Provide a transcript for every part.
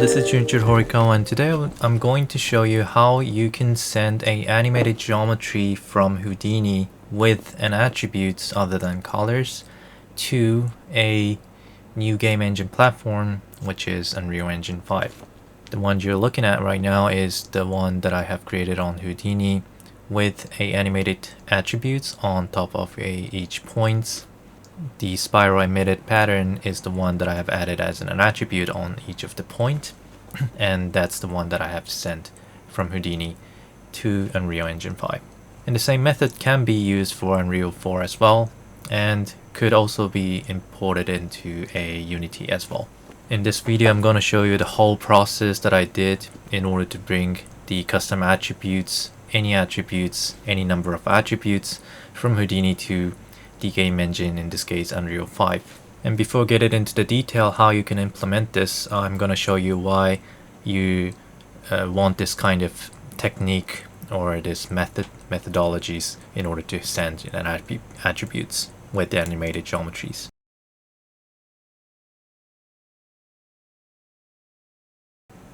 this is Junichiro Horikawa, and today I'm going to show you how you can send a animated geometry from Houdini with an attributes other than colors to a new game engine platform, which is Unreal Engine 5. The one you're looking at right now is the one that I have created on Houdini with a animated attributes on top of each points. The spiral emitted pattern is the one that I have added as an attribute on each of the point, and that's the one that I have sent from Houdini to Unreal Engine 5. And the same method can be used for Unreal 4 as well, and could also be imported into a Unity as well. In this video, I'm going to show you the whole process that I did in order to bring the custom attributes, any number of attributes from Houdini to the game engine, in this case Unreal 5. And before getting into the detail how you can implement this, I'm going to show you why you want this kind of technique or this methodologies in order to send attributes with the animated geometries.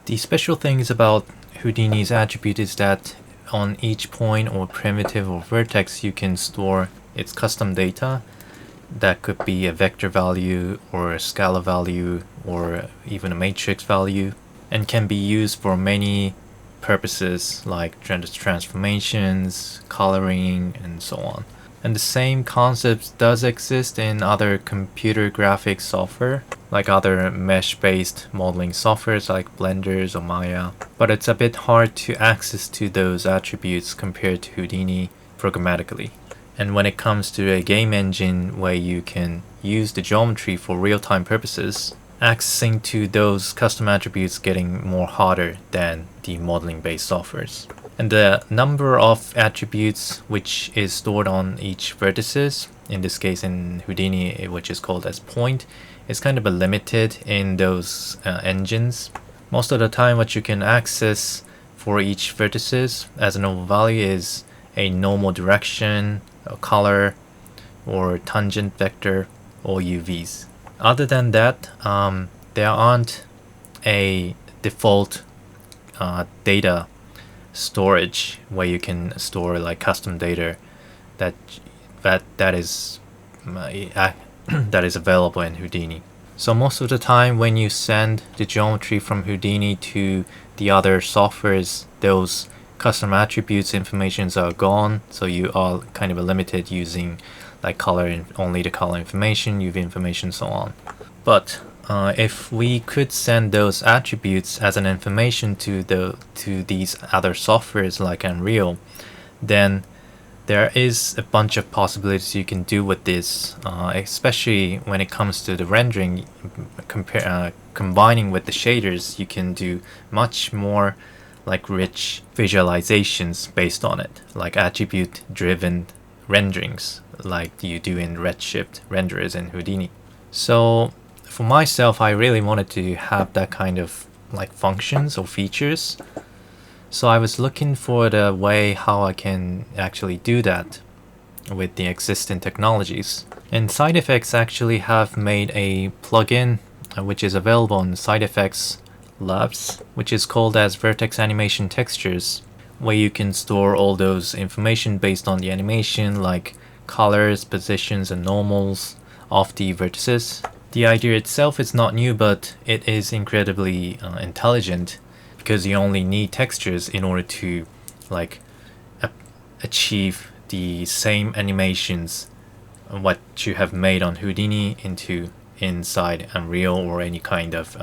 The special things about Houdini's attribute is that on each point or primitive or vertex you can store its custom data. That could be a vector value or a scalar value or even a matrix value, and can be used for many purposes like transformations, coloring, and so on. And the same concept does exist in other computer graphics software, like other mesh-based modeling softwares like Blenders or Maya, but it's a bit hard to access to those attributes compared to Houdini programmatically. And when it comes to a game engine where you can use the geometry for real-time purposes, accessing to those custom attributes getting more harder than the modeling-based softwares. And the number of attributes which is stored on each vertices, in this case in Houdini, which is called as point, is kind of limited in those engines. Most of the time what you can access for each vertices as a normal value is a normal direction, a color, or tangent vector, or UVs. Other than that, there aren't a default data storage where you can store like custom data that is that is available in Houdini. So most of the time when you send the geometry from Houdini to the other softwares, those custom attributes informations are gone, so you are kind of limited using like only the color information, UV information, so on. But if we could send those attributes as an information to these other softwares like Unreal, then there is a bunch of possibilities you can do with this, especially when it comes to the rendering. Combining with the shaders, you can do much more like rich visualizations based on it, like attribute driven renderings like you do in Redshift renderers in Houdini. So for myself, I really wanted to have that kind of like functions or features, so I was looking for the way how I can actually do that with the existing technologies. And Side Effects actually have made a plugin which is available in Side Effects Labs, which is called as Vertex Animation Textures, where you can store all those information based on the animation like colors, positions, and normals of the vertices. The idea itself is not new, but it is incredibly intelligent, because you only need textures in order to like achieve the same animations what you have made on Houdini into inside Unreal or any kind of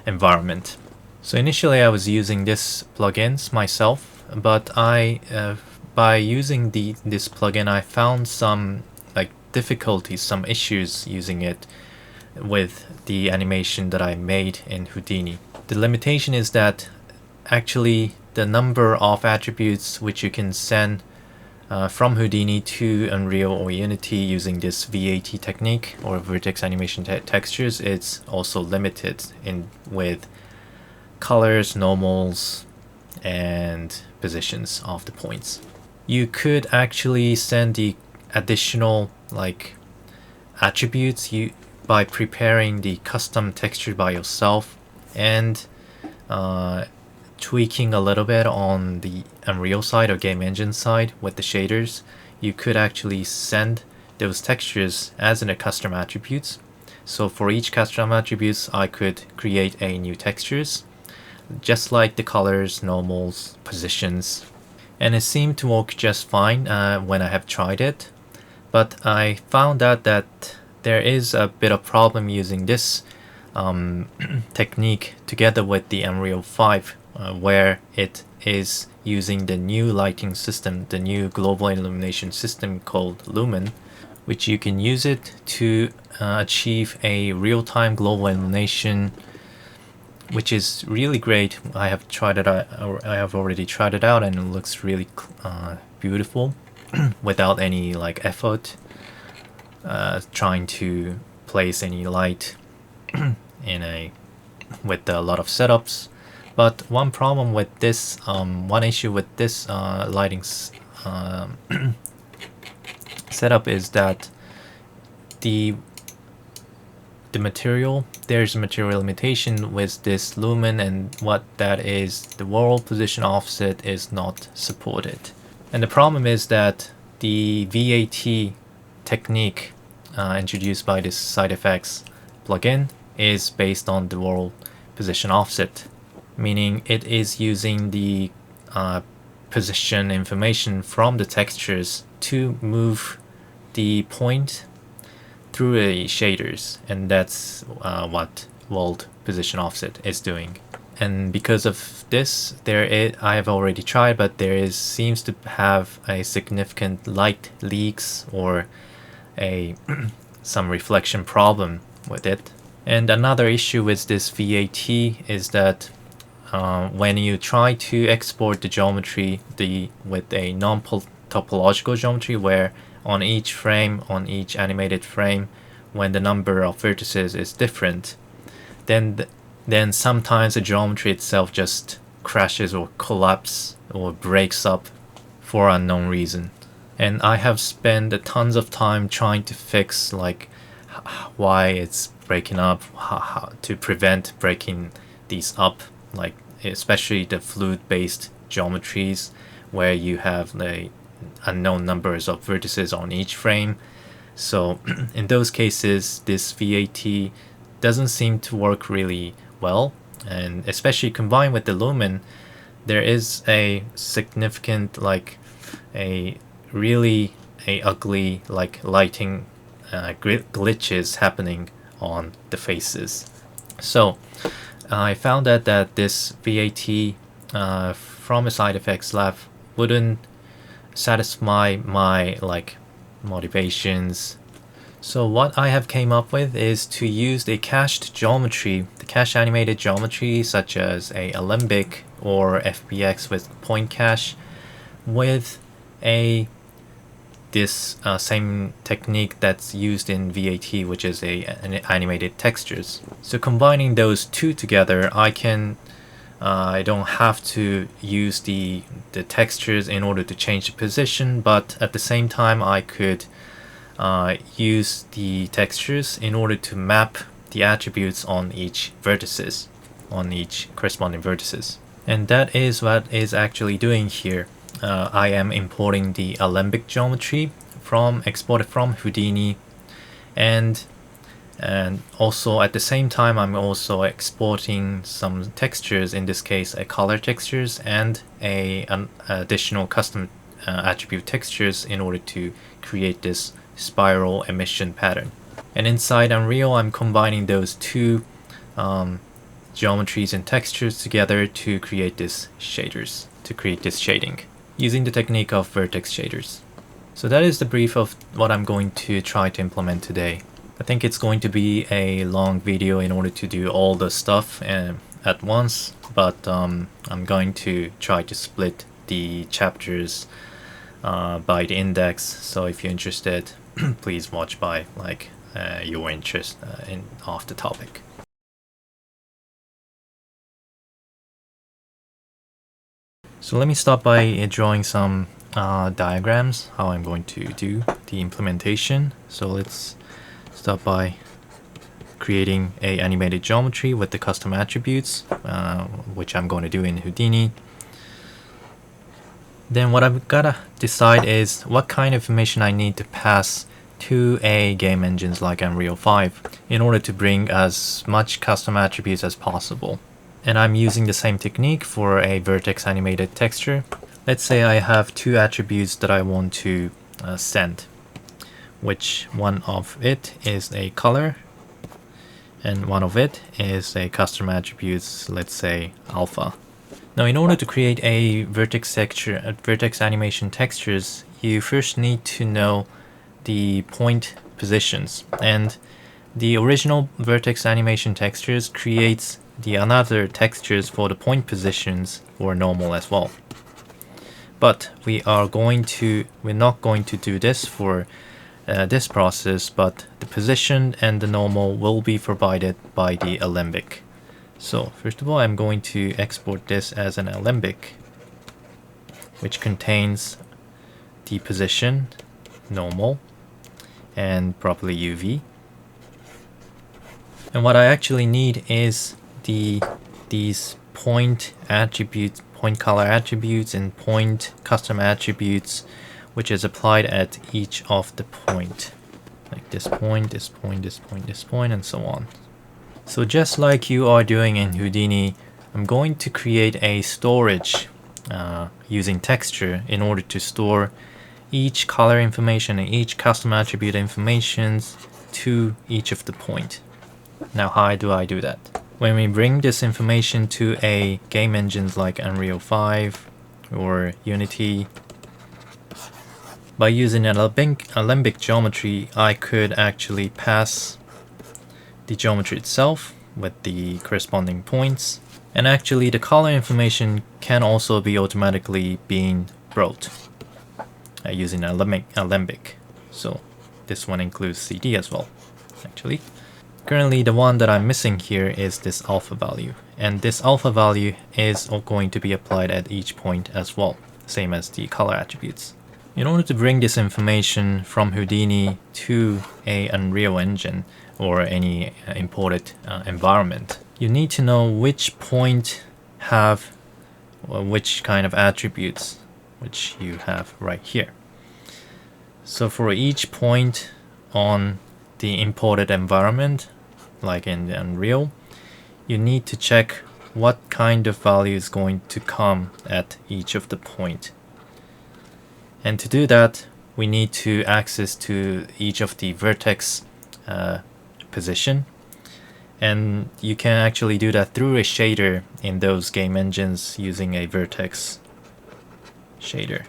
environment. So initially I was using this plugins myself, but by using this plugin I found some like difficulties, some issues using it with the animation that I made in Houdini. The limitation is that actually the number of attributes which you can send from Houdini to Unreal or Unity using this VAT technique or Vertex Animation Textures, it's also limited with colors, normals, and positions of the points. You could actually send the additional like attributes by preparing the custom texture by yourself and tweaking a little bit on the Unreal side or game engine side with the shaders, you could actually send those textures as in a custom attributes. So for each custom attributes, I could create a new textures, just like the colors, normals, positions, and it seemed to work just fine when I have tried it. But I found out that there is a bit of problem using this technique together with the Unreal 5, where it is using the new lighting system, the new global illumination system called Lumen, which you can use it to achieve a real-time global illumination, which is really great. I have tried it out, I have already tried it out, and it looks really beautiful without any like effort trying to place any light with a lot of setups. But one problem with this, one issue with this lighting setup is that the material, there's a material limitation with this lumen, and what that is, the world position offset is not supported. And the problem is that the VAT technique introduced by this side effects plugin is based on the world position offset, meaning it is using the position information from the textures to move the point through the shaders, and that's what world position offset is doing. And because of this, I have already tried, but seems to have a significant light leaks or some reflection problem with it. And another issue with this VAT is that when you try to export the geometry with a non-topological geometry, where on each frame, on each animated frame, when the number of vertices is different, then sometimes the geometry itself just crashes or collapses or breaks up for unknown reason. And I have spent tons of time trying to fix like why it's breaking up, how to prevent breaking these up, like especially the fluid-based geometries where you have the unknown numbers of vertices on each frame. So in those cases, this VAT doesn't seem to work really well, and especially combined with the lumen, there is a significant really ugly lighting glitches happening on the faces. So I found out that this VAT from a side effects lab wouldn't satisfy my motivations. So what I have came up with is to use the cached geometry, the cache animated geometry such as a Alembic or FBX with point cache, with this same technique that's used in VAT, which is an animated textures. So combining those two together, I don't have to use the textures in order to change the position, but at the same time I could use the textures in order to map the attributes on each vertices, on each corresponding vertices. And that is what is actually doing here. I am importing the Alembic geometry exported from Houdini, and also at the same time I'm also exporting some textures, in this case a color textures and an additional custom attribute textures, in order to create this spiral emission pattern. And inside Unreal, I'm combining those two geometries and textures together to create this shading using the technique of vertex shaders. So that is the brief of what I'm going to try to implement today. I think it's going to be a long video in order to do all the stuff at once, but I'm going to try to split the chapters by the index. So if you're interested, please watch by your interest of the topic. So let me start by drawing some diagrams, how I'm going to do the implementation. So let's start by creating a animated geometry with the custom attributes, which I'm going to do in Houdini. Then what I've got to decide is what kind of information I need to pass to a game engines like Unreal 5 in order to bring as much custom attributes as possible. And I'm using the same technique for a Vertex Animated Texture. Let's say I have two attributes that I want to send, which one of it is a color and one of it is a custom attributes, let's say alpha. Now, in order to create a Vertex Animation Textures, you first need to know the point positions, and the original Vertex Animation Textures creates the another textures for the point positions or normal as well. But we're not going to do this for this process, but the position and the normal will be provided by the Alembic. So first of all, I'm going to export this as an Alembic, which contains the position, normal, and probably UV. And what I actually need is these point attributes, point color attributes, and point custom attributes, which is applied at each of the point, like this point, this point, this point, this point, and so on. So just like you are doing in Houdini, I'm going to create a storage using texture in order to store each color information and each custom attribute informations to each of the point. Now, how do I do that? When we bring this information to a game engines like Unreal 5 or Unity, by using an Alembic geometry, I could actually pass the geometry itself with the corresponding points, and actually the color information can also be automatically being brought using Alembic. So this one includes CD as well. Actually, currently the one that I'm missing here is this alpha value, and this alpha value is going to be applied at each point as well, same as the color attributes. In order to bring this information from Houdini to a Unreal Engine or any imported environment, you need to know which point have which kind of attributes, which you have right here. So for each point on the imported environment, like in the Unreal, you need to check what kind of value is going to come at each of the point. And to do that, we need to access to each of the vertex position, and you can actually do that through a shader in those game engines using a vertex shader.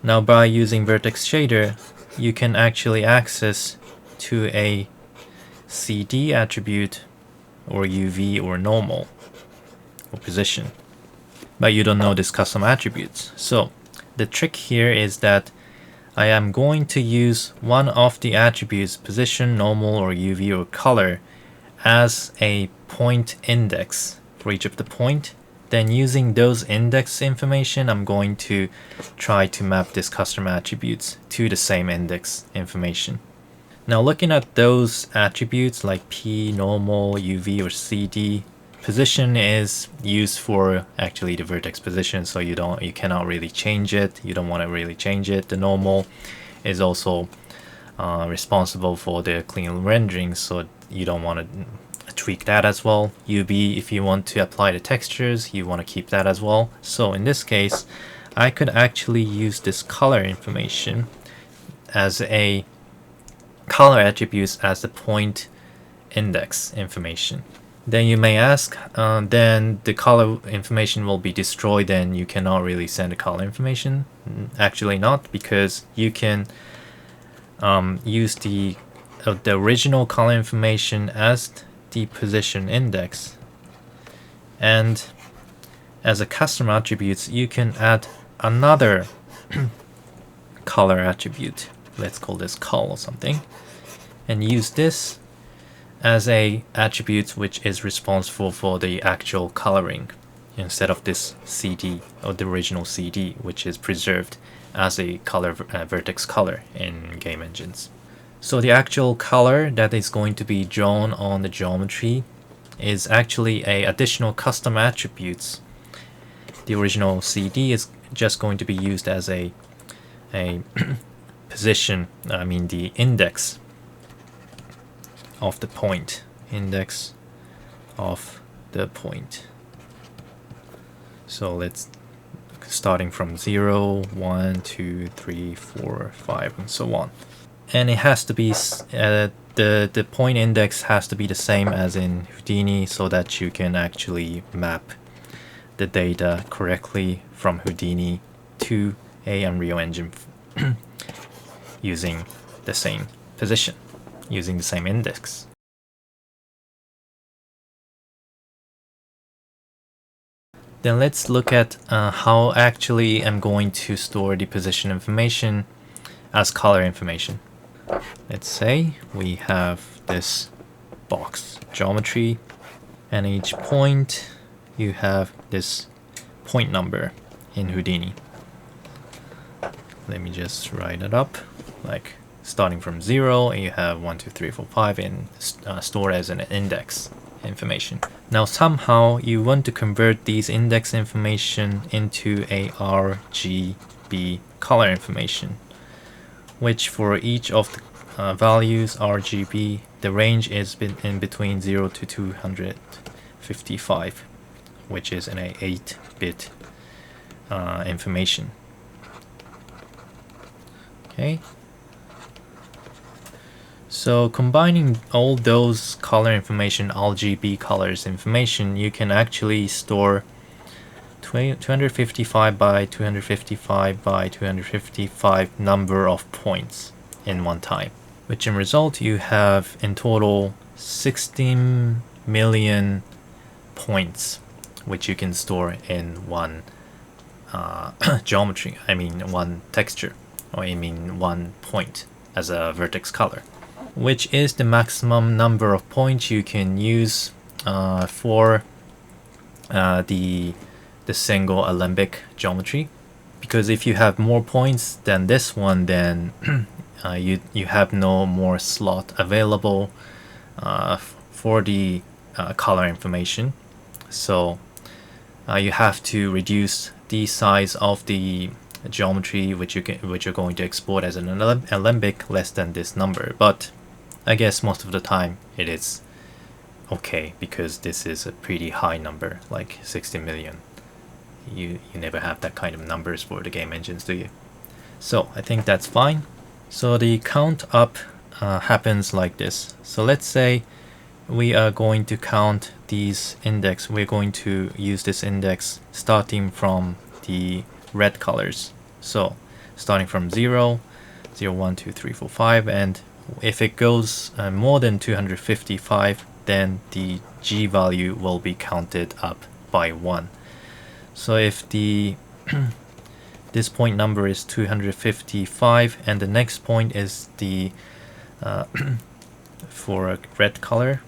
Now, by using vertex shader, you can actually access to a CD attribute or UV or normal or position, but you don't know this custom attributes. So the trick here is that I am going to use one of the attributes, position, normal, or UV, or color, as a point index for each of the point. Then using those index information, I'm going to try to map this custom attributes to the same index information. Now, looking at those attributes like P, normal, UV, or CD, position is used for actually the vertex position, so you cannot really change it. You don't want to really change it. The normal is also responsible for the clean rendering, so you don't want to tweak that as well. UV, if you want to apply the textures, you want to keep that as well. So in this case, I could actually use this color information as a color attributes as the point index information. Then you may ask, then the color information will be destroyed and you cannot really send the color information. Actually not, because you can use the original color information as the position index, and as a custom attributes you can add another color attribute, let's call this col or something, and use this as a attribute which is responsible for the actual coloring instead of this CD or the original CD, which is preserved as a color vertex color in game engines. So the actual color that is going to be drawn on the geometry is actually a additional custom attributes. The original CD is just going to be used as a position, the index of the point. Index of the point. So let's starting from 0, 1, 2, 3, 4, 5, and so on. And it has to be the point index has to be the same as in Houdini so that you can actually map the data correctly from Houdini to a Unreal Engine using the same position, using the same index. Then let's look at how actually I'm going to store the position information as color information. Let's say we have this box geometry, and each point you have this point number in Houdini. Let me just write it up, like starting from 0, and you have 1, 2, 3, 4, 5, and stored as an index information. Now somehow you want to convert these index information into a RGB color information, which for each of the values RGB, the range is in between 0 to 255, which is an 8-bit information. Okay. So combining all those color information, RGB colors information, you can actually store 255 by 255 by 255 number of points in one time, which in result you have in total 16 million points which you can store in one geometry, one texture, or one point as a vertex color, which is the maximum number of points you can use for the single Alembic geometry. Because if you have more points than this one, then you have no more slot available for the color information. So you have to reduce the size of the geometry which you're going to export as an Alembic less than this number. But I guess most of the time it is okay, because this is a pretty high number, like 60 million. You never have that kind of numbers for the game engines, do you? So I think that's fine. So the count up happens like this. So let's say we are going to count these index. We're going to use this index starting from the red colors. So starting from 0, 0, 1, 2, 3, 4, 5, and if it goes more than 255, then the G value will be counted up by 1. So if the this point number is 255 and the next point is the for a red color,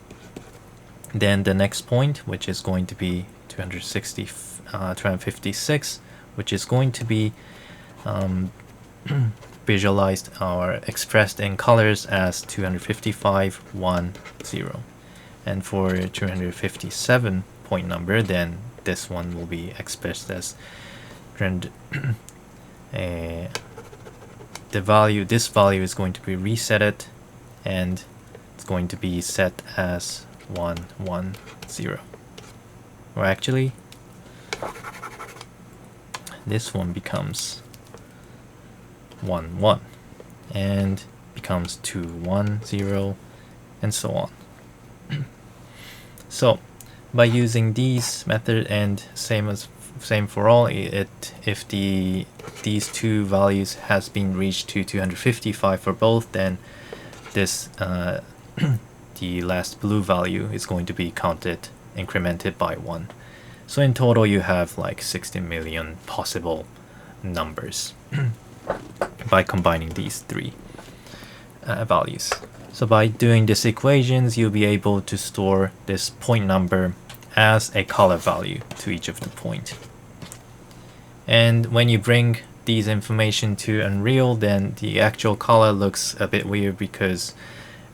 then the next point, which is going to be 256, which is going to be visualized or expressed in colors as 255, 1, 0. And for 257 point number, then this one will be expressed as this value is going to be resetted, and it's going to be set as 1, 1, 0. Or actually, this one becomes 1, 1, and becomes 2, 1, 0, and so on. So by using these method, and same for all, if these two values has been reached to 255 for both, then this the last blue value is going to be incremented by 1. So in total you have like 60 million possible numbers by combining these three values. So by doing these equations, you'll be able to store this point number as a color value to each of the point. And when you bring these information to Unreal, then the actual color looks a bit weird because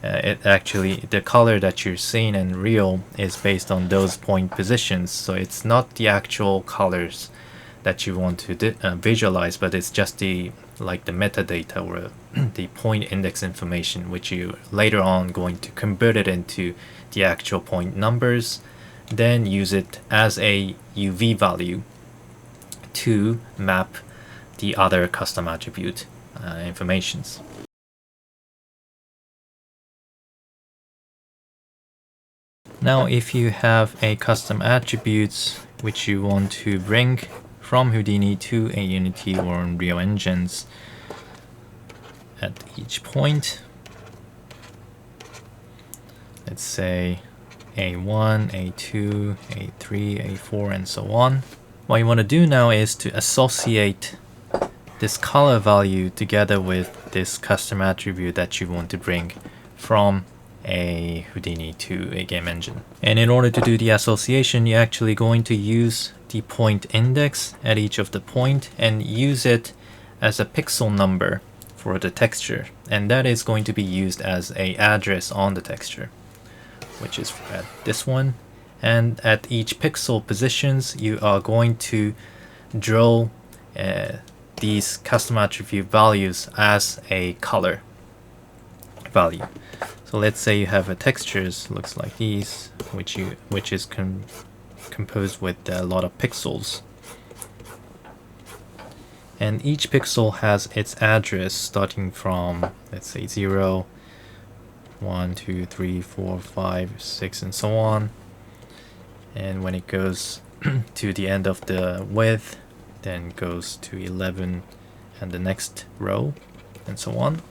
the color that you're seeing in Unreal is based on those point positions. So it's not the actual colors that you want to visualize, but it's just the metadata or the point index information, which you later on going to convert it into the actual point numbers, then use it as a UV value to map the other custom attribute informations. Now, if you have a custom attributes which you want to bring from Houdini to a Unity or Unreal engines at each point, let's say A1, A2, A3, A4, and so on. What you want to do now is to associate this color value together with this custom attribute that you want to bring from a Houdini to a game engine. And in order to do the association, you're actually going to use the point index at each of the point and use it as a pixel number for the texture. And that is going to be used as an address on the texture, which is at this one. And at each pixel positions, you are going to draw these custom attribute values as a color value. So let's say you have a textures looks like these, which is composed with a lot of pixels, and each pixel has its address starting from, let's say, 0, 1, 2, 3, 4, 5, 6, and so on. And when it goes to the end of the width, then goes to 11 and the next row, and so on.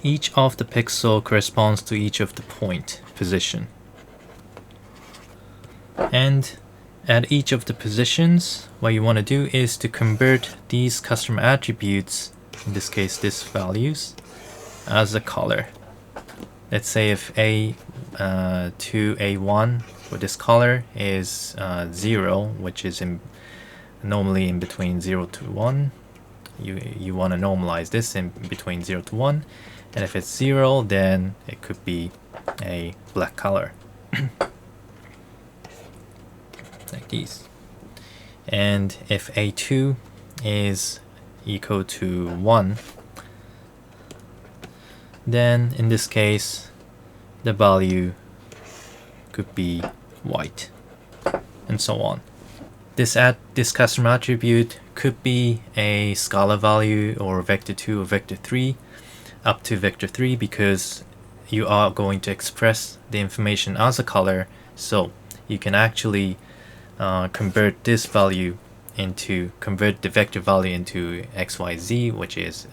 Each of the pixel corresponds to each of the point position. And at each of the positions, what you want to do is to convert these custom attributes, in this case these values, as a color. Let's say if A to A1 for this color is 0, which is normally in between 0 to 1. You want to normalize this in between 0 to 1, and if it's 0, then it could be a black color like these. And if A2 is equal to 1, then in this case the value could be white, and so on. This custom attribute could be a scalar value or vector 2 or vector 3 up to vector 3, because you are going to express the information as a color, so you can actually convert the vector value into XYZ, which is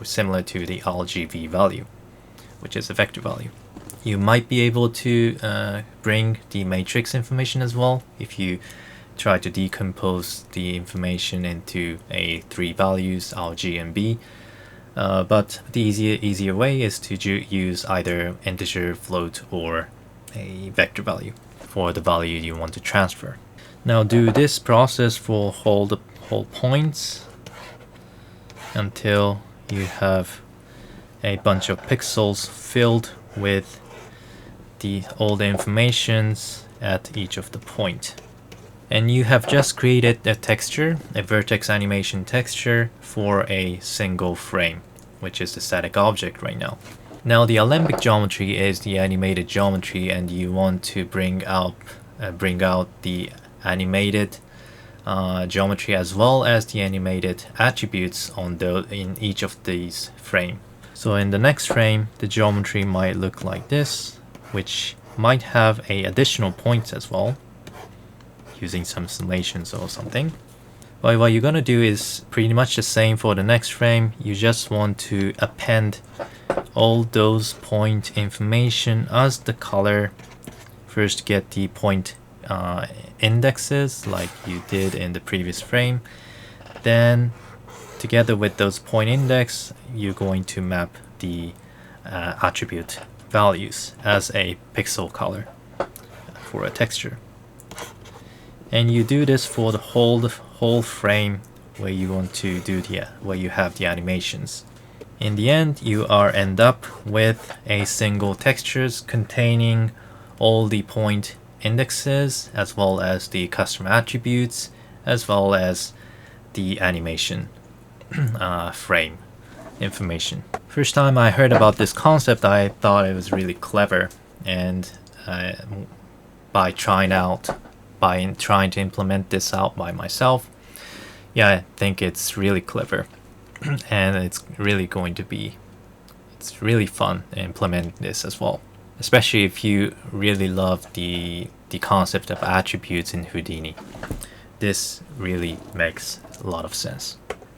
similar to the RGB value, which is a vector value. You might be able to bring the matrix information as well if you try to decompose the information into three values, R, G, and B. But the easier way is to use either integer, float, or a vector value for the value you want to transfer. Now do this process for whole points until you have a bunch of pixels filled with all the informations at each of the point. And you have just created a texture, a Vertex Animation Texture, for a single frame, which is the static object right now. Now the Alembic geometry is the animated geometry, and you want to bring out the animated geometry as well as the animated attributes in each of these frames. So in the next frame, the geometry might look like this, which might have additional points as well, using some simulations or something. But what you're gonna do is pretty much the same for the next frame. You just want to append all those point information as the color. First get the point indexes like you did in the previous frame. Then together with those point index, you're going to map the attribute values as a pixel color for a texture. And you do this for the whole frame where you want to do where you have the animations. In the end, you end up with a single textures containing all the point indexes, as well as the custom attributes, as well as the animation frame information. First time I heard about this concept, I thought it was really clever, and by trying to implement this out by myself, yeah, I think it's really clever. And it's really fun to implement this as well, especially if you really love the concept of attributes in Houdini. This really makes a lot of sense.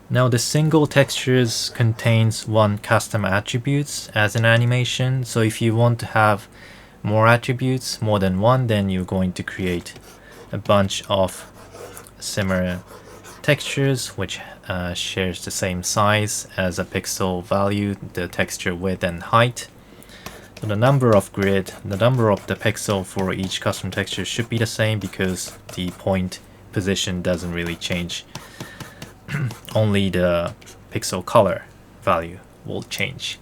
Now the single textures contains one custom attributes as an animation, so if you want to have more attributes, more than one, then you're going to create a bunch of similar textures which shares the same size as a pixel value, the texture width and height. So the number of the pixel for each custom texture should be the same, because the point position doesn't really change. Only the pixel color value will change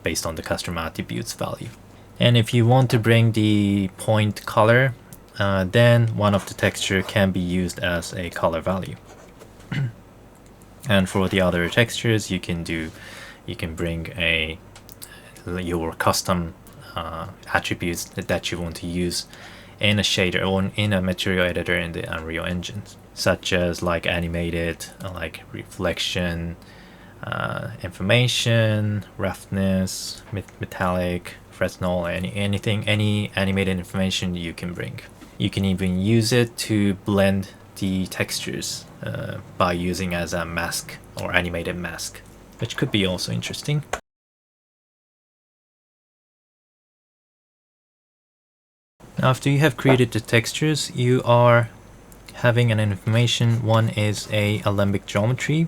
based on the custom attributes value. And if you want to bring the point color, then one of the texture can be used as a color value. And for the other textures, you can bring your custom attributes that you want to use in a shader or in a material editor in the Unreal Engine, such as like animated, like reflection, information, roughness, metallic, Fresnel, any animated information you can bring. You can even use it to blend the textures by using as a mask or animated mask, which could be also interesting. Now after you have created the textures, you are having an information. One is a Alembic geometry,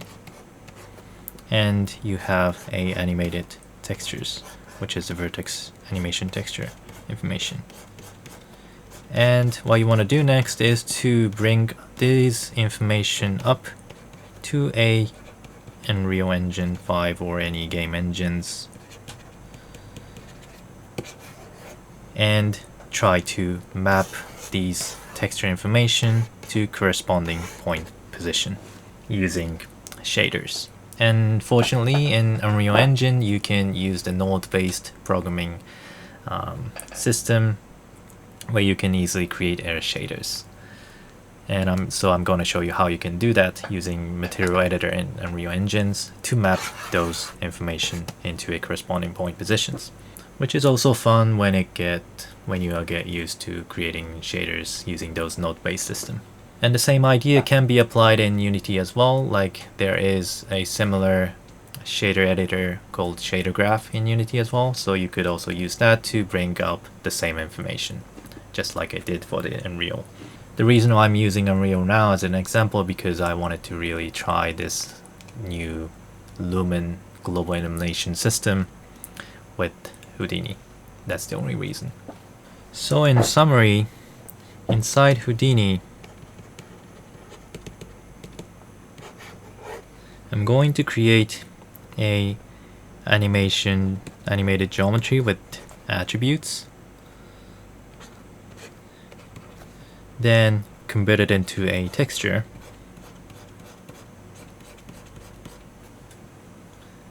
and you have a animated textures, which is the Vertex Animation Texture information. And what you want to do next is to bring this information up to a Unreal Engine 5 or any game engines, and try to map these texture information to corresponding point position using shaders. And fortunately, in Unreal Engine you can use the node-based programming system, where you can easily create air shaders. And so I'm going to show you how you can do that using Material Editor in Unreal Engines to map those information into a corresponding point positions, which is also fun when you get used to creating shaders using those node-based system. And the same idea can be applied in Unity as well. Like there is a similar shader editor called Shader Graph in Unity as well, so you could also use that to bring up the same information, just like I did for the Unreal. The reason why I'm using Unreal now as an example, because I wanted to really try this new Lumen global illumination system with Houdini. That's the only reason. So in summary, inside Houdini, I'm going to create a animated geometry with attributes, then convert it into a texture,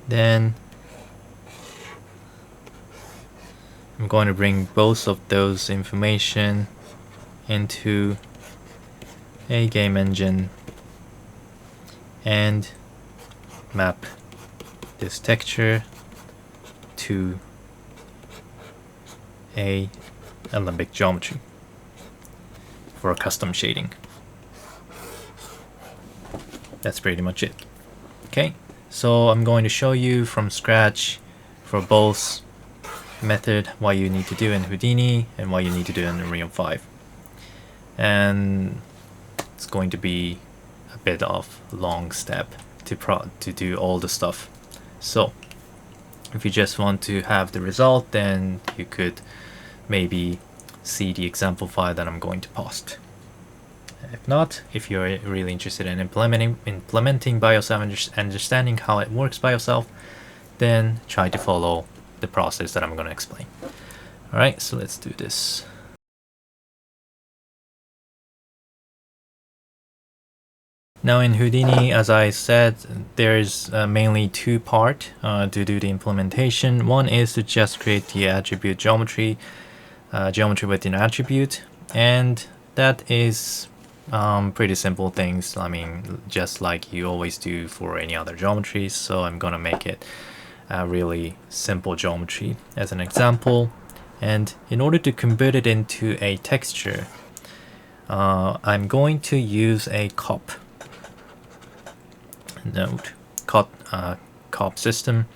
then I'm going to bring both of those information into a game engine and map this texture to a Alembic geometry for a custom shading. That's pretty much it. Okay, so I'm going to show you from scratch for both method what you need to do in Houdini and what you need to do in Unreal 5. And it's going to be a bit of a long step to do all the stuff. So if you just want to have the result, then you could maybe see the example file that I'm going to post. If not, if you're really interested in implementing by yourself and understanding how it works by yourself, then try to follow the process that I'm going to explain. Alright, so let's do this. Now in Houdini, as I said, there's mainly two parts to do the implementation. One is to just create the attribute geometry, geometry within attribute, and that is pretty simple things. I mean, just like you always do for any other geometries. So I'm gonna make it a really simple geometry as an example. And in order to convert it into a texture, I'm going to use a COP node, COP system,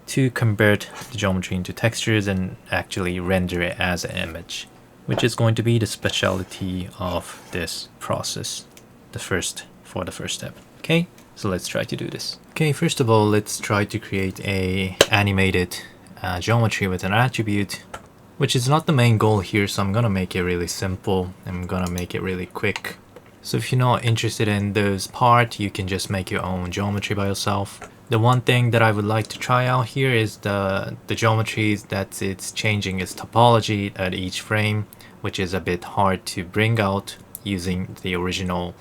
to convert the geometry into textures and actually render it as an image, which is going to be the specialty of this process, for the first step. Okay, so let's try to do this. Okay, first of all, let's try to create a animated geometry with an attribute, which is not the main goal here, so I'm gonna make it really simple. I'm gonna make it really quick. So if you're not interested in those parts, you can just make your own geometry by yourself. The one thing that I would like to try out here is the geometries that it's changing its topology at each frame, which is a bit hard to bring out using the original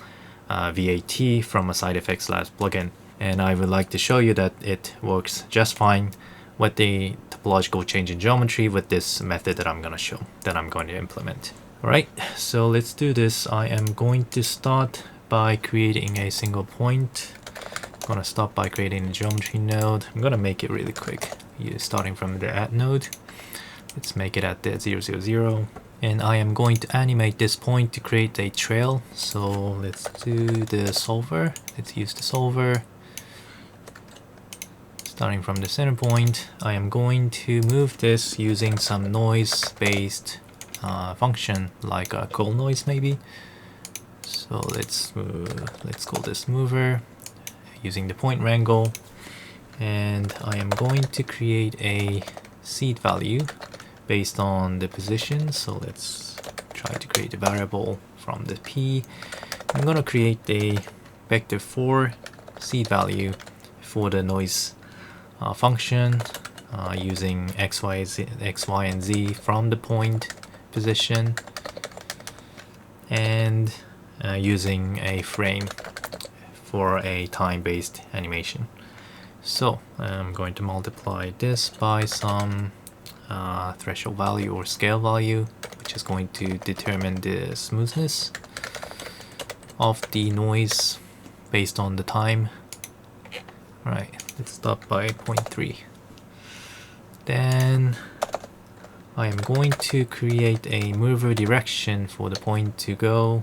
VAT from a Side Effects Labs plugin. And I would like to show you that it works just fine with the topological change in geometry with this method that I'm going to implement. Alright, so let's do this. I am going to start by creating a single point. I'm going to start by creating a geometry node. I'm going to make it really quick, starting from the add node. Let's make it at the 0, 0, 0. And I am going to animate this point to create a trail. So let's do the solver. Let's use the solver. Starting from the center point, I am going to move this using some noise-based function like a call noise maybe. So let's call this mover using the point wrangle, and I am going to create a seed value based on the position. So let's try to create a variable from the P. I'm going to create a vector 4 seed value for the noise function using x, y, and z from the point position, and using a frame for a time-based animation. So I'm going to multiply this by some threshold value or scale value, which is going to determine the smoothness of the noise based on the time. Alright, let's start by 0.3. Then I am going to create a mover direction for the point to go.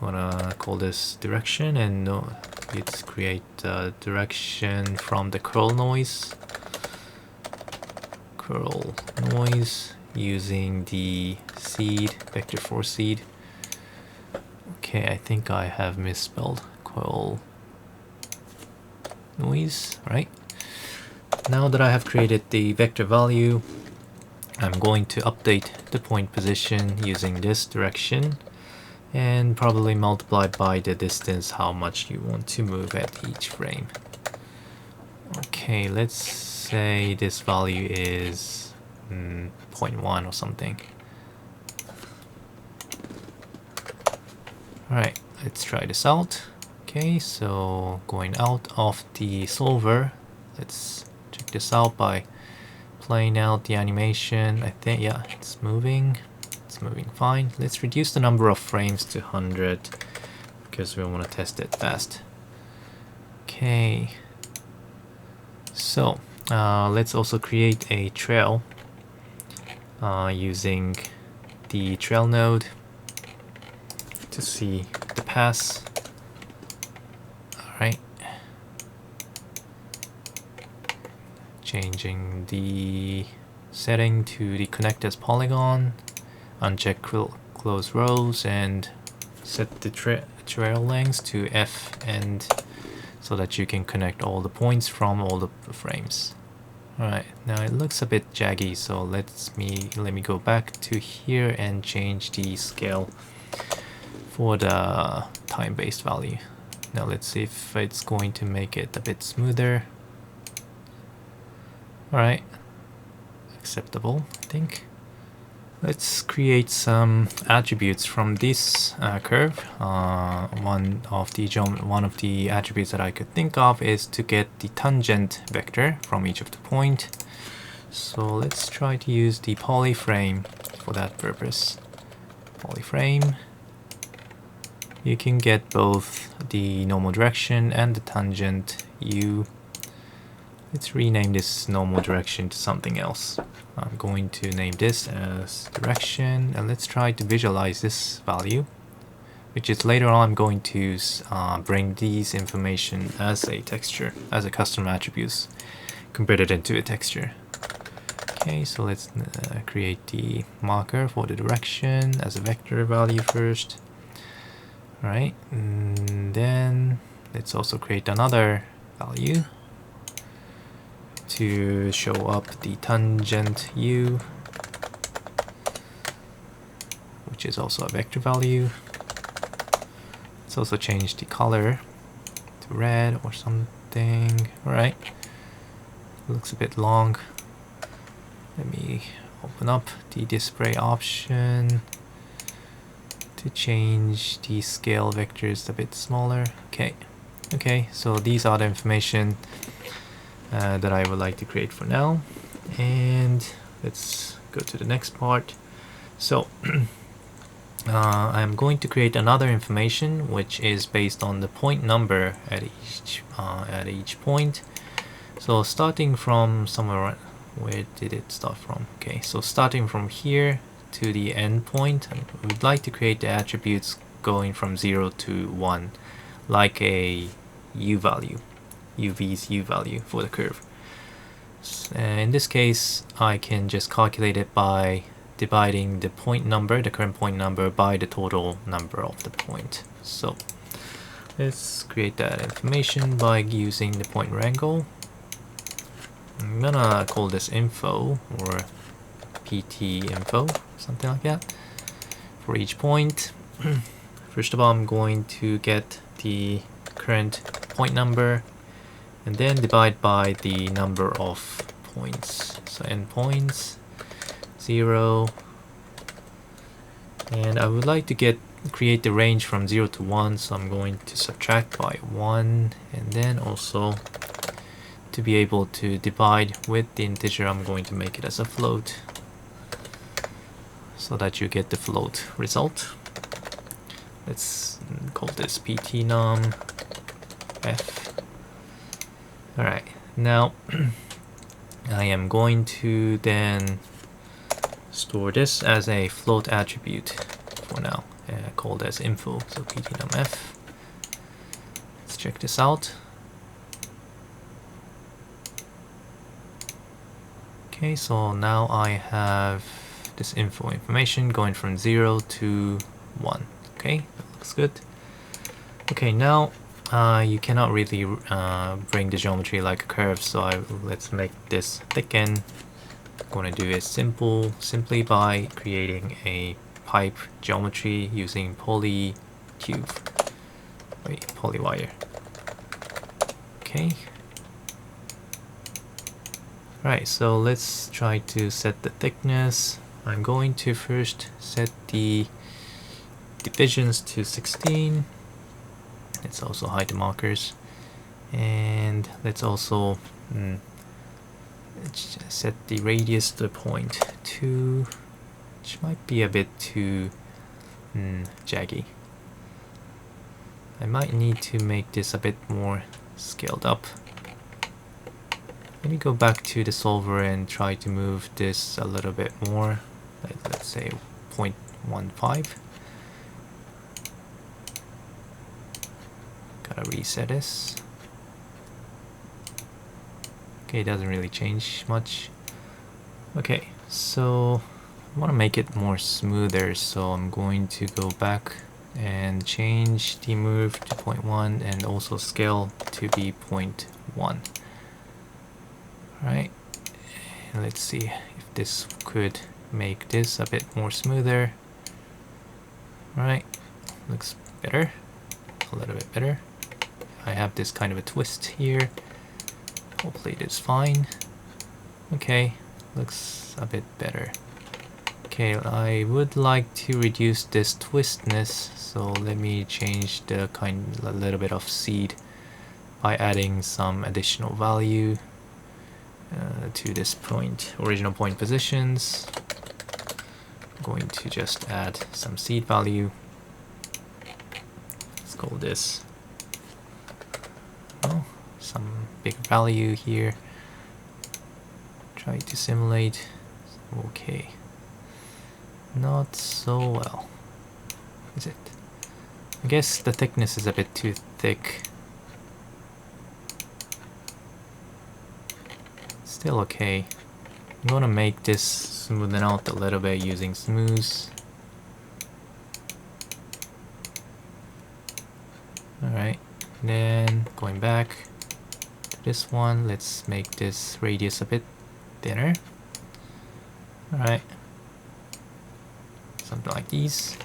I'm gonna call this direction, and let's create a direction from the curl noise. Curl noise using the seed, vector 4 seed. Okay, I think I have misspelled curl noise, right? Now that I have created the vector value, I'm going to update the point position using this direction and probably multiply by the distance how much you want to move at each frame. Okay, let's say this value is 0.1 or something. Alright, let's try this out. Okay, so going out of the solver, let's check this out by playing out the animation. I think, yeah, it's moving fine. Let's reduce the number of frames to 100 because we want to test it fast. Okay, so let's also create a trail using the trail node to see the pass. Alright, changing the setting to the connect as polygon, uncheck close rows, and set the trail length to F, and so that you can connect all the points from all the frames. Alright, now it looks a bit jaggy, so let me go back to here and change the scale for the time-based value. Now let's see if it's going to make it a bit smoother. Alright, acceptable, I think. Let's create some attributes from this curve. One of the attributes that I could think of is to get the tangent vector from each of the point. So let's try to use the polyframe for that purpose. Polyframe. You can get both the normal direction and the tangent u. Let's rename this normal direction to something else. I'm going to name this as direction, and let's try to visualize this value, which is later on I'm going to bring these information as a texture, as a custom attributes, convert it into a texture. Okay, so let's create the marker for the direction as a vector value first. Alright, and then let's also create another value to show up the tangent u, which is also a vector value. Let's also change the color to red or something. Alright, looks a bit long. Let me open up the display option to change the scale vectors a bit smaller. Okay, so these are the information that I would like to create for now. And let's go to the next part. So I'm going to create another information which is based on the point number at each point. So starting from somewhere, where did it start from? Okay, so starting from here to the end point, we'd like to create the attributes going from 0 to 1, like a u value, UV's u value for the curve. In this case, I can just calculate it by dividing the point number, the current point number, by the total number of the point. So let's create that information by using the point wrangle. I'm gonna call this info or pt info, something like that, for each point. First of all, I'm going to get the current point number and then divide by the number of points. So endpoints 0, and I would like to create the range from 0 to 1, so I'm going to subtract by 1, and then also to be able to divide with the integer, I'm going to make it as a float so that you get the float result. Let's call this ptnum f. Alright, now I am going to then store this as a float attribute for now, called as info, so ptnum f. Let's check this out. Okay, so now I have this info information going from 0 to 1. Okay, that looks good. Okay, now you cannot really bring the geometry like a curve, so let's make this thicken. I'm going to do it simply by creating a pipe geometry using polywire. Okay. Right, so let's try to set the thickness. I'm going to first set the divisions to 16. Let's also hide the markers. And let's also set the radius to 0.2, which might be a bit too jaggy. I might need to make this a bit more scaled up. Let me go back to the solver and try to move this a little bit more. Let's say 0.15. Gotta reset this. Okay, it doesn't really change much. Okay, so I want to make it more smoother, so I'm going to go back and change the move to 0.1 and also scale to be 0.1. Alright, and let's see if this could make this a bit more smoother. Alright, looks better, a little bit better. I have this kind of a twist here. Hopefully it is fine. Okay, looks a bit better. Okay, I would like to reduce this twistness, so let me change the a little bit of seed by adding some additional value to this point, original point positions. I'm going to just add some seed value. Let's call this some big value here. Try to simulate. Okay. Not so well, is it? I guess the thickness is a bit too thick. Still okay. I'm gonna make this smoothen out a little bit using smooth. Alright, then going back to this one, let's make this radius a bit thinner. Alright. Something like these.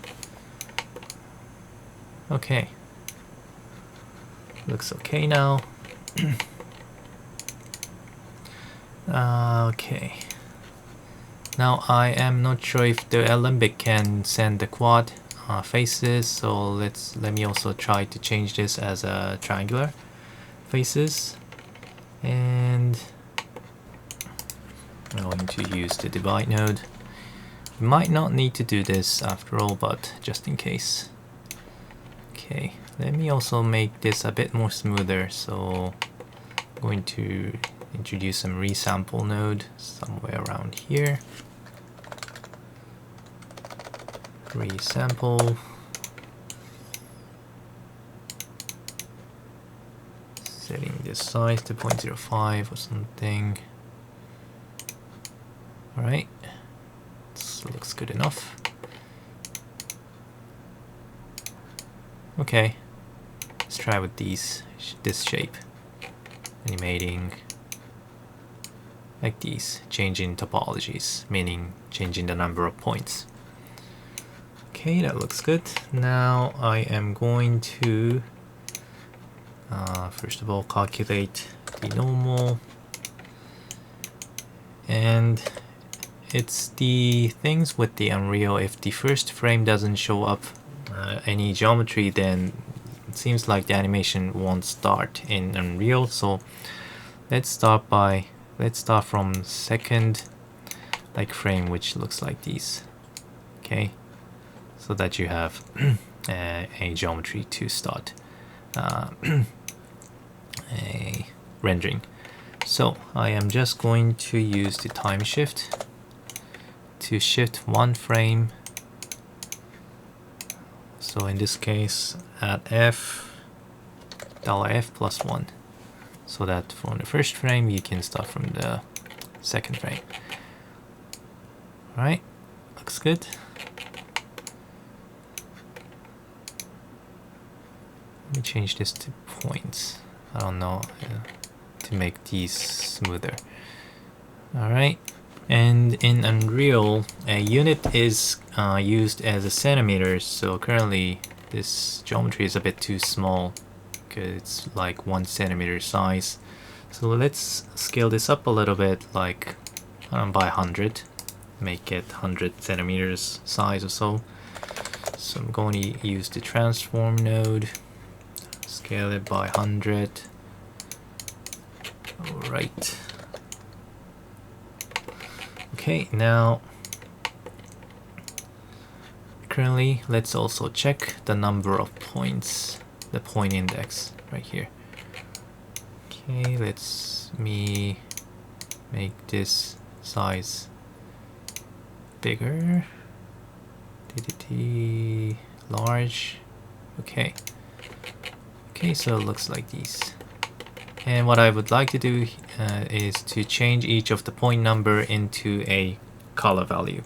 Okay. Looks okay now. Okay. Now I am not sure if the Alembic can send the quad faces, so let me also try to change this as a triangular faces, and I'm going to use the divide node. You might not need to do this after all, but just in case. Okay, let me also make this a bit more smoother, so I'm going to introduce some resample node somewhere around here. Resample. Setting this size to 0.05 or something. Alright. Looks good enough. Okay, let's try with this shape. Animating like these, changing topologies, meaning changing the number of points. Okay, that looks good. Now I am going to first of all calculate the normal, and it's the things with the Unreal. If the first frame doesn't show up any geometry, then it seems like the animation won't start in Unreal. So let's start from second frame, which looks like these. Okay, so that you have a geometry to start a rendering. So I am just going to use the time shift to shift one frame. So in this case, at $f plus 1, so that from the first frame you can start from the second frame. Alright, looks good. Let me change this to points. I don't know, to make these smoother. Alright. And in Unreal, a unit is used as a centimeter, so currently this geometry is a bit too small because it's like 1 centimeter size. So let's scale this up a little bit, like by 100, make it 100 centimeters size or so. So I'm going to use the transform node, scale it by 100. Alright. Okay, now currently let's also check the number of points, the point index right here. Okay, let's me make this size bigger. Large. Okay. Okay, so it looks like these. And what I would like to do is to change each of the point number into a color value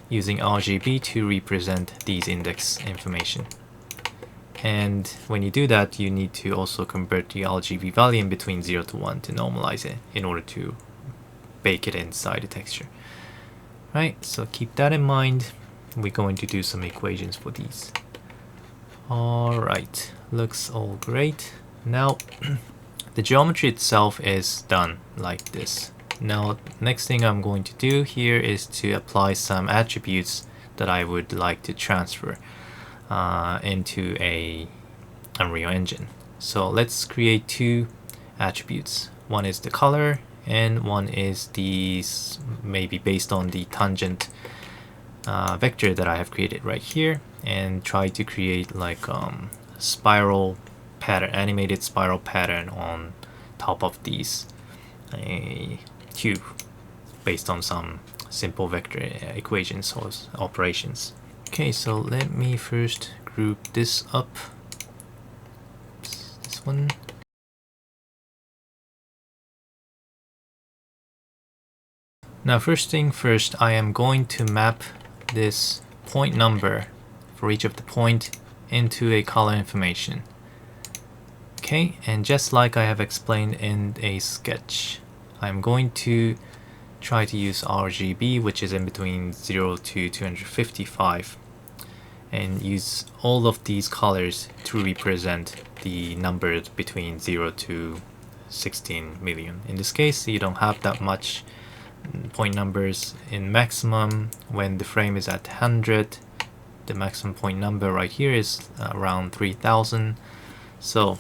using RGB to represent these index information. And when you do that, you need to also convert the RGB value in between 0 to 1 to normalize it in order to bake it inside the texture. Right, so keep that in mind. We're going to do some equations for these. Alright, looks all great. Now the geometry itself is done like this. Now next thing I'm going to do here is to apply some attributes that I would like to transfer into a Unreal Engine. So let's create two attributes. One is the color and one is the maybe based on the tangent vector that I have created right here, and try to create like spiral pattern, animated spiral pattern on top of these a cube based on some simple vector equations or operations. Okay, so let me first group this up. This one. Now first thing first, I am going to map this point number for each of the point into a color information. Okay, and just like I have explained in a sketch, I'm going to try to use RGB, which is in between 0 to 255, and use all of these colors to represent the numbers between 0 to 16 million. In this case, you don't have that much point numbers. In maximum, when the frame is at 100, the maximum point number right here is around 3000, so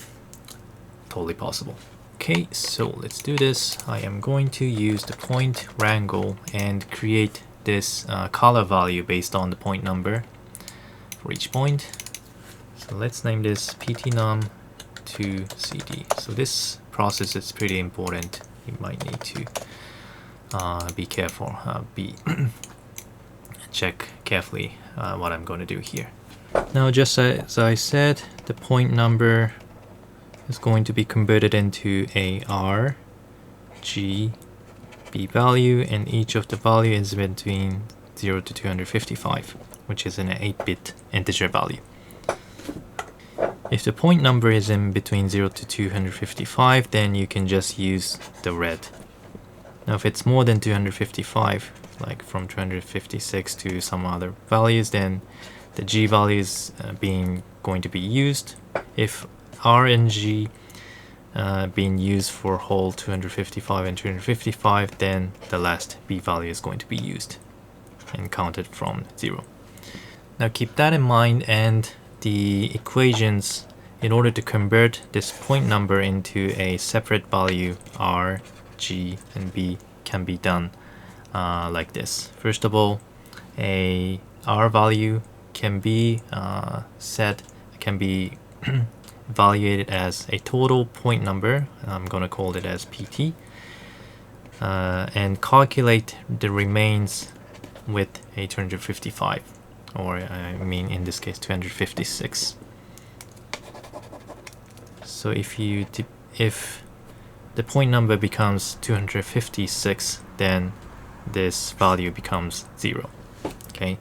totally possible. Okay, so let's do this. I am going to use the point wrangle and create this color value based on the point number for each point. So let's name this ptnum to cd. So this process is pretty important. You might need to be careful, check carefully what I'm going to do here. Now, just as I said, the point number is going to be converted into a R, G, B value, and each of the value is between 0 to 255, which is an 8-bit integer value. If the point number is in between 0 to 255, then you can just use the red. Now if it's more than 255, like from 256 to some other values, then the G value is going to be used. If R and G being used for whole 255 and 255, then the last B value is going to be used and counted from 0. Now keep that in mind, and the equations in order to convert this point number into a separate value R, G, and B can be done like this. First of all, a R value can be evaluated as a total point number. I'm going to call it as PT, and calculate the remains with a 255, or I mean in this case 256. So if the point number becomes 256, then this value becomes 0. Okay.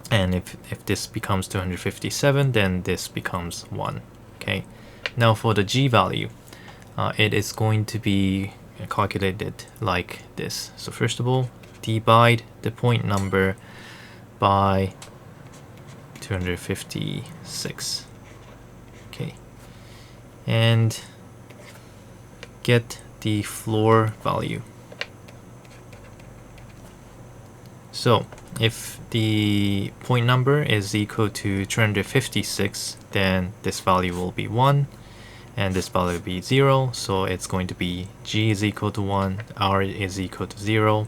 And if this becomes 257, then this becomes 1. Okay. Now for the G value, it is going to be calculated like this. So first of all, divide the point number by 256. Okay. And get the floor value. So if the point number is equal to 256, then this value will be 1, and this value will be 0. So it's going to be G is equal to 1, R is equal to 0,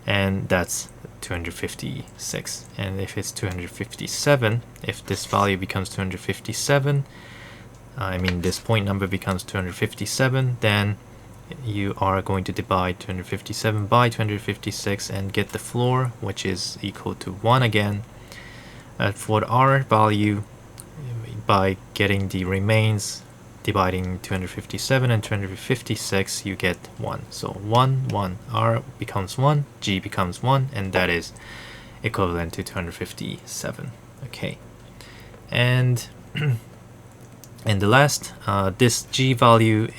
and that's 256. And if it's 257, if this value becomes 257, I mean this point number becomes 257, then you are going to divide 257 by 256 and get the floor, which is equal to 1 again. For the R value, by getting the remains, dividing 257 and 256, you get 1. So 1, 1, R becomes 1, G becomes 1, and that is equivalent to 257. Okay. And and the last, this G value,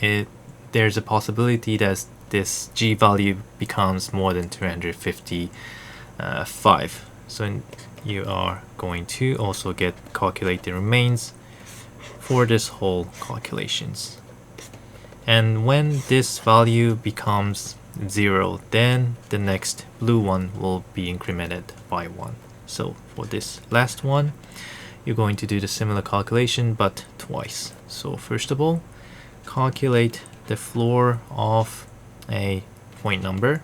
there's a possibility that this G value becomes more than 255. So you are going to also calculate the remains for this whole calculations. And when this value becomes 0, then the next blue one will be incremented by 1. So for this last one, you're going to do the similar calculation but twice. So first of all, calculate the floor of a point number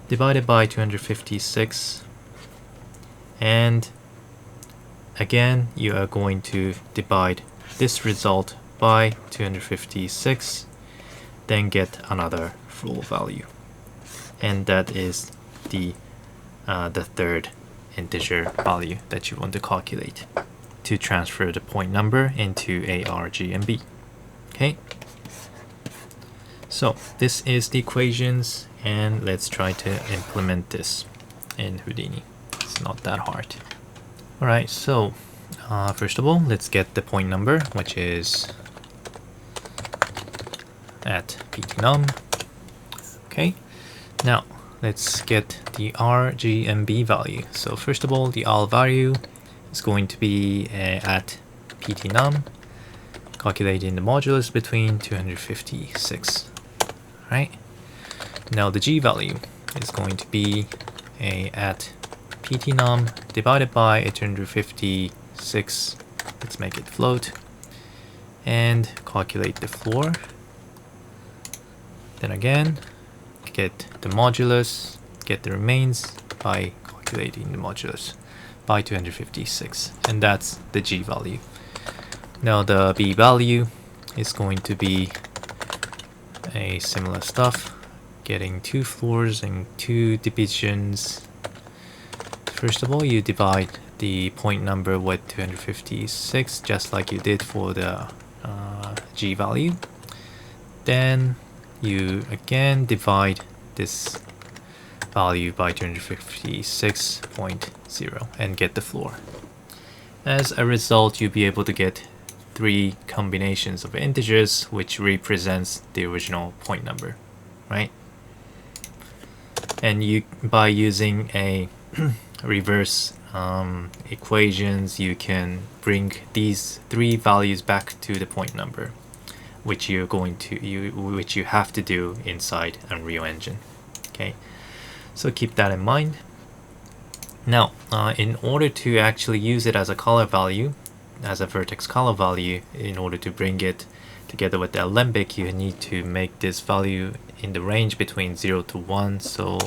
divided by 256, and again you are going to divide this result by 256, then get another floor value, and that is the third integer value that you want to calculate to transfer the point number into a RGB. Okay, so this is the equations, and let's try to implement this in Houdini. It's not that hard. Alright, so first of all, let's get the point number, which is at ptnum. Okay, now let's get the RGB value. So first of all, the R value is going to be at ptnum, calculating the modulus between 256. Right? Now the G value is going to be at ptnum divided by 256. Let's make it float and calculate the floor. Then again, get the modulus, get the remains by calculating the modulus by 256, and that's the G value. Now the B value is going to be a similar stuff, getting 2 floors and 2 divisions. First of all, you divide the point number with 256, just like you did for the G value. Then you again divide this value by 256.0 and get the floor. As a result, you'll be able to get 3 combinations of integers, which represents the original point number, right? And you, by using a reverse equations, you can bring these 3 values back to the point number, which you have to do inside Unreal Engine. Okay, so keep that in mind. Now, in order to actually use it as a color value, as a vertex color value, in order to bring it together with the Alembic, you need to make this value in the range between 0 to 1. So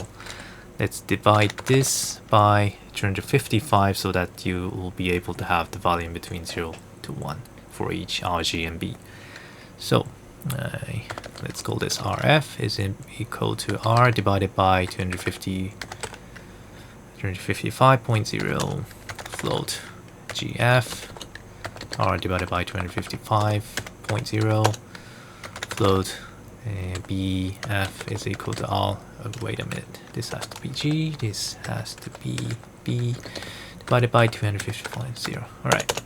let's divide this by 255 so that you will be able to have the value in between 0 to 1 for each RG and B. So let's call this RF is equal to R divided by 255.0 float GF, R divided by 255.0 float BF is equal to R. Wait a minute, this has to be G, this has to be B divided by 250.0. Alright,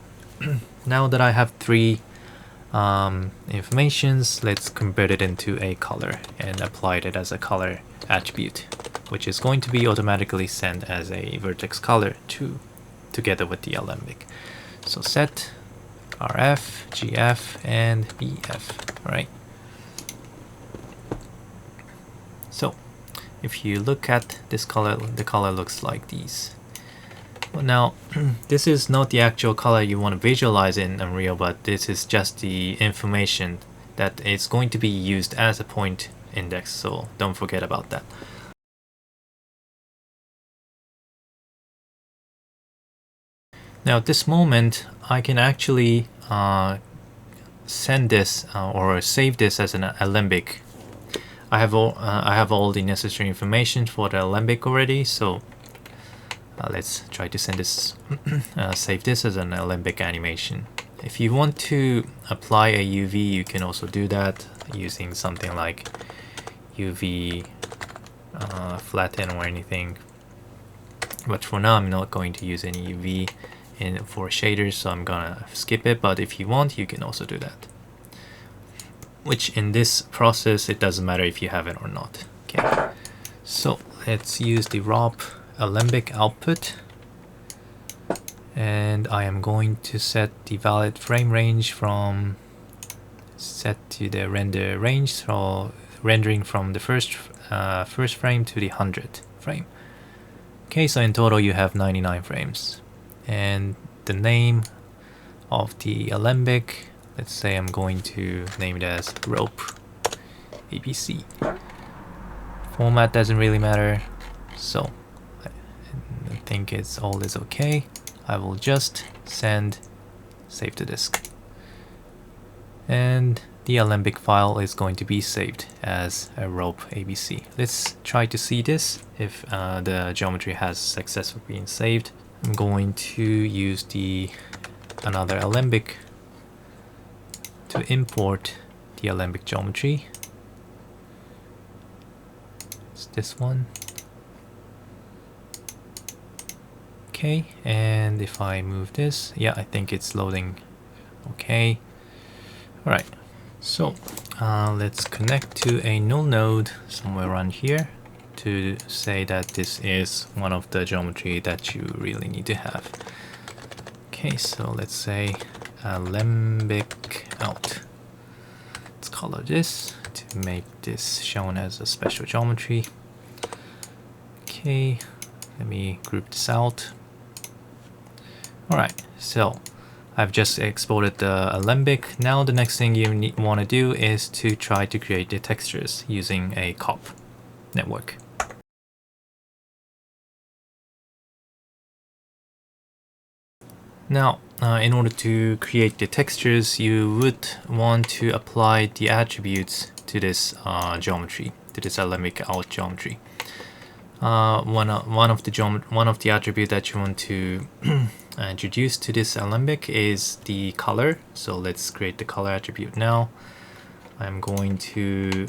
now that I have 3 informations, let's convert it into a color and apply it as a color attribute, which is going to be automatically sent as a vertex color together with the Alembic. So set RF, GF, and BF. Alright. So if you look at this color, the color looks like these. Well, now this is not the actual color you want to visualize in Unreal, but this is just the information that is going to be used as a point index, so don't forget about that. Now at this moment, I can actually send this or save this as an Alembic. I have all the necessary information for the Alembic already, so let's try to send this, save this as an Alembic animation. If you want to apply a UV, you can also do that using something like UV flatten or anything. But for now, I'm not going to use any UV for shaders, so I'm gonna skip it. But if you want, you can also do that. Which in this process, it doesn't matter if you have it or not. Okay, so let's use the raw Alembic output And I am going to set the valid frame range from set to the render range, so rendering from the first frame to the 100th frame. Okay, so in total you have 99 frames. And the name of the Alembic, let's say I'm going to name it as rope ABC. Format doesn't really matter, so I think all is okay. I will just save to disk. And the Alembic file is going to be saved as a rope ABC. Let's try to see this if the geometry has successfully been saved. I'm going to use another Alembic to import the Alembic geometry. It's this one. Okay, and if I move this, yeah, I think it's loading. Okay. All right. So let's connect to a null node somewhere around here to say that this is one of the geometry that you really need to have. Okay, so let's say Alembic out. Let's color this to make this shown as a special geometry. Okay, let me group this out. Alright, so I've just exported the Alembic. Now the next thing you want to do is to try to create the textures using a COP network. Now, in order to create the textures, you would want to apply the attributes to this geometry, to this Alembic out geometry. One of the attribute that you want to introduce to this Alembic is the color. So let's create the color attribute now. I'm going to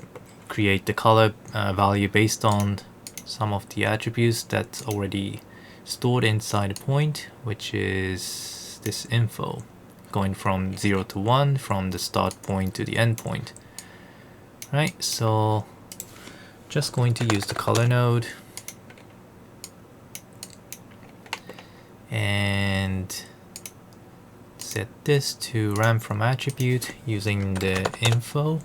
create the color value based on some of the attributes that's already stored inside the point, which is this info, going from 0 to 1 from the start point to the end point. Right, so just going to use the color node and set this to ram from attribute using the info.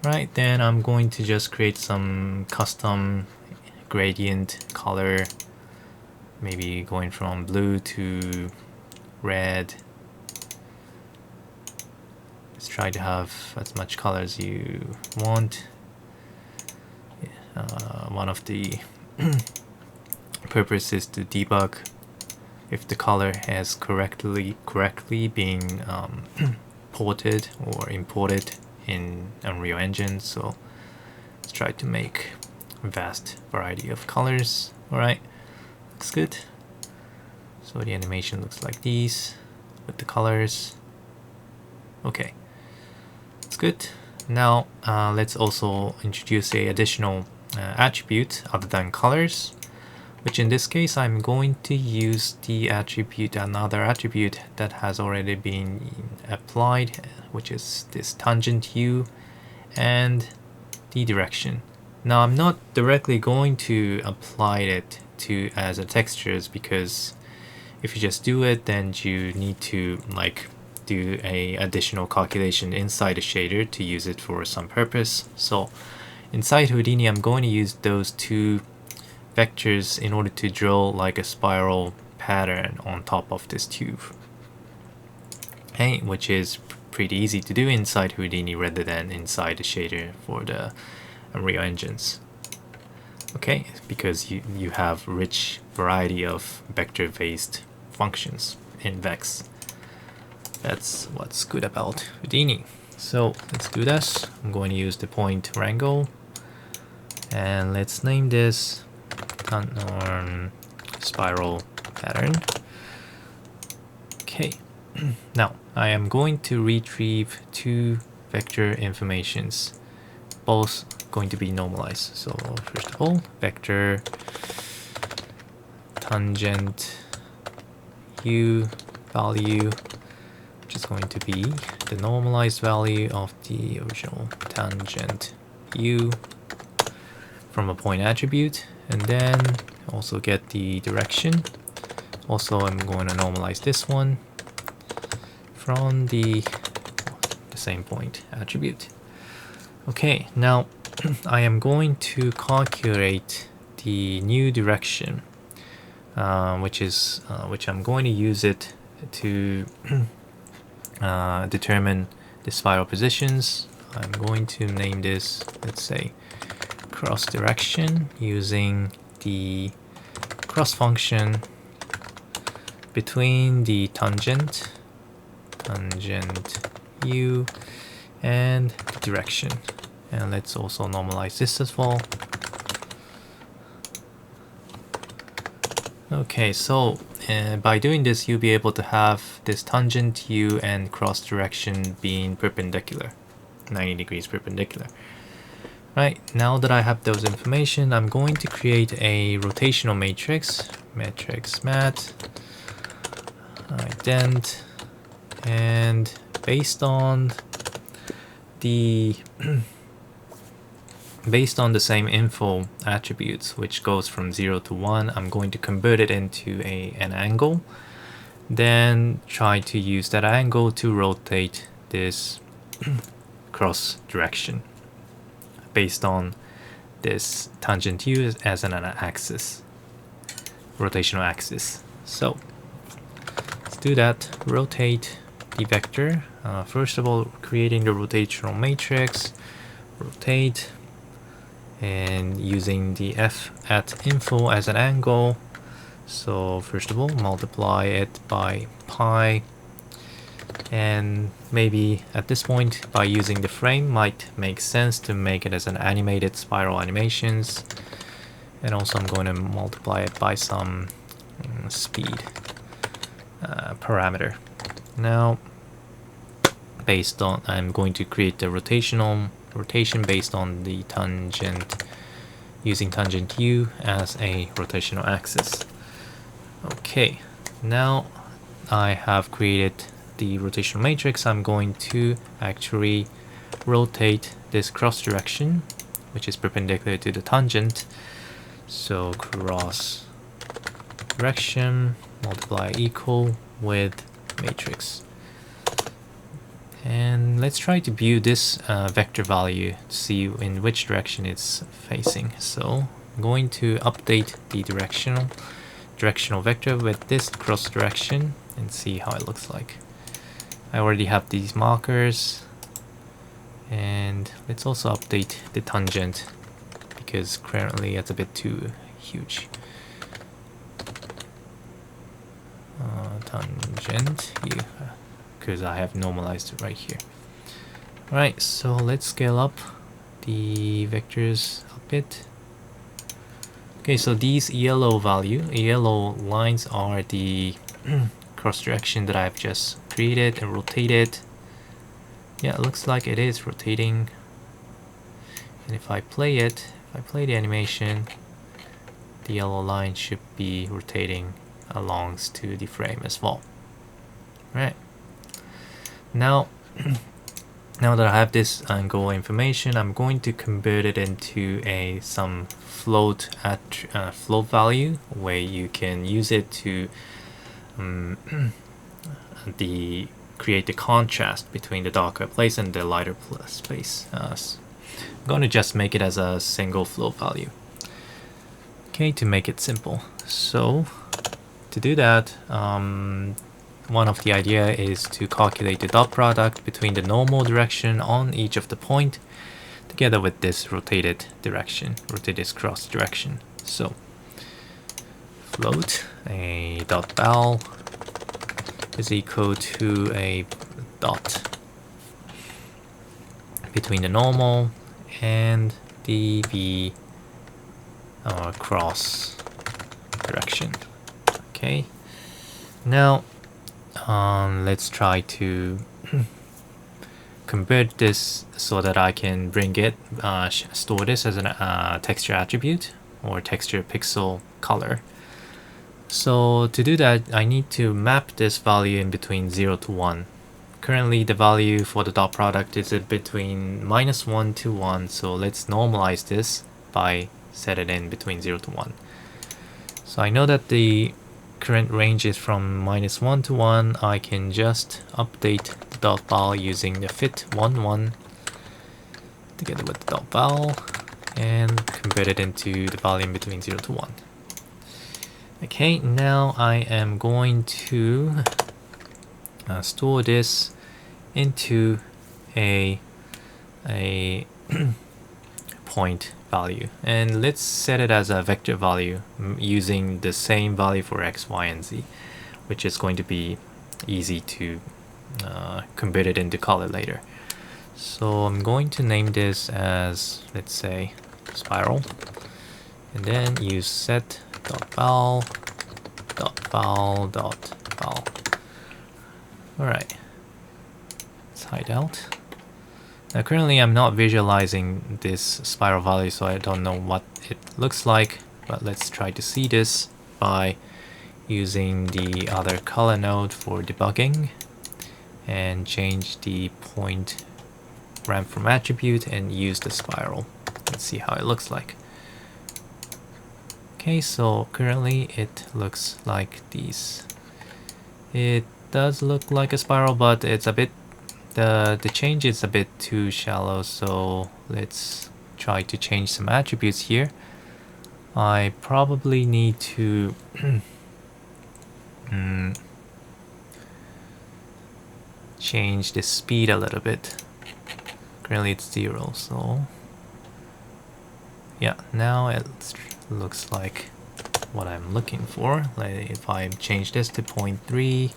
Right, then I'm going to just create some custom gradient color, maybe going from blue to red. Let's try to have as much color as you want. One of the purpose is to debug if the color has correctly being ported or imported in Unreal Engine. So let's try to make a vast variety of colors. Alright, looks good. So the animation looks like these with the colors. Okay, it's good. Now let's also introduce a additional attribute other than colors, which in this case I'm going to use the attribute, another attribute that has already been applied, which is this tangent hue and the direction. Now I'm not directly going to apply it to as a textures, because if you just do it, then you need to do a additional calculation inside the shader to use it for some purpose. So inside Houdini, I'm going to use those two vectors in order to draw like a spiral pattern on top of this tube. Okay, which is pretty easy to do inside Houdini rather than inside the shader for the Unreal engines. Okay, because you have rich variety of vector-based functions in Vex. That's what's good about Houdini. So let's do this. I'm going to use the point wrangle, and let's name this spiral pattern. Okay, now I am going to retrieve two vector informations, both going to be normalized. So first of all, vector tangent hue value, which is going to be the normalized value of the original tangent hue from a point attribute, and then also get the direction Also, I'm going to normalize this one from the same point attribute. Okay, now I am going to calculate the new direction, which I'm going to use it to determine the spiral positions. I'm going to name this, let's say, cross direction, using the cross function between the tangent u and the direction. And let's also normalize this as well. Okay, so by doing this, you'll be able to have this tangent u and cross direction being perpendicular, 90 degrees perpendicular. Right, now that I have those information, I'm going to create a rotational matrix, mat, ident, and based on the same info attributes, which goes from 0 to 1, I'm going to convert it into an angle, then try to use that angle to rotate this cross direction based on this tangent u as an axis, rotational axis. So let's do that. Rotate the vector. First of all, creating the rotational matrix, rotate, and using the f at info as an angle. So first of all, multiply it by pi, and maybe at this point, by using the frame, might make sense to make it as an animated spiral animations. And also I'm going to multiply it by some speed parameter. Now, based on, I'm going to create the rotation based on the tangent, using tangent u as a rotational axis. Okay, now I have created the rotational matrix. I'm going to actually rotate this cross direction, which is perpendicular to the tangent. So cross direction multiply equal with matrix. And let's try to view this vector value to see in which direction it's facing. So I'm going to update the directional vector with this cross direction and see how it looks like. I already have these markers, and let's also update the tangent because currently it's a bit too huge. Tangent u, because I have normalized it right here. Alright, so let's scale up the vectors a bit. Okay, so these yellow lines are the cross direction that I've just created and rotated. Yeah, it looks like it is rotating. And if I play the animation, the yellow line should be rotating along to the frame as well. Right. Now that I have this angle information, I'm going to convert it into some float value, where you can use it to create the contrast between the darker place and the lighter space. I'm going to just make it as a single float value. Okay, to make it simple. So to do that, one of the idea is to calculate the dot product between the normal direction on each of the point together with this rotated cross direction. So float a dot val is equal to a dot between the normal and the v cross direction. Okay, now let's try to convert this so that I can bring it, store this as a texture attribute or texture pixel color. So to do that, I need to map this value in between 0 to 1. Currently the value for the dot product is between -1 to 1, so let's normalize this by set it in between 0 to 1. So I know that the current range is from -1 to 1, I can just update the dot val using the fit 1 together with the dot val and convert it into the volume between 0 to 1. Okay, now I am going to store this into a point value, and let's set it as a vector value using the same value for x, y, and z, which is going to be easy to convert it into color later. So I'm going to name this as, let's say, spiral, and then use set dot val dot val dot val. Alright, let's hide out. Now currently I'm not visualizing this spiral value, so I don't know what it looks like, but let's try to see this by using the other color node for debugging and change the point ramp from attribute and use the spiral. Let's see how it looks like. Okay, so currently it looks like these. It does look like a spiral, but it's a bit the change is a bit too shallow, so let's try to change some attributes here. I probably need to change the speed a little bit. Currently it's 0, so yeah, now it looks like what I'm looking for. Like if I change this to 0.3,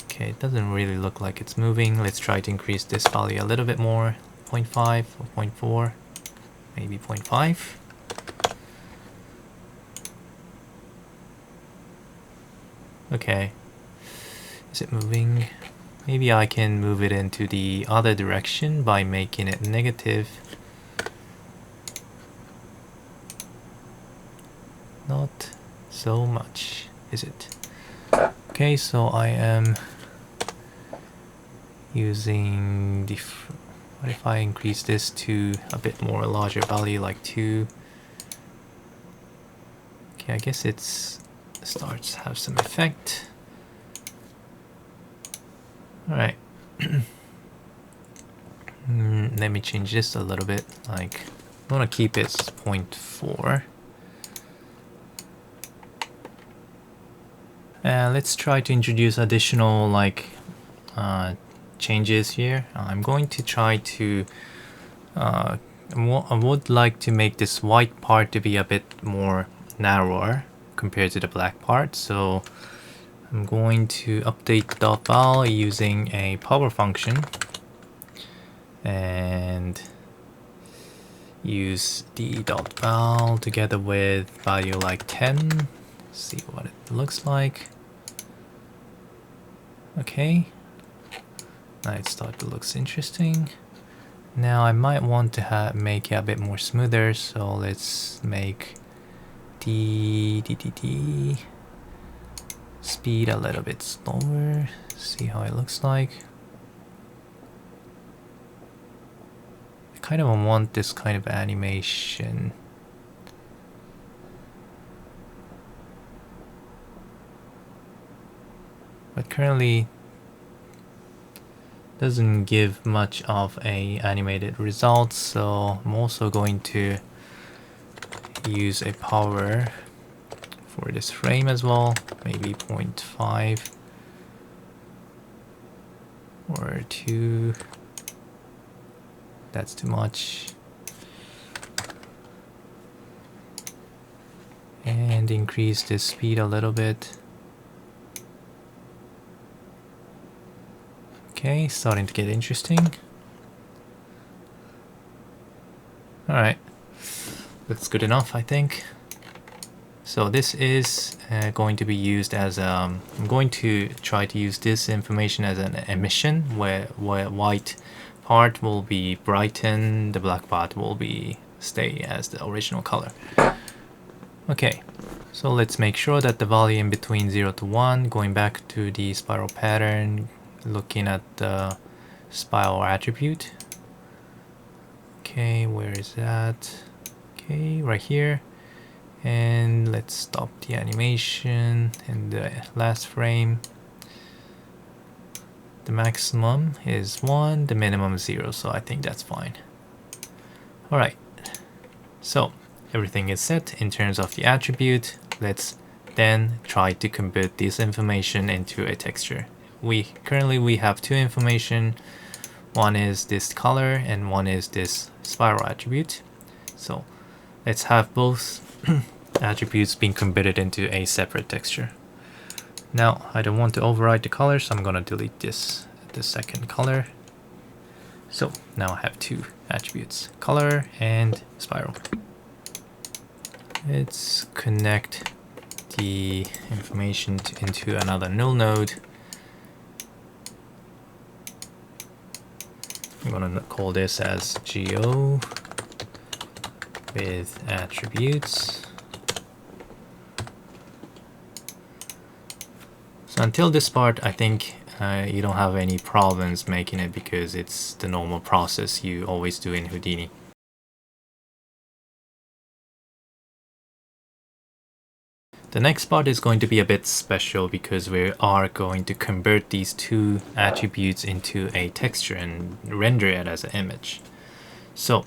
okay, it doesn't really look like it's moving. Let's try to increase this value a little bit more. 0.5 or 0.4, maybe 0.5. Okay, is it moving? Maybe I can move it into the other direction by making it negative. Not so much, is it? Okay, so I am using the... what if I increase this to a bit more larger value, like 2? Okay, I guess it's starts to have some effect. Alright. Let me change this a little bit. Like, I want to keep it 0.4. Let's try to introduce additional changes here. I'm going to try to I would like to make this white part to be a bit more narrower compared to the black part, so I'm going to update the dot val using a power function and use the dot val together with value like 10. See what it looks like. Okay, now it started to look interesting. Now I might want to make it a bit more smoother, so let's make the speed a little bit slower. See how it looks like. I kind of want this kind of animation. But currently doesn't give much of a animated result, so I'm also going to use a power for this frame as well, maybe 0.5 or 2. That's too much. And increase the speed a little bit. Okay, starting to get interesting. Alright, that's good enough, I think. So this is going to be used as I'm going to try to use this information as an emission, where white part will be brightened, the black part will be stay as the original color. Okay, so let's make sure that the volume between 0 to 1, going back to the spiral pattern, looking at the spiral attribute. Okay, where is that? Okay, right here. And let's stop the animation in the last frame. The maximum is 1, the minimum is 0, so I think that's fine. Alright, so everything is set in terms of the attribute. Let's then try to convert this information into a texture. Currently we have two information. One is this color and one is this spiral attribute. So let's have both attributes being converted into a separate texture. Now I don't want to override the color, so I'm gonna delete this, the second color. So now I have two attributes, color and spiral. Let's connect the information into another null node. I'm gonna call this as geo with attributes. So until this part, I think you don't have any problems making it because it's the normal process you always do in Houdini. The next part is going to be a bit special because we are going to convert these two attributes into a texture and render it as an image. So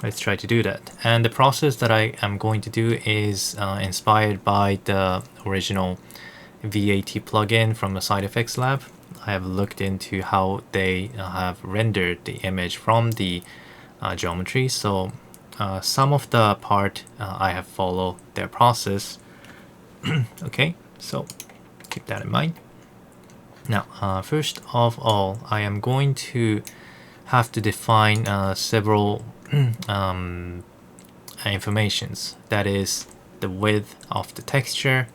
let's try to do that. And the process that I am going to do is inspired by the original VAT plugin from the Side Effects Lab. I have looked into how they have rendered the image from the geometry. So some of the part I have followed their process. Okay, so keep that in mind. Now, first of all, I am going to have to define several informations. That is the width of the texture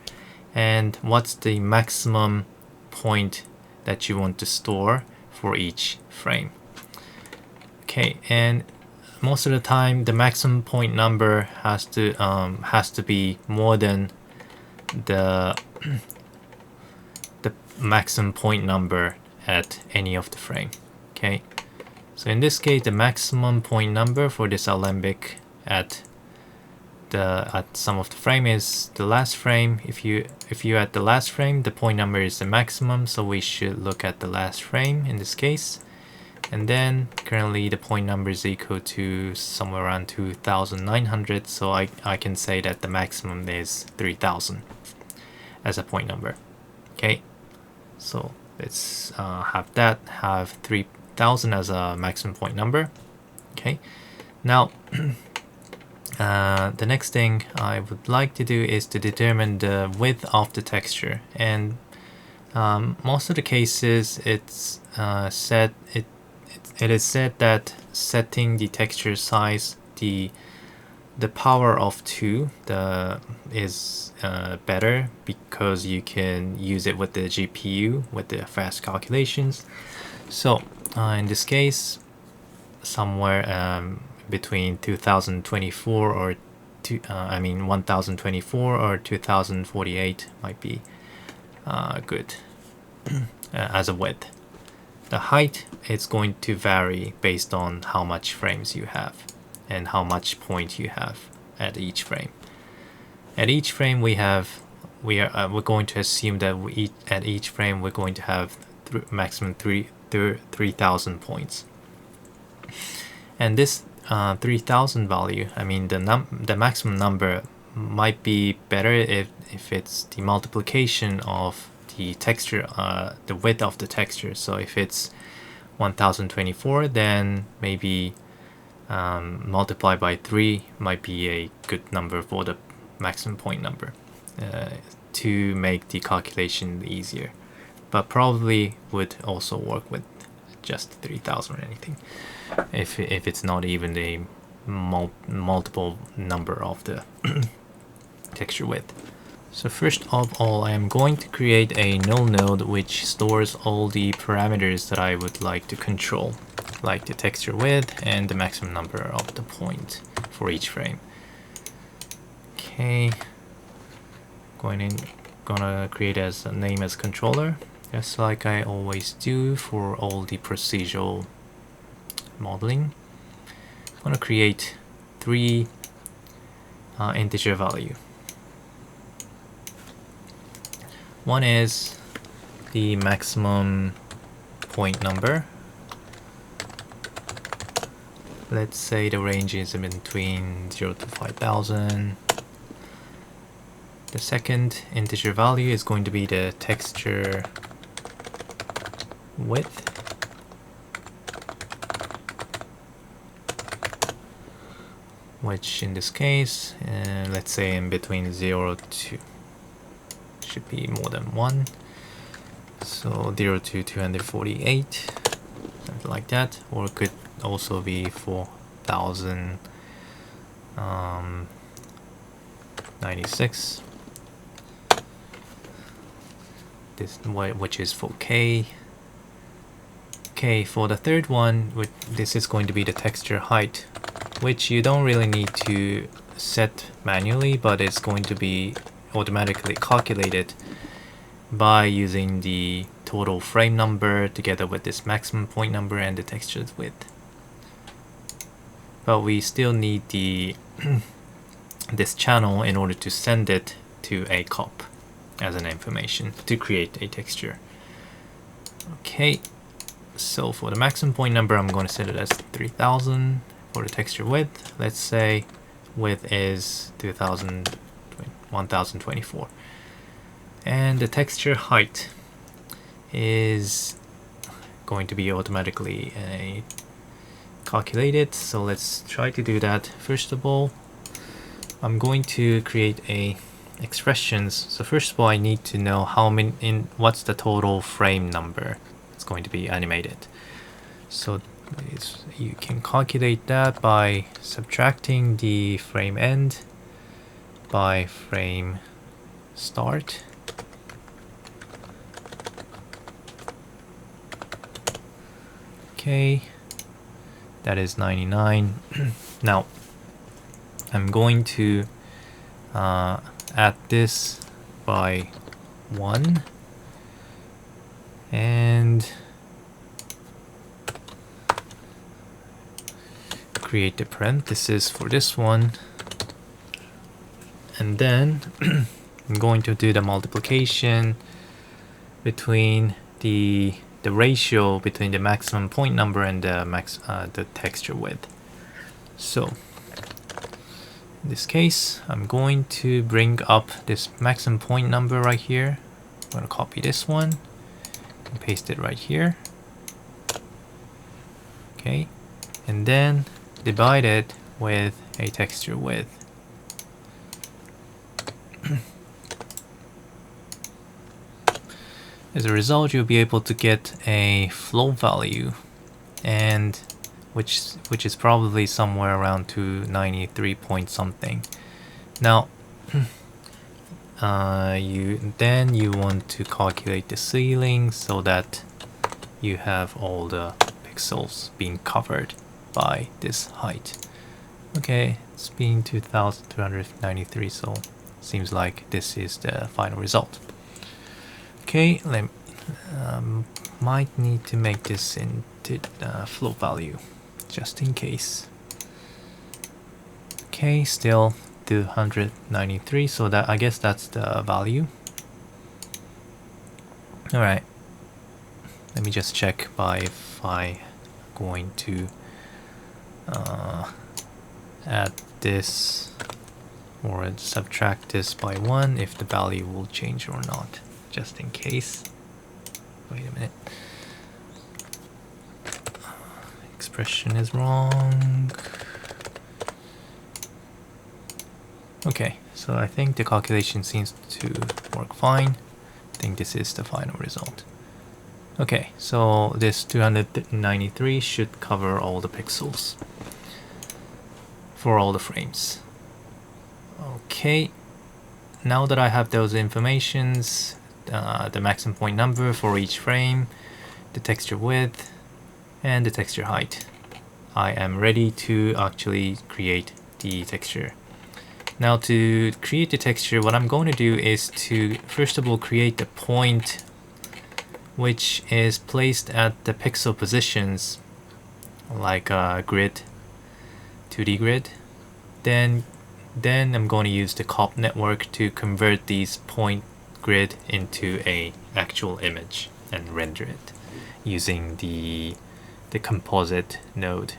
and what's the maximum point that you want to store for each frame. Okay, and most of the time the maximum point number has to be more than the maximum point number at any of the frame. Okay, so in this case the maximum point number for this Alembic at some of the frame is the last frame. If you at the last frame, the point number is the maximum, so we should look at the last frame in this case. And then currently the point number is equal to somewhere around 2,900, so I can say that the maximum is 3,000 as a point number. Okay, so let's have 3,000 as a maximum point number. Okay, now the next thing I would like to do is to determine the width of the texture, and most of the cases it's it is said that setting the texture size the power of 2 is better because you can use it with the GPU with the fast calculations. So in this case, somewhere between 2024 or 1024 or 2048 might be good as a width. The height is going to vary based on how much frames you have and how much point you have at each frame. At each frame we're going to assume that at each frame we're going to have maximum 3,000 points. And this 3,000 value, I mean the maximum number might be better if it's the multiplication of the texture, the width of the texture. So if it's 1024, then maybe multiply by 3 might be a good number for the maximum point number to make the calculation easier, but probably would also work with just 3,000 or anything if it's not even a multiple number of the texture width. So first of all, I am going to create a null node which stores all the parameters that I would like to control, like the texture width and the maximum number of the point for each frame. Okay, gonna create as a name as controller, just like I always do for all the procedural modeling. I'm gonna create 3 integer value. One is the maximum point number. Let's say the range is in between 0 to 5,000. The second integer value is going to be the texture width. Which in this case, let's say in between 0 to, should be more than 1. So 0 to 248, something like that. Or it could also be 4,096. This which is for K. Okay, for the third one, this is going to be the texture height, which you don't really need to set manually, but it's going to be automatically calculated by using the total frame number together with this maximum point number and the texture width. But we still need the this channel in order to send it to a cop as an information to create a texture. Okay, so for the maximum point number, I'm going to set it as 3000. For the texture width, let's say width is 1024. And the texture height is going to be automatically calculated. So let's try to do that. First of all, I'm going to create a expressions. So first of all, I need to know what's the total frame number it's going to be animated. So you can calculate that by subtracting the frame end by frame start. Okay, that is 99. Now I'm going to add this by 1 and create the parenthesis for this one, and then I'm going to do the multiplication between the ratio between the maximum point number and the texture width. So in this case, I'm going to bring up this maximum point number right here. I'm going to copy this one and paste it right here. Okay, and then divide it with a texture width. As a result, you'll be able to get a float value, and which is probably somewhere around to 93 point something. Now, you want to calculate the ceiling so that you have all the pixels being covered by this height. Okay, it's been 2293, so seems like this is the final result. Okay, might need to make this into float value just in case. Okay, still 293, so that I guess that's the value. All right, let me just check if I'm going to add this or subtract this by 1 if the value will change or not, just in case. Wait a minute. Expression is wrong. Okay, so I think the calculation seems to work fine. I think this is the final result. Okay, so this 293 should cover all the pixels for all the frames. Okay, now that I have those informations, the maximum point number for each frame, the texture width, and the texture height, I am ready to actually create the texture. Now to create the texture, what I'm going to do is to first of all create the point which is placed at the pixel positions, like a grid, 2D grid. Then I'm going to use the COP network to convert these point grid into a actual image and render it using the composite node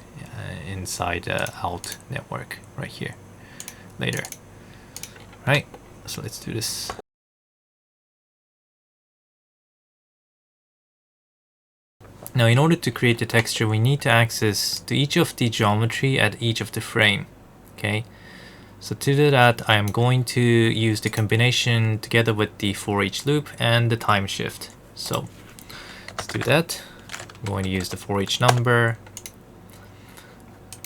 inside the alt network right here later. Right, so let's do this. Now in order to create the texture, we need to access to each of the geometry at each of the frame. Okay, so to do that, I am going to use the combination together with the for each loop and the time shift. So let's do that. I'm going to use the for each number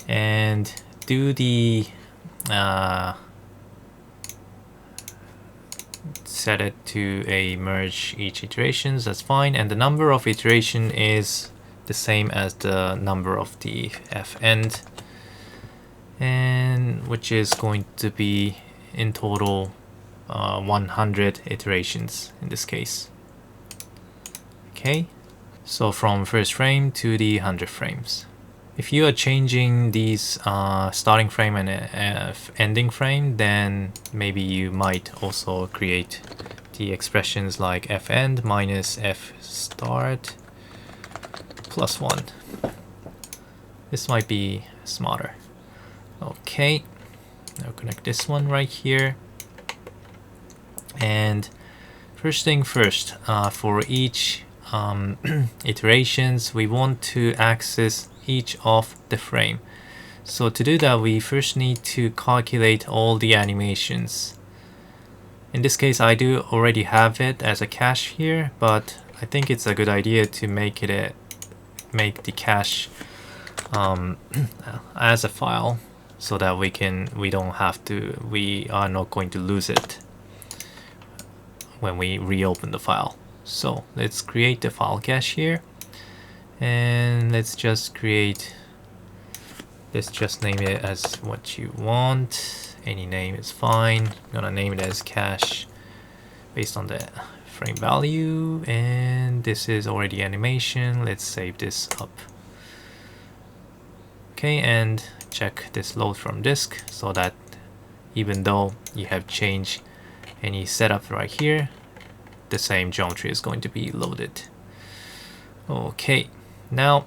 and do the set it to a merge each iterations, that's fine, and the number of iteration is the same as the number of the f end, and which is going to be in total 100 iterations in this case. Okay, so from first frame to the 100 frames. If you are changing these starting frame and ending frame, then maybe you might also create the expressions like f end minus f start plus 1. This might be smarter. Okay, now connect this one right here. And first thing first, for each iterations, we want to access each of the frame. So to do that, we first need to calculate all the animations. In this case, I do already have it as a cache here, but I think it's a good idea to make the cache as a file, so that we are not going to lose it when we reopen the file. So let's create the file cache here, and let's just name it as what you want. Any name is fine. I'm gonna name it as cache based on the frame value, and this is already animation. Let's save this up. Okay, and check this load from disk, so that even though you have changed any setup right here, the same geometry is going to be loaded. Okay, now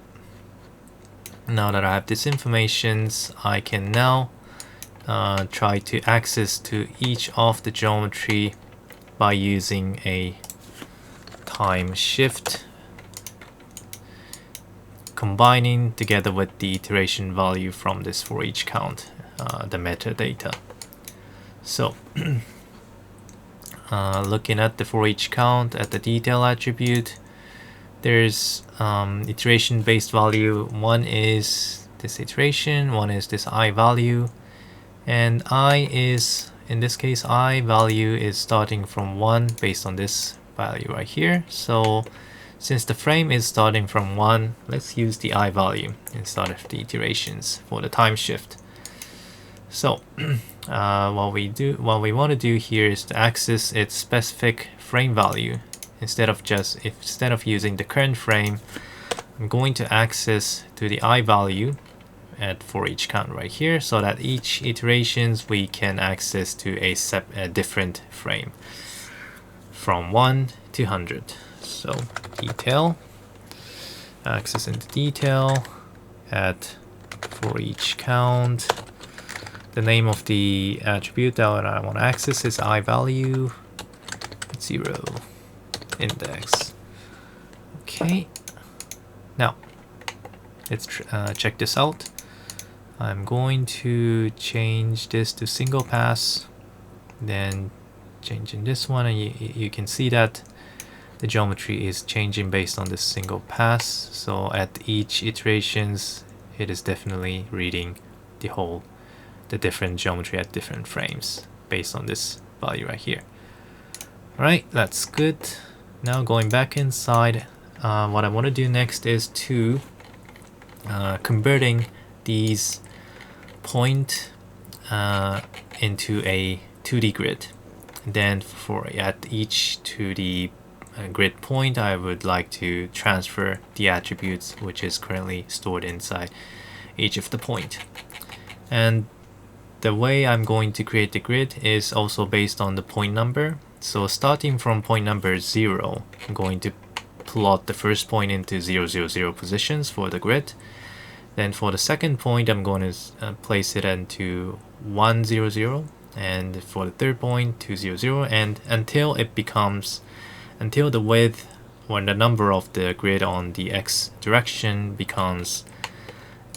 that I have this information, I can now try to access to each of the geometry by using a time shift, combining together with the iteration value from this for each count, the metadata. So looking at the for each count at the detail attribute, there's iteration based value. One is this iteration, one is this I value, and I is, in this case, I value is starting from 1 based on this value right here. So since the frame is starting from 1, let's use the I value instead of the iterations for the time shift. So what we want to do here is to access its specific frame value. Instead of using the current frame, I'm going to access to the I value at for each count right here, so that each iterations we can access to a different frame from 1 to 100. So detail, access into detail at for each count. The name of the attribute that I want to access is I value 0 index. Okay, now let's check this out. I'm going to change this to single pass, then changing this one, and you can see that the geometry is changing based on this single pass. So at each iterations, it is definitely reading the different geometry at different frames based on this value right here. Alright, that's good. Now going back inside, what I want to do next is to converting these point into a 2D grid. Then for at each 2D grid point, I would like to transfer the attributes which is currently stored inside each of the point. And the way I'm going to create the grid is also based on the point number. So starting from point number 0, I'm going to plot the first point into 0, 0, 0 positions for the grid. Then for the second point, I'm going to place it into 1, 0, 0, and for the third point, 2, 0, 0, and until the width or the number of the grid on the x direction becomes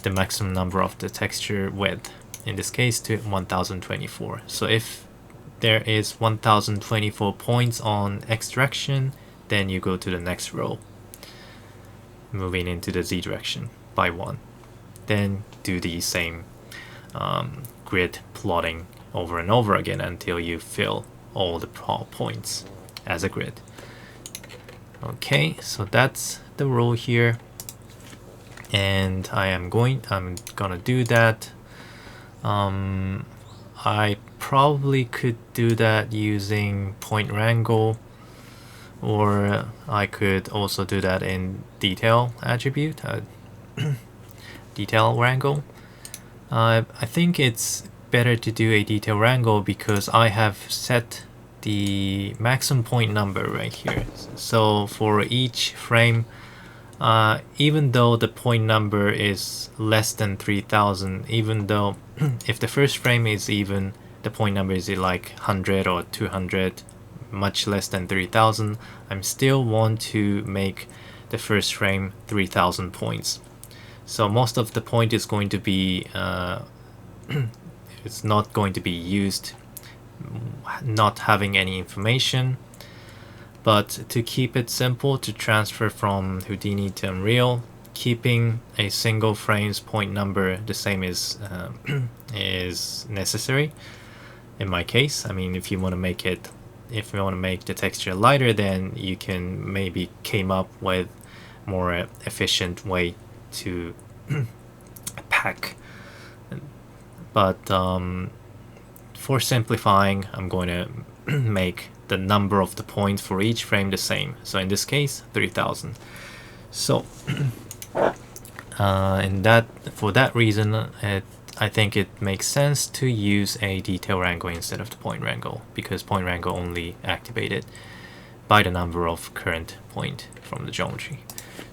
the maximum number of the texture width, in this case to 1024. So if there is 1024 points on x direction, then you go to the next row, moving into the z direction by 1. Then do the same grid plotting over and over again until you fill all the points as a grid. Okay, so that's the rule here, and I'm gonna do that. I probably could do that using point wrangle, or I could also do that in detail attribute, detail wrangle. I think it's better to do a detail wrangle because I have set the maximum point number right here. So for each frame, even though the point number is less than 3000, even though if the first frame is even, the point number is like 100 or 200, much less than 3000, I still want to make the first frame 3000 points. So most of the point is going to be it's not going to be used not having any information. But to keep it simple to transfer from Houdini to Unreal, keeping a single frame's point number the same is necessary. In my case, I mean, if you want to make the texture lighter, then you can maybe came up with more efficient way to pack. But for simplifying, I'm going to make the number of the points for each frame the same. So in this case, 3000. So for that reason, I think it makes sense to use a detail wrangle instead of the point wrangle, because point wrangle only activated by the number of current point from the geometry.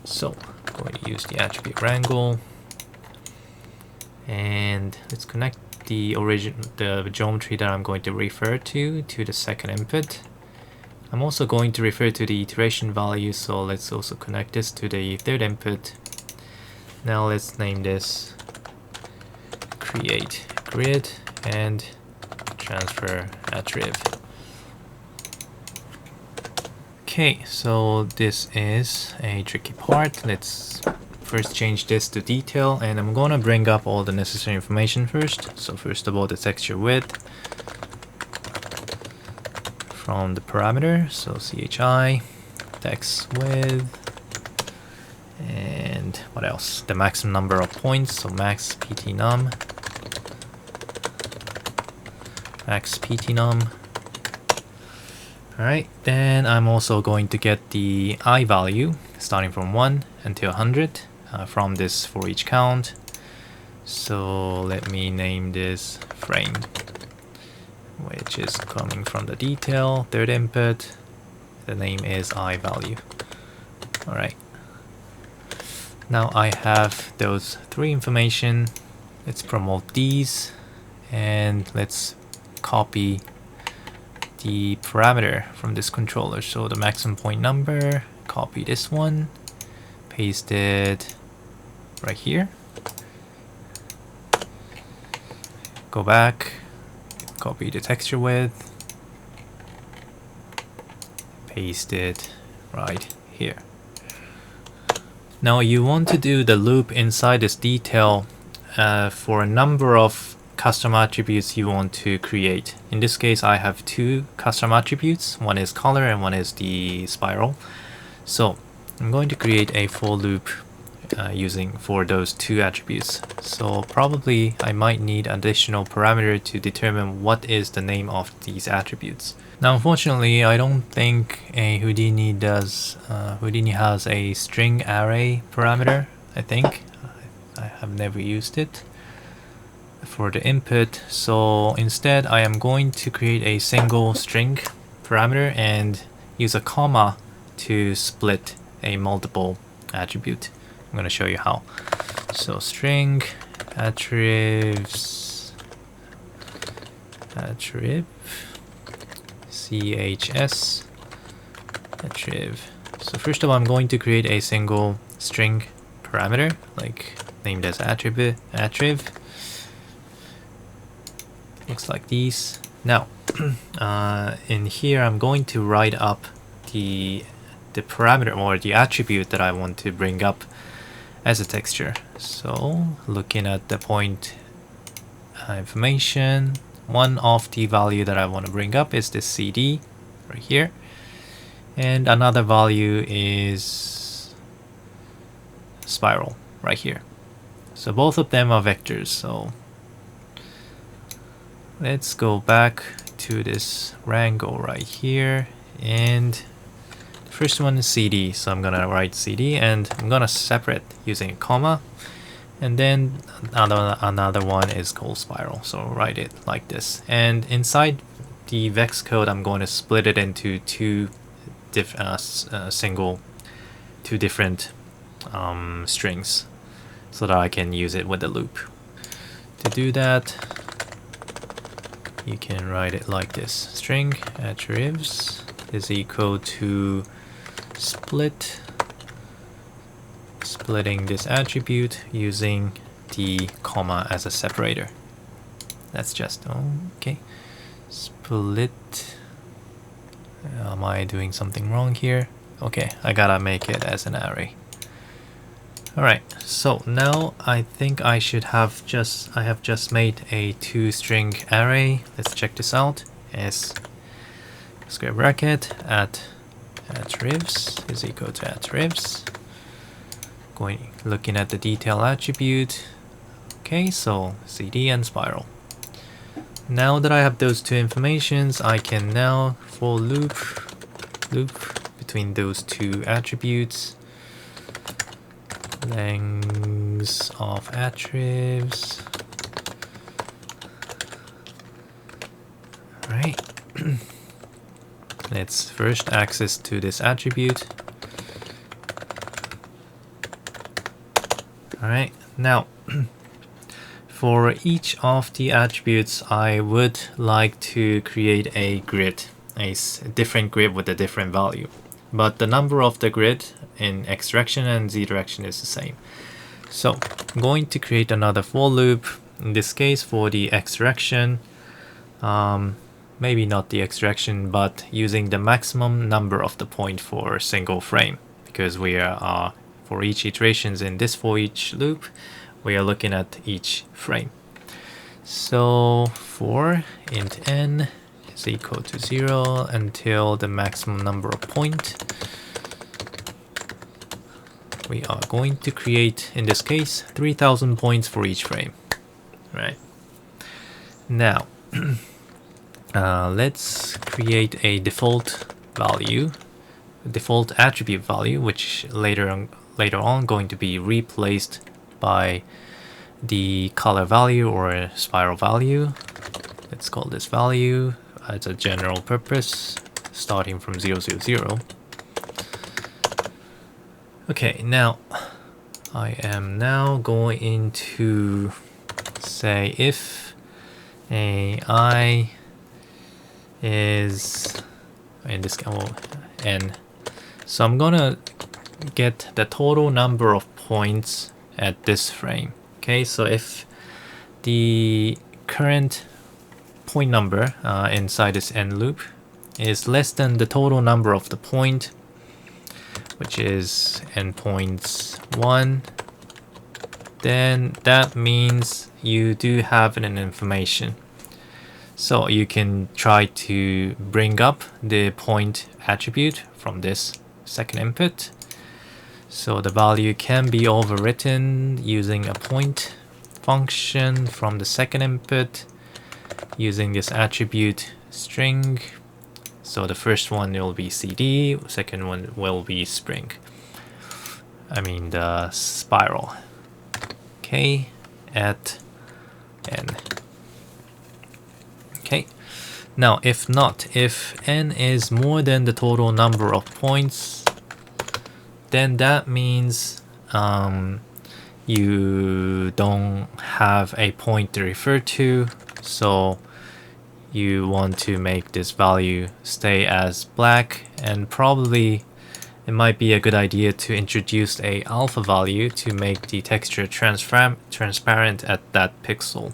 So I'm going to use the attribute wrangle, and let's connect the geometry that I'm going to refer to the second input. I'm also going to refer to the iteration value, so let's also connect this to the third input. Now let's name this create grid and transfer attrib. Okay, so this is a tricky part. Let's first change this to detail, and I'm gonna bring up all the necessary information first. So first of all, the texture width from the parameter, so chi text width, and what else, the maximum number of points, so max pt num. Alright, then I'm also going to get the I value starting from 1 until 100 from this for each count. So let me name this frame, which is coming from the detail, third input. The name is I value. Alright. Now I have those three information. Let's promote these, and let's copy the parameter from this controller. So the maximum point number, copy this one, paste it right here. Go back, copy the texture width, paste it right here. Now you want to do the loop inside this detail for a number of custom attributes you want to create. In this case, I have two custom attributes. One is color and one is the spiral. So I'm going to create a for loop using for those two attributes. So probably I might need additional parameter to determine what is the name of these attributes. Now unfortunately, I don't think a Houdini does. Houdini has a string array parameter, I think. I have never used it for the input. So instead I am going to create a single string parameter and use a comma to split a multiple attribute. I'm going to show you how. So string attribs attrib chs attrib. So first of all, I'm going to create a single string parameter, like named as attrib. Looks like these. Now, in here, I'm going to write up the parameter or the attribute that I want to bring up as a texture. So, looking at the point information, one of the value that I want to bring up is this CD right here, and another value is spiral right here. So both of them are vectors. So let's go back to this wrangle right here, and the first one is CD, so I'm gonna write CD and I'm gonna separate using a comma, and then another one is called spiral, so write it like this. And inside the vex code, I'm going to split it into two different strings so that I can use it with the loop. To do that, you can write it like this. String attribs is equal to splitting this attribute using the comma as a separator. That's just okay. Split. Am I doing something wrong here? Okay, I gotta make it as an array. Alright, so now I think I have just made a 2-string array. Let's check this out. As square bracket attribs is equal to attribs. Looking at the detail attribute. Okay, so CD and spiral. Now that I have those two informations, I can now for loop between those two attributes. Lengths of attributes. Alright. Let's first access to this attribute. Alright, now for each of the attributes, I would like to create a grid, a different grid with a different value. But the number of the grid in x direction and z direction is the same. So I'm going to create another for loop, in this case for the x direction, maybe not the x direction, but using the maximum number of the point for a single frame, because we are for each iterations in this for each loop, we are looking at each frame. So for int n is equal to 0 until the maximum number of point. We are going to create, in this case, 3000 points for each frame. Right. Now, let's create a default value, a default attribute value, which later on going to be replaced by the color value or a spiral value. Let's call this value as a general purpose, starting from 0, 0, 0. Okay, now I am now going to say if AI is in this case n. So I'm gonna get the total number of points at this frame. Okay, so if the current point number inside this end loop is less than the total number of the point, which is endpoints 1, then that means you do have an information. So you can try to bring up the point attribute from this second input. So the value can be overwritten using a point function from the second input using this attribute string. So the first one will be CD, second one will be spring. I mean the spiral. Okay, at n. Okay, Now, if not, if n is more than the total number of points, then that means you don't have a point to refer to, so you want to make this value stay as black, and probably it might be a good idea to introduce a alpha value to make the texture transparent at that pixel.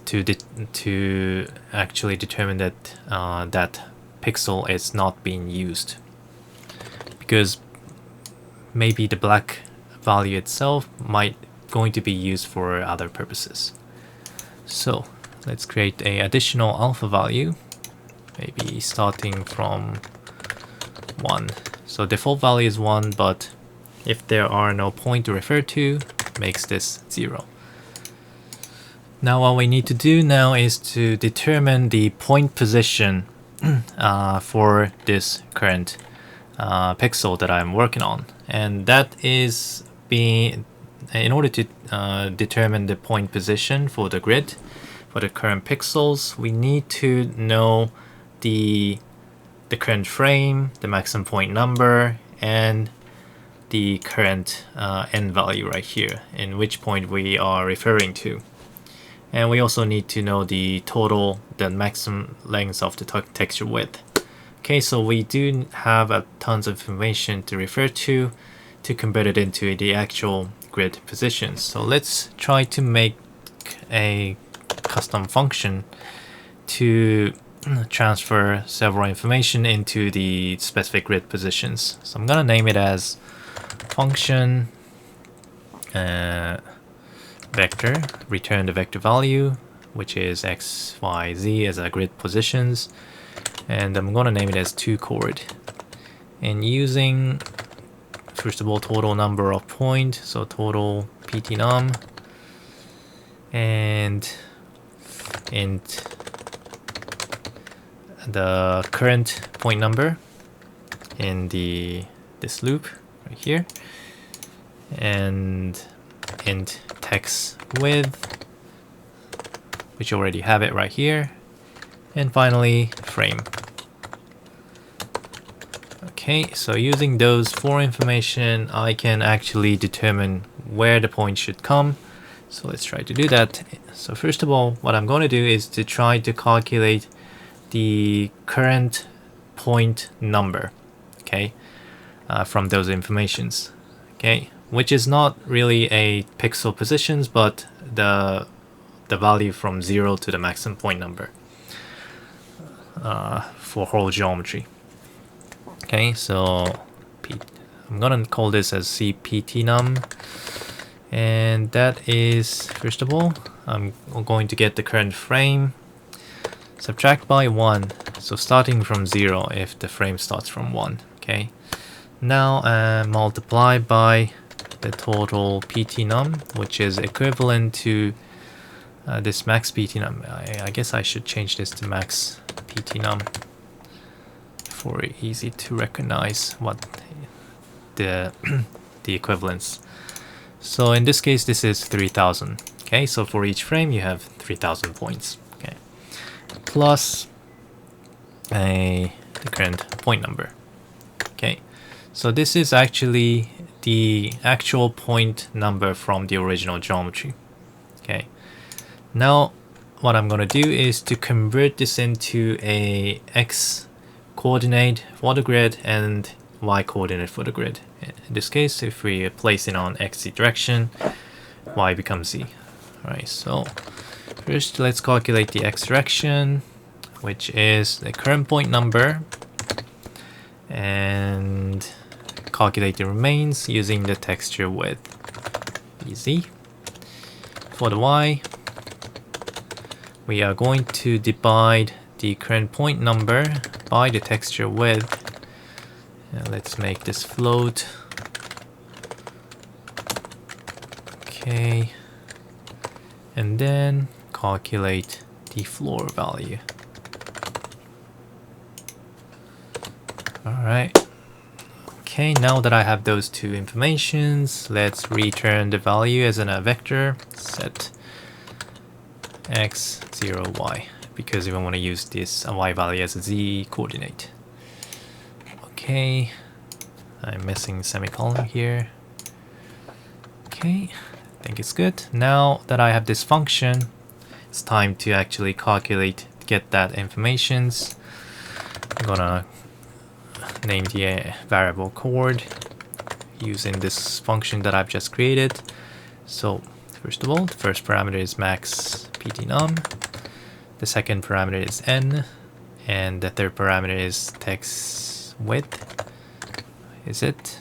To actually determine that that pixel is not being used, because maybe the black value itself might going to be used for other purposes. So let's create a additional alpha value, maybe starting from 1. So default value is 1, but if there are no point to refer to, makes this 0. Now what we need to do now is to determine the point position for this current pixel that I'm working on, and that is in order to determine the point position for the grid for the current pixels, we need to know the current frame, the maximum point number, and the current n value right here, in which point we are referring to. And we also need to know the maximum length of the texture width. Okay, so we do have tons of information to refer to convert it into the actual grid positions. So let's try to make a custom function to transfer several information into the specific grid positions. So I'm gonna name it as function vector, return the vector value, which is x, y, z as our grid positions, and I'm gonna name it as 2chord. And using, first of all, total number of point, so total pt num, and int the current point number in this loop right here, and int text width, which you already have it right here, and finally frame. Okay, so using those 4 information, I can actually determine where the point should come. So let's try to do that. So first of all, what I'm going to do is to try to calculate the current point number, okay, from those informations, okay, which is not really a pixel positions, but the value from 0 to the maximum point number for whole geometry. Okay, so I'm gonna call this as cptnum, and that is, first of all, I'm going to get the current frame, subtract by 1, so starting from 0 if the frame starts from 1. Okay, now multiply by the total ptnum, which is equivalent to this max ptnum. I guess I should change this to max ptnum for easy to recognize what the equivalence. So in this case, this is 3000. Okay, so for each frame you have 3000 points. Okay, plus the current point number. Okay, so this is actually the actual point number from the original geometry. Okay, now what I'm going to do is to convert this into a x coordinate for the grid and y coordinate for the grid. In this case, if we place it on x direction, y becomes z. Alright, so first let's calculate the x direction, which is the current point number, and calculate the remains using the texture width, easy. For the y, we are going to divide the current point number by the texture width. Let's make this float. Okay, and then calculate the floor value. Alright. Okay, now that I have those two informations, let's return the value as a vector, set x, 0, y. because we want to use this y value as a z coordinate. Okay, I'm missing semicolon here. Okay, I think it's good. Now that I have this function, it's time to actually calculate, get that informations. I'm gonna name the variable chord using this function that I've just created. So first of all, the first parameter is max ptnum, the second parameter is n, and the third parameter is text width. Is it?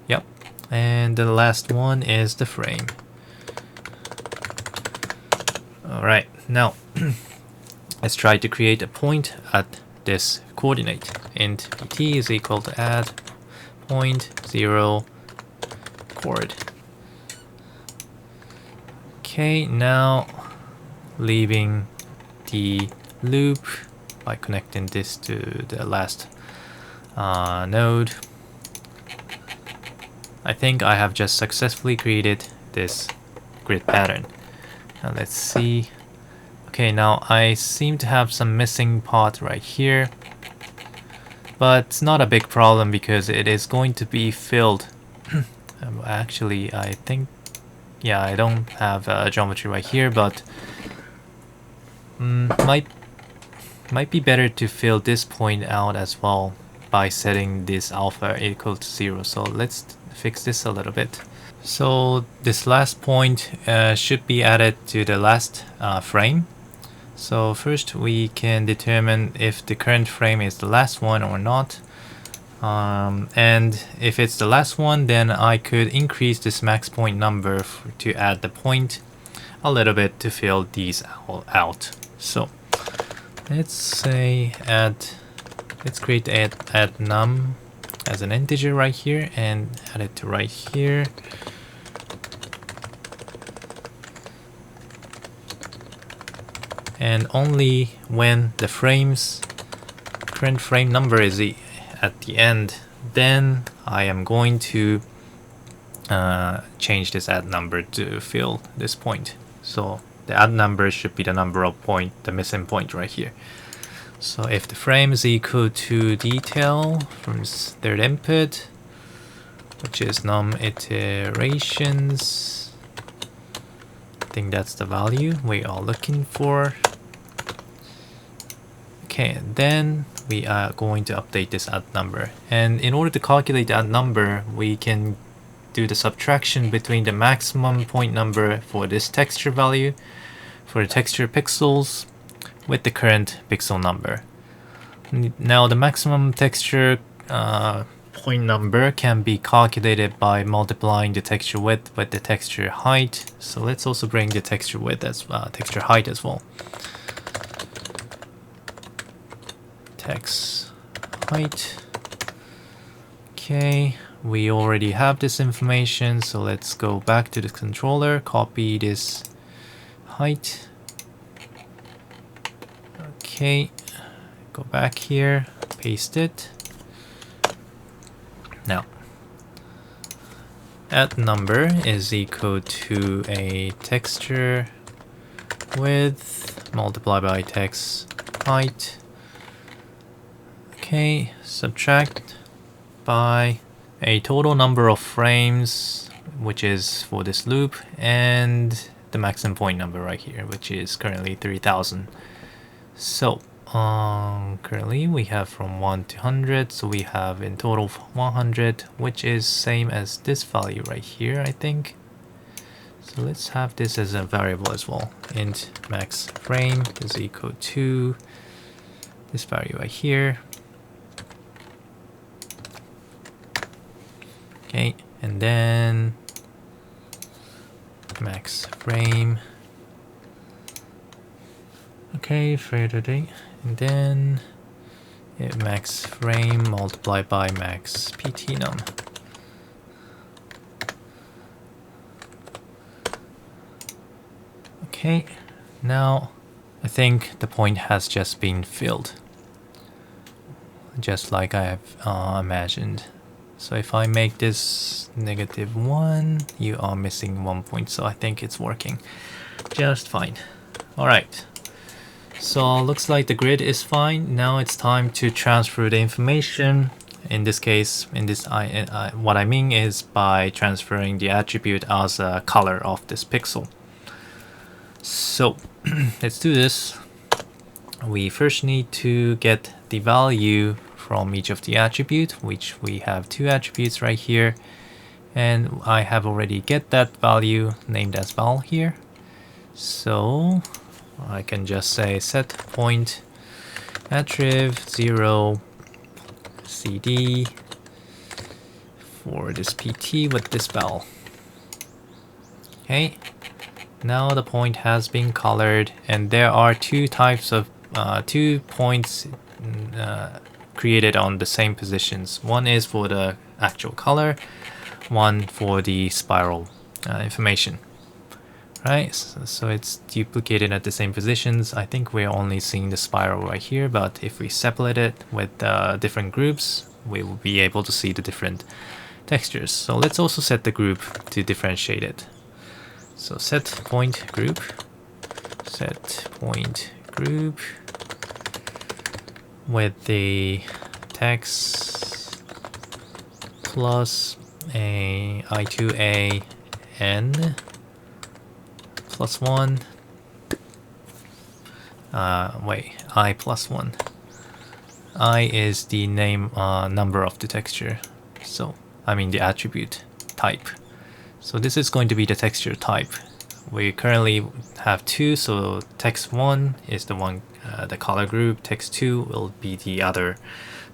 Yep. And the last one is the frame. Alright, now let's try to create a point at this coordinate. Int pt is equal to add point 0 chord. Okay, now leaving the loop by connecting this to the last node. I think I have just successfully created this grid pattern. Now let's see. Okay, now I seem to have some missing part right here, but it's not a big problem because it is going to be filled. Actually, I think, yeah, I don't have a geometry right here, but might be better to fill this point out as well by setting this alpha equal to 0. So let's fix this a little bit. So this last point should be added to the last frame. So first we can determine if the current frame is the last one or not. And if it's the last one, then I could increase this max point number to add the point a little bit to fill these all out. So let's say let's create add num as an integer right here and add it to right here. And only when the current frame number is at the end, then I am going to change this add number to fill this point. So the add number should be the number of the missing point right here. So if the frame is equal to detail from third input, which is num iterations, I think that's the value we are looking for. Okay, then we are going to update this add number. And in order to calculate that number, we can do the subtraction between the maximum point number for this texture value, for the texture pixels, with the current pixel number. Now the maximum texture point number can be calculated by multiplying the texture width with the texture height. So let's also bring the texture width as texture height as well. Text height. Okay, we already have this information, so let's go back to the controller, copy this height. Okay, go back here, paste it. Now, add number is equal to a texture width multiplied by text height. Okay, subtract by a total number of frames, which is for this loop, and the maximum point number right here, which is currently 3000. So currently we have from 1 to 100, so we have in total 100, which is same as this value right here, I think. So let's have this as a variable as well. Int max frame is equal to this value right here. Okay, and then max frame. Okay, and then max frame multiplied by max ptnum. Okay, now I think the point has just been filled, just like I have imagined. So if I make this -1, you are missing 1 point, so I think it's working just fine. Alright, So looks like the grid is fine. Now it's time to transfer the information. In this case, what I mean is by transferring the attribute as a color of this pixel. So let's do this. We first need to get the value from each of the attribute, which we have 2 attributes right here. And I have already get that value named as val here. So I can just say set point attrib 0 cd for this pt with this val. Okay, now the point has been colored, and there are 2 types of 2 points created on the same positions. One is for the actual color, one for the spiral information. Right, so it's duplicated at the same positions. I think we're only seeing the spiral right here, but if we separate it with different groups, we will be able to see the different textures. So let's also set the group to differentiate it. So set point group with the text plus a I2A n plus 1 I plus 1. I is the name number of the texture, so I mean the attribute type. So this is going to be the texture type. We currently have 2, so text 1 is the one, the color group. Text 2 will be the other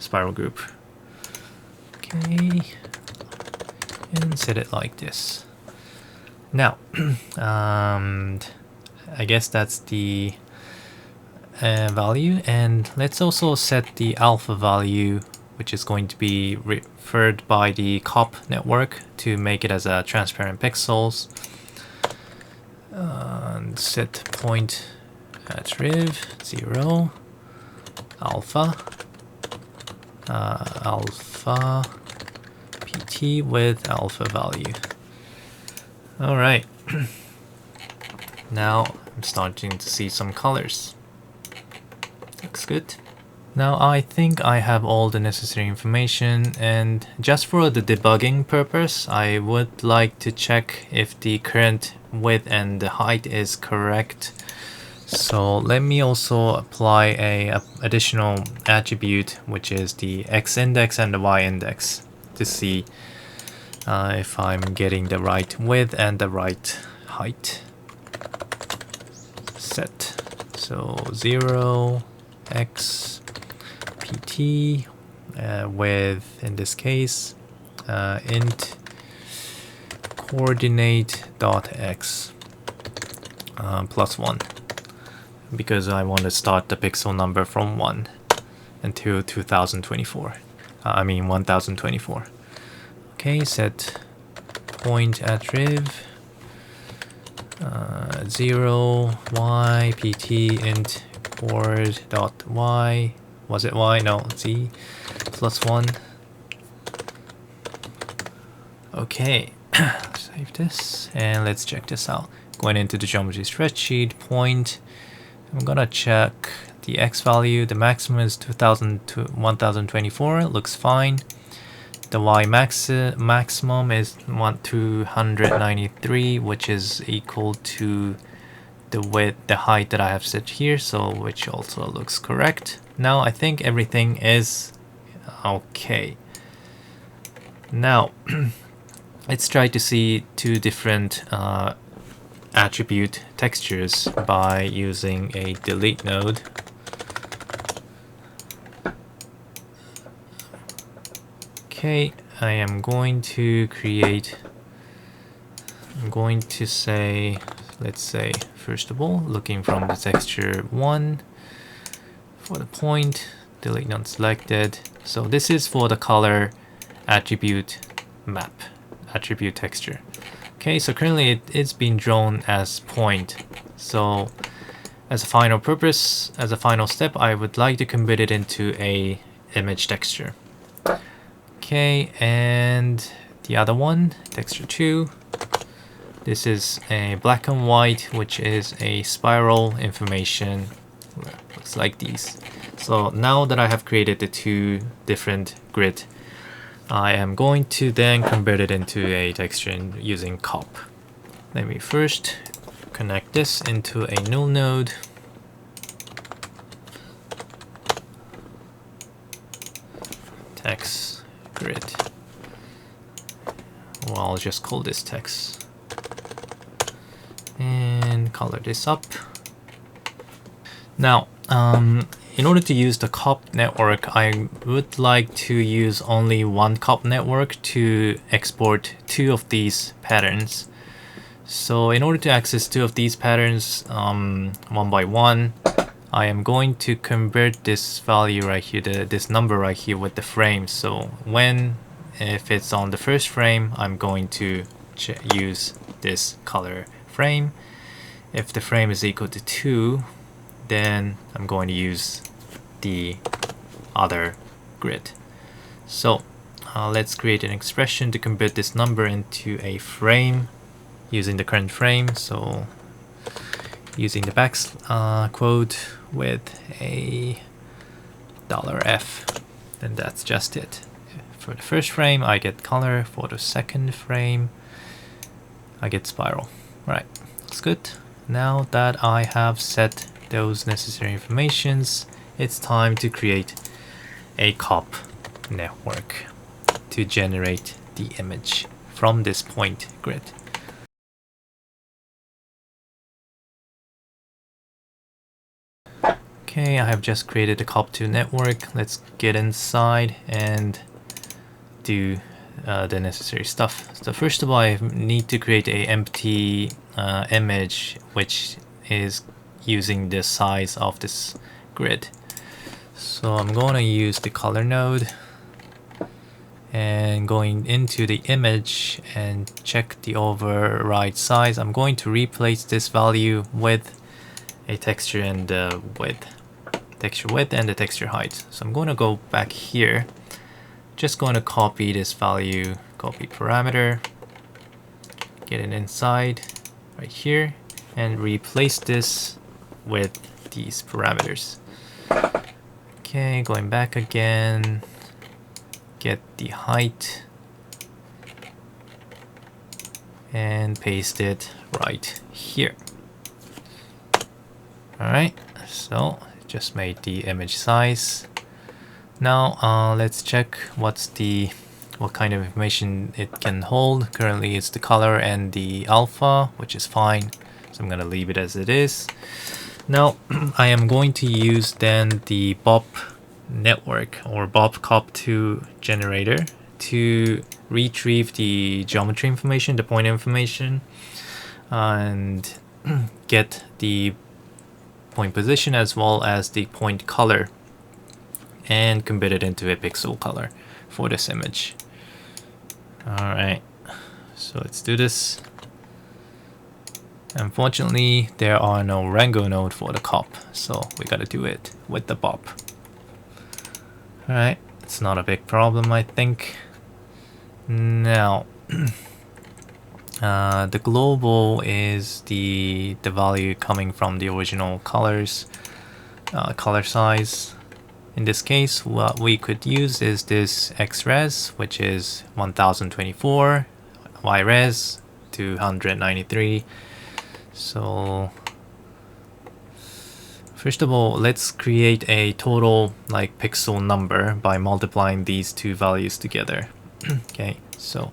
spiral group. Okay, and set it like this. Now, I guess that's the value, and let's also set the alpha value, which is going to be referred by the COP network to make it as a transparent pixels. And set point attrib 0 alpha alpha pt with alpha value. All right. Now I'm starting to see some colors. Looks good. Now I think I have all the necessary information, and just for the debugging purpose, I would like to check if the current width and the height is correct. So let me also apply a additional attribute, which is the x index and the y index, to see if I'm getting the right width and the right height. Set. So 0 x pt with, in this case, int coordinate dot x plus 1, because I want to start the pixel number from 1 until 2024. I mean 1024. Okay, set point attrib 0 y pt int coord dot y. Was it y? No, z plus 1. Okay, save this and let's check this out. Going into the geometry spreadsheet, point, I'm gonna check the x value. The maximum is 2000 to 1024. Looks fine. The y maximum is 293, which is equal to the width, the height that I have set here, so which also looks correct. Now I think everything is okay. Now let's try to see 2 different attribute textures by using a delete node. Okay, I am going to create, I'm going to say, let's say, first of all, looking from the texture 1 for the point, delete node selected. So this is for the color attribute map, attribute texture. Okay, so currently it's been drawn as point. So as a final purpose, as a final step, I would like to convert it into a image texture. Okay, and the other one, texture 2. This is a black and white, which is a spiral information looks like these. So now that I have created the two different grid, I am going to then convert it into a texture using cop. Let me first connect this into a null node. Text grid. Well, I'll just call this text. And color this up. Now, in order to use the COP network, I would like to use only one COP network to export two of these patterns. So in order to access two of these patterns one by one, I am going to convert this value right here, this number right here with the frame. So if it's on the first frame, I'm going to use this color frame. If the frame is equal to 2, then I'm going to use the other grid. So let's create an expression to convert this number into a frame using the current frame. So using the back quote with a $F, then that's just it. For the first frame, I get color. For the second frame, I get spiral. Right, that's good. Now that I have set those necessary informations, it's time to create a COP network to generate the image from this point grid. Okay, I have just created a COP2 network. Let's get inside and do the necessary stuff. So first of all, I need to create a empty image which is using the size of this grid. So I'm going to use the color node and going into the image and check the override size. I'm going to replace this value with a texture and the width. Texture width and the texture height. So I'm going to go back here. Just going to copy this value, copy parameter, get it inside right here, and replace this with these parameters. Okay, going back again, get the height and paste it right here. Alright, so just made the image size. Now let's check what kind of information it can hold. Currently it's the color and the alpha, which is fine. So I'm gonna leave it as it is. Now I am going to use then the BOP network or BOP COP2 generator to retrieve the geometry information, the point information, and get the point position as well as the point color and convert it into a pixel color for this image. Alright, so let's do this. Unfortunately, there are no Rango node for the COP, so we gotta do it with the BOP. Alright, it's not a big problem, I think. Now, the global is the value coming from the original colors, color size. In this case, what we could use is this XRes, which is 1024, YRes 293. So first of all, let's create a total like pixel number by multiplying these two values together. Okay, so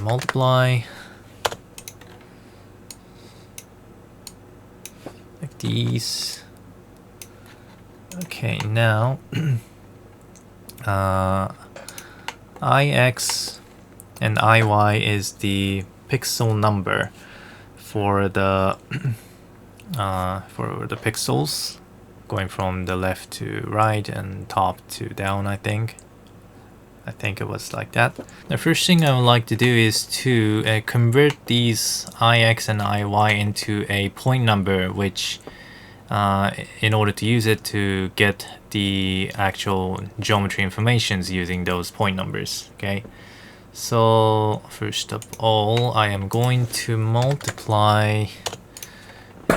multiply like these. Okay, now IX and IY is the pixel number for the pixels going from the left to right and top to down. I think it was like that. The first thing I would like to do is to convert these IX and IY into a point number, which in order to use it to get the actual geometry informations using those point numbers. Okay, so first of all, I am going to multiply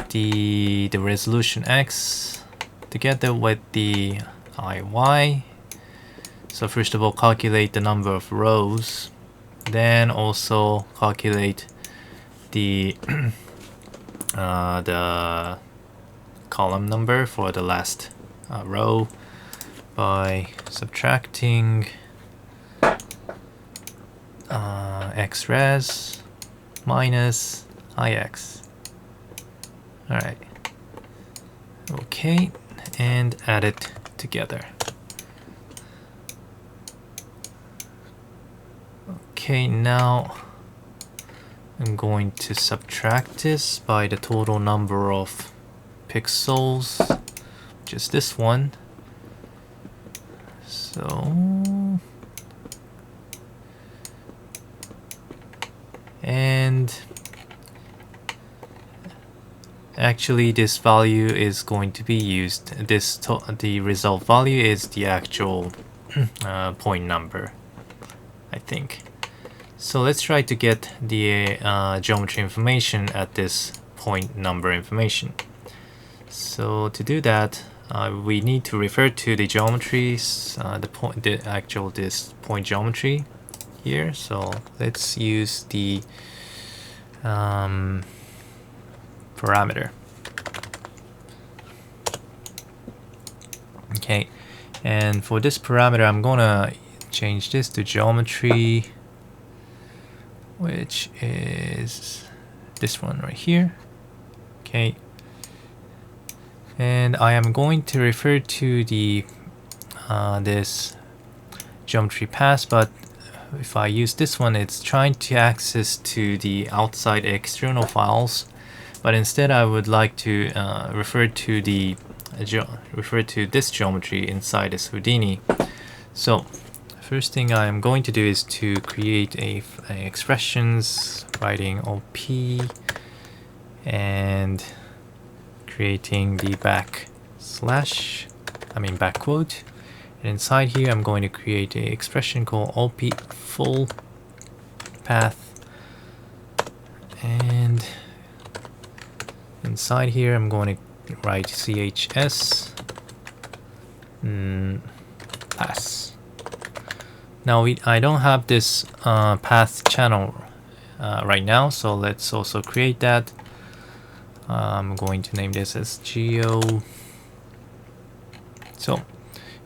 the resolution X together with the IY. So first of all, calculate the number of rows, then also calculate the the column number for the last row by subtracting xres minus ix. Alright. Okay, and add it together. Okay, now I'm going to subtract this by the total number of pixels, which is this one. So, and actually this value is going to be used. The result value is the actual point number, I think. So let's try to get the geometry information at this point number information. So to do that, we need to refer to the geometries, this point geometry here. So let's use the parameter. Okay, and for this parameter, I'm gonna change this to geometry, which is this one right here. Okay, and I am going to refer to the this geometry path, but if I use this one, it's trying to access to the outside external files, but instead I would like to refer to this geometry inside this Houdini. So first thing I am going to do is to create a expressions, writing OP and creating the back quote. And inside here I'm going to create an expression called OP full path, and inside here I'm going to write CHS pass. Now I don't have this path channel right now, so let's also create that. I'm going to name this as Geo. So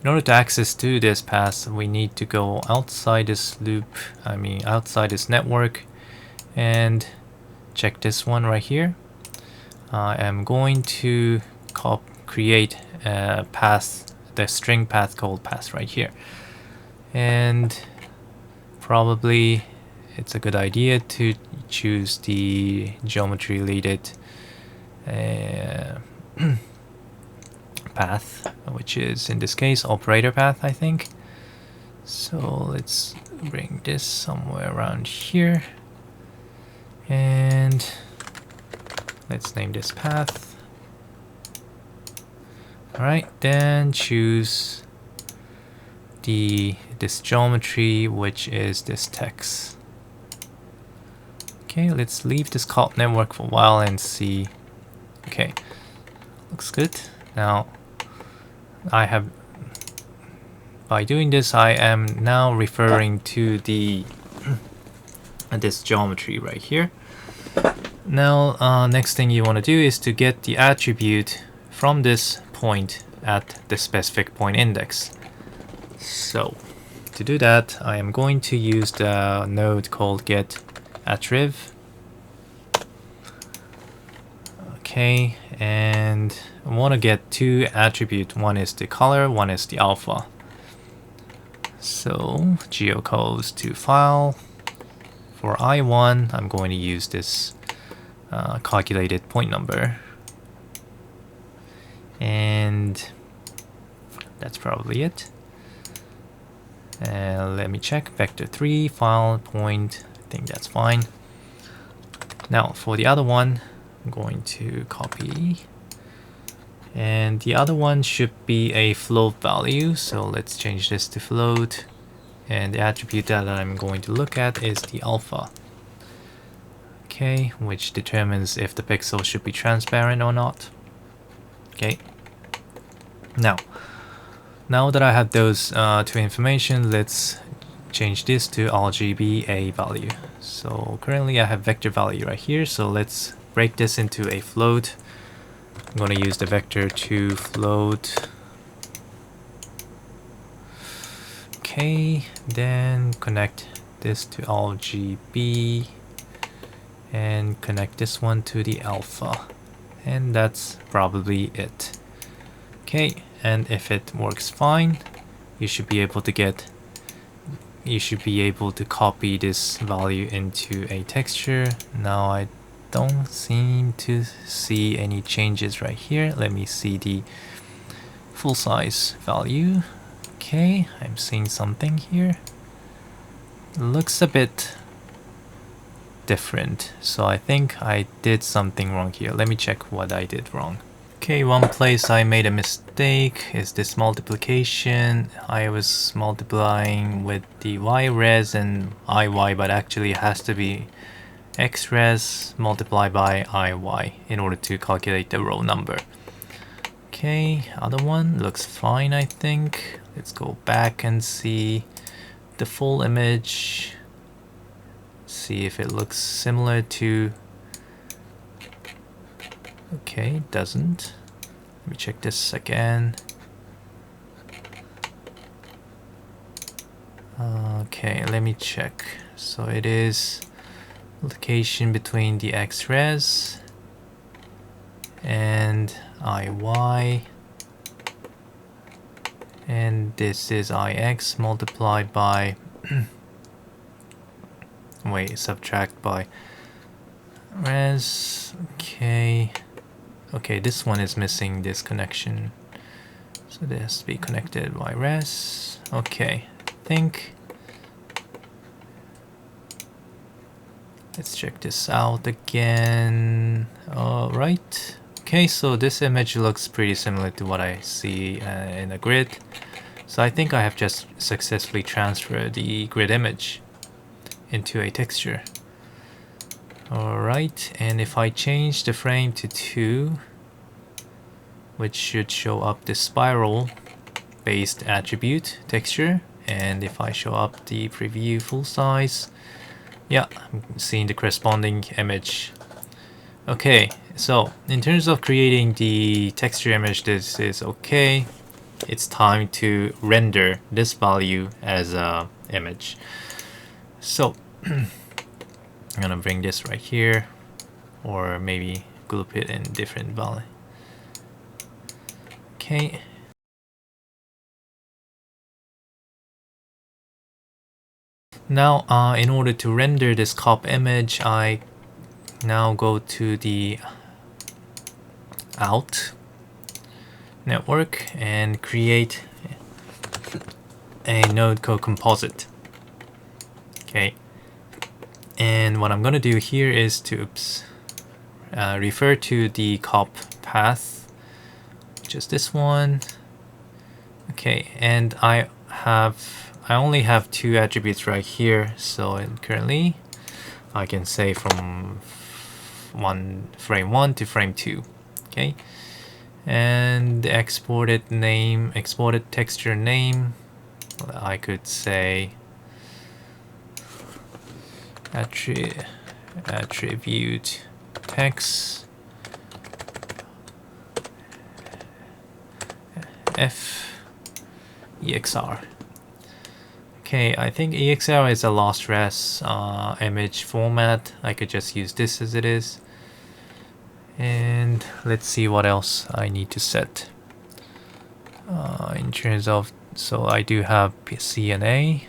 in order to access to this path, we need to go outside this loop, outside this network, and check this one right here. I am going to create a path, the string path called path right here. And probably it's a good idea to choose the geometry related path, which is in this case operator path, I think. So let's bring this somewhere around here, and let's name this path. Alright, then choose this geometry, which is this text. Okay, let's leave this called network for a while and see. Okay, looks good. Now by doing this, I am now referring to this geometry right here. Now next thing you want to do is to get the attribute from this point at the specific point index. So to do that, I am going to use the node called getAttriv. Okay, and I want to get two attributes. One is the color, one is the alpha. So geocodes to file. For I1, I'm going to use this calculated point number. And that's probably it. Let me check. Vector 3, file, point. I think that's fine. Now for the other one, I'm going to copy. And the other one should be a float value. So let's change this to float. And the attribute that I'm going to look at is the alpha. Okay, which determines if the pixel should be transparent or not. Okay. Now that I have those two information, let's change this to RGB a value. So currently I have vector value right here, so let's break this into a float. I'm going to use the vector to float. Okay, then connect this to RGB and connect this one to the alpha, and that's probably it. Okay, and if it works fine, you should be able to copy this value into a texture. Now I don't seem to see any changes right here. Let me see the full size value. Okay, I'm seeing something here. Looks a bit different, so I think I did something wrong here. Let me check what I did wrong. Okay, one place I made a mistake is this multiplication. I was multiplying with the y-res and iy, but actually it has to be x-res multiplied by iy in order to calculate the row number. Okay, other one looks fine, I think. Let's go back and see the full image. See if it looks similar to... Okay, it doesn't. Let me check this again. Okay, let me check. So it is multiplication between the x-res and iy, and this is ix multiplied by wait, subtract by res. Okay, this one is missing this connection, so this has to be connected by res. Okay, I think let's check this out again. Alright. Okay, so this image looks pretty similar to what I see in a grid. So I think I have just successfully transferred the grid image into a texture. Alright, and if I change the frame to 2, which should show up the spiral based attribute texture, and if I show up the preview full size, yeah, I'm seeing the corresponding image. Okay, so in terms of creating the texture image, this is okay. It's time to render this value as a image. So I'm gonna bring this right here, or maybe group it in different value. Okay. Now, in order to render this cop image, I now go to the out network and create a node called composite. Okay, and what I'm gonna do here is to refer to the cop path, which is this one. Okay, and I only have two attributes right here, so currently I can say from frame 1 to frame 2. Okay, and the exported texture name, I could say attribute text exr. Okay, I think EXR is a lost res image format. I could just use this as it is. And let's see what else I need to set. In terms of, so I do have CNA.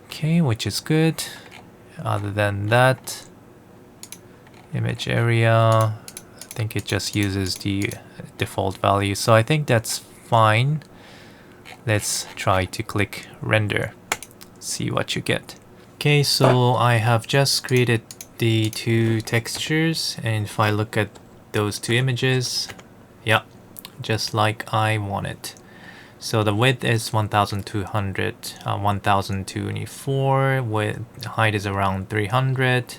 Okay, which is good. Other than that, image area, I think it just uses the default value. So I think that's fine. Let's try to click render, see what you get. Okay, so I have just created the two textures, and if I look at those two images, yeah, just like I want it. So the width is 1200, 1024, with height is around 300.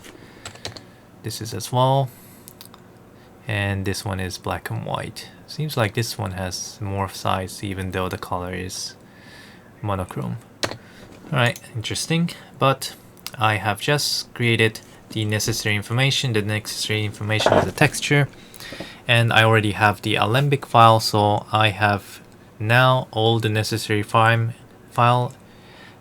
This is as well. And this one is black and white. Seems like this one has more size even though the color is monochrome. Alright, interesting. But I have just created the necessary information. The necessary information is the texture. And I already have the Alembic file, so I have now all the necessary file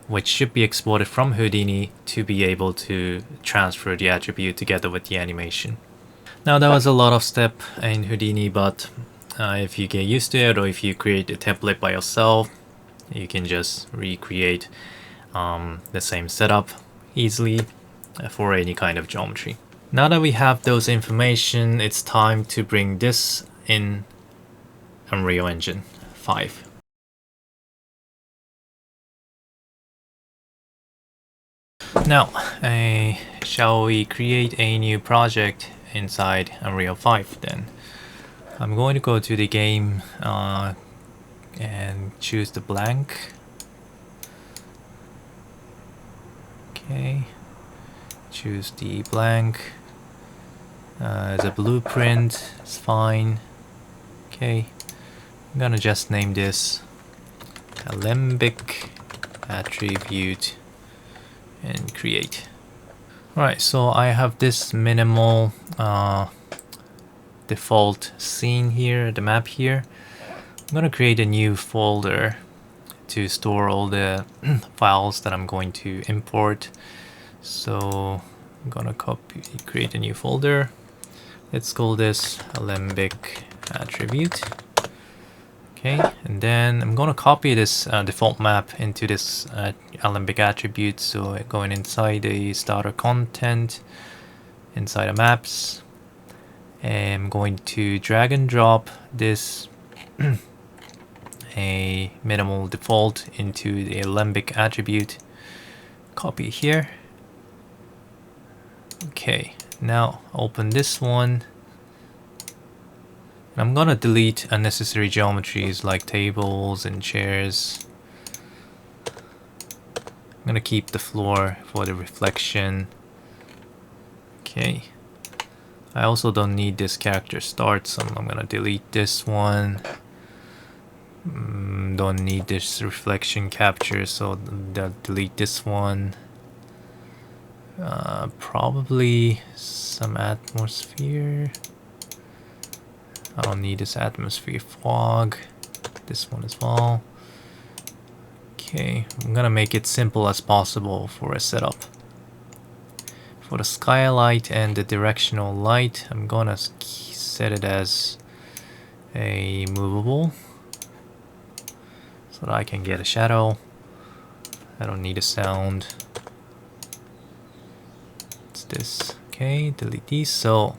which should be exported from Houdini to be able to transfer the attribute together with the animation. Now that was a lot of step in Houdini, but if you get used to it, or if you create a template by yourself, you can just recreate the same setup easily for any kind of geometry. Now that we have those information, it's time to bring this in Unreal Engine 5. Now, shall we create a new project inside Unreal 5 then? I'm going to go to the game and choose the blank. Okay, choose the blank. As a blueprint, it's fine. Okay, I'm gonna just name this Alembic attribute and create. Alright, so I have this minimal default scene here, the map here. I'm gonna create a new folder to store all the files that I'm going to import. So I'm gonna create a new folder. Let's call this Alembic attribute. Okay, and then I'm gonna copy this default map into this Alembic attribute. So going inside the starter content, inside the maps, and I'm going to drag and drop this a minimal default into the Alembic attribute. Copy here. Okay, now open this one. I'm gonna delete unnecessary geometries like tables and chairs. I'm gonna keep the floor for the reflection. Okay. I also don't need this character start, so I'm gonna delete this one. Don't need this reflection capture, so I'll delete this one. Probably some atmosphere. I don't need this atmosphere fog. This one as well. Okay, I'm gonna make it simple as possible for a setup. For the skylight and the directional light, I'm gonna set it as a movable so that I can get a shadow. I don't need a sound. It's this. Okay, delete these. So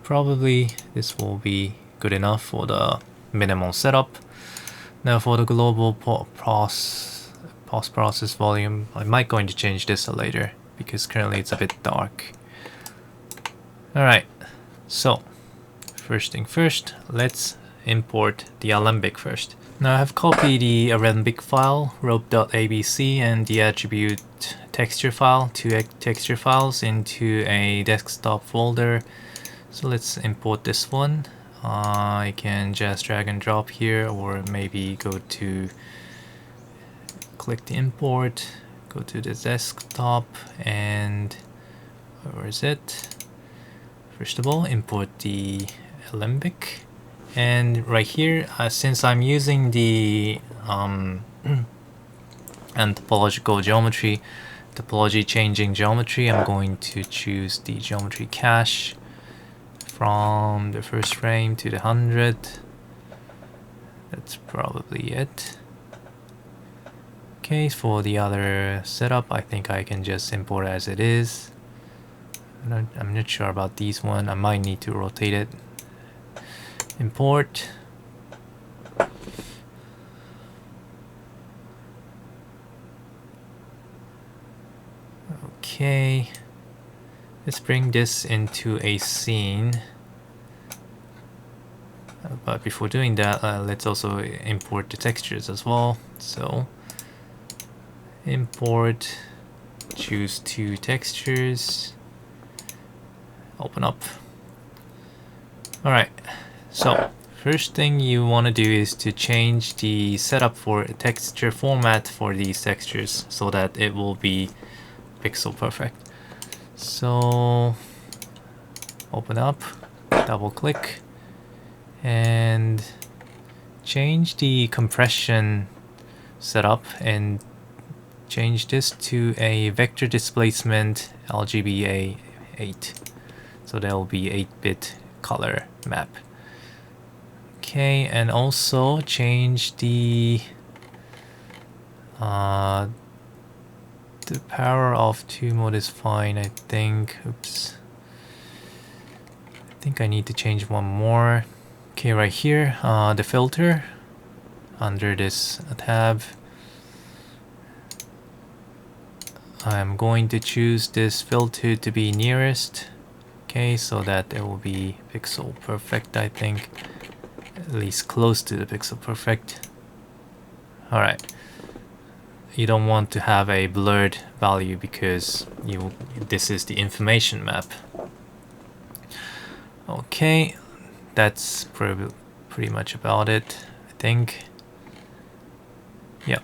probably this will be good enough for the minimal setup. Now for the global post-process volume, I might going to change this later because currently it's a bit dark. Alright, so first thing first, let's import the Alembic first. Now I have copied the Alembic file, rope.abc, and the attribute texture file, two texture files, into a desktop folder. So let's import this one. I can just drag and drop here, or maybe go to click the import, go to the desktop, and where is it? First of all, import the Alembic. And right here, since I'm using the anthropological geometry, topology changing geometry, I'm going to choose the geometry cache from the first frame to the 100. That's probably it. Okay, for the other setup, I think I can just import as it is. I'm not sure about these one. I might need to rotate it. Import. Okay, let's bring this into a scene. But before doing that, let's also import the textures as well. So import, choose 2 textures, open up. Alright, so first thing you want to do is to change the setup for texture format for these textures so that it will be pixel perfect. So open up, double click, and change the compression setup and change this to a vector displacement LGBA 8. So there will be 8-bit color map. Okay, and also change the power of 2 mode is fine, I think. Oops. I think I need to change one more. Okay, right here, the filter under this tab. I'm going to choose this filter to be nearest. Okay, so that it will be pixel perfect, I think. At least close to the pixel perfect. Alright. You don't want to have a blurred value because this is the information map. Okay, that's pretty much about it, I think. Yep.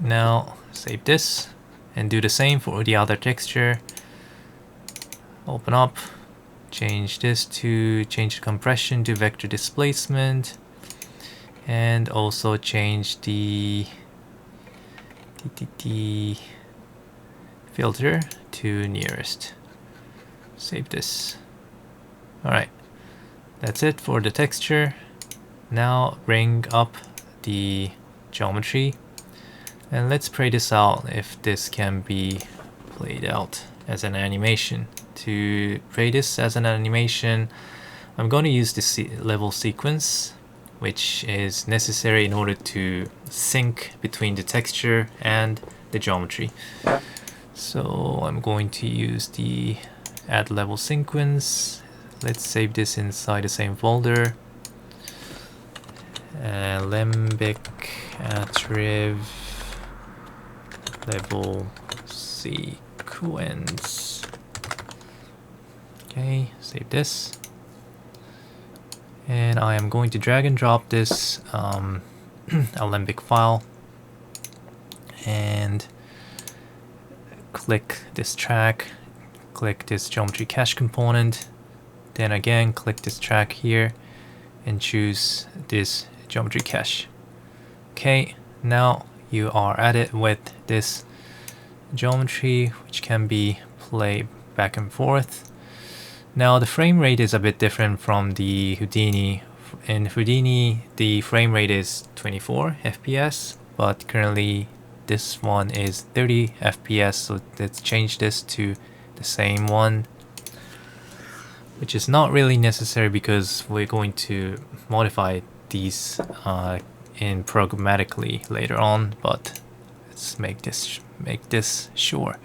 Now save this and do the same for the other texture. Open up, change this to change the compression to vector displacement, and also change the filter to nearest. Save this. Alright, that's it for the texture. Now bring up the geometry and let's pray this out if this can be played out as an animation. To play this as an animation, I'm going to use this level sequence, which is necessary in order to sync between the texture and the geometry. So I'm going to use the add level sequence. Let's save this inside the same folder. Alembic attrib level sequence. Okay, save this. And I am going to drag and drop this Alembic file and click this track, click this geometry cache component, then again click this track here and choose this geometry cache. Okay, now you are at it with this geometry, which can be played back and forth. Now the frame rate is a bit different from the Houdini. In Houdini, the frame rate is 24 FPS, but currently this one is 30 FPS, so let's change this to the same one, which is not really necessary because we're going to modify these in programmatically later on, but let's make this sure.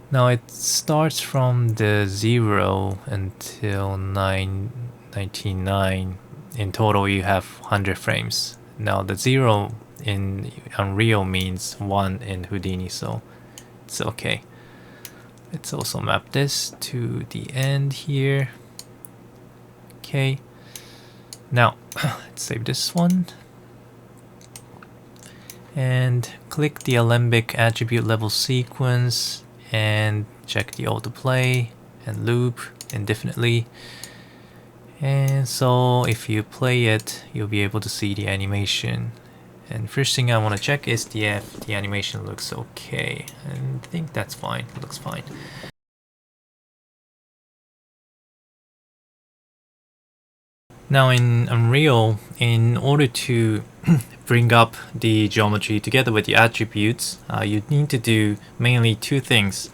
Now it starts from the 0 until 99. In total you have 100 frames. Now the 0 in Unreal means 1 in Houdini, so it's okay. Let's also map this to the end here. Okay. Now let's save this one and click the Alembic attribute level sequence and check the autoplay and loop indefinitely. And so if you play it, you'll be able to see the animation. And first thing I want to check is if the animation looks okay. And I think that's fine. It looks fine. Now in Unreal, in order to bring up the geometry together with the attributes, you need to do mainly 2 things.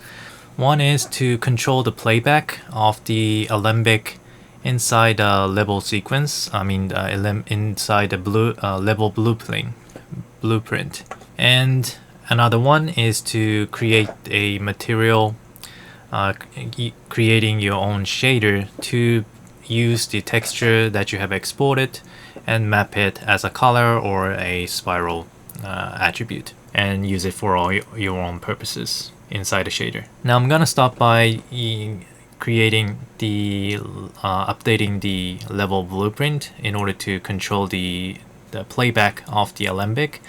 One is to control the playback of the Alembic inside the level sequence. I mean inside the level blueprint. And another one is to create a material, creating your own shader to use the texture that you have exported and map it as a color or a spiral attribute and use it for all your own purposes inside the shader. Now I'm gonna start by creating the updating the level blueprint in order to control the playback of the Alembic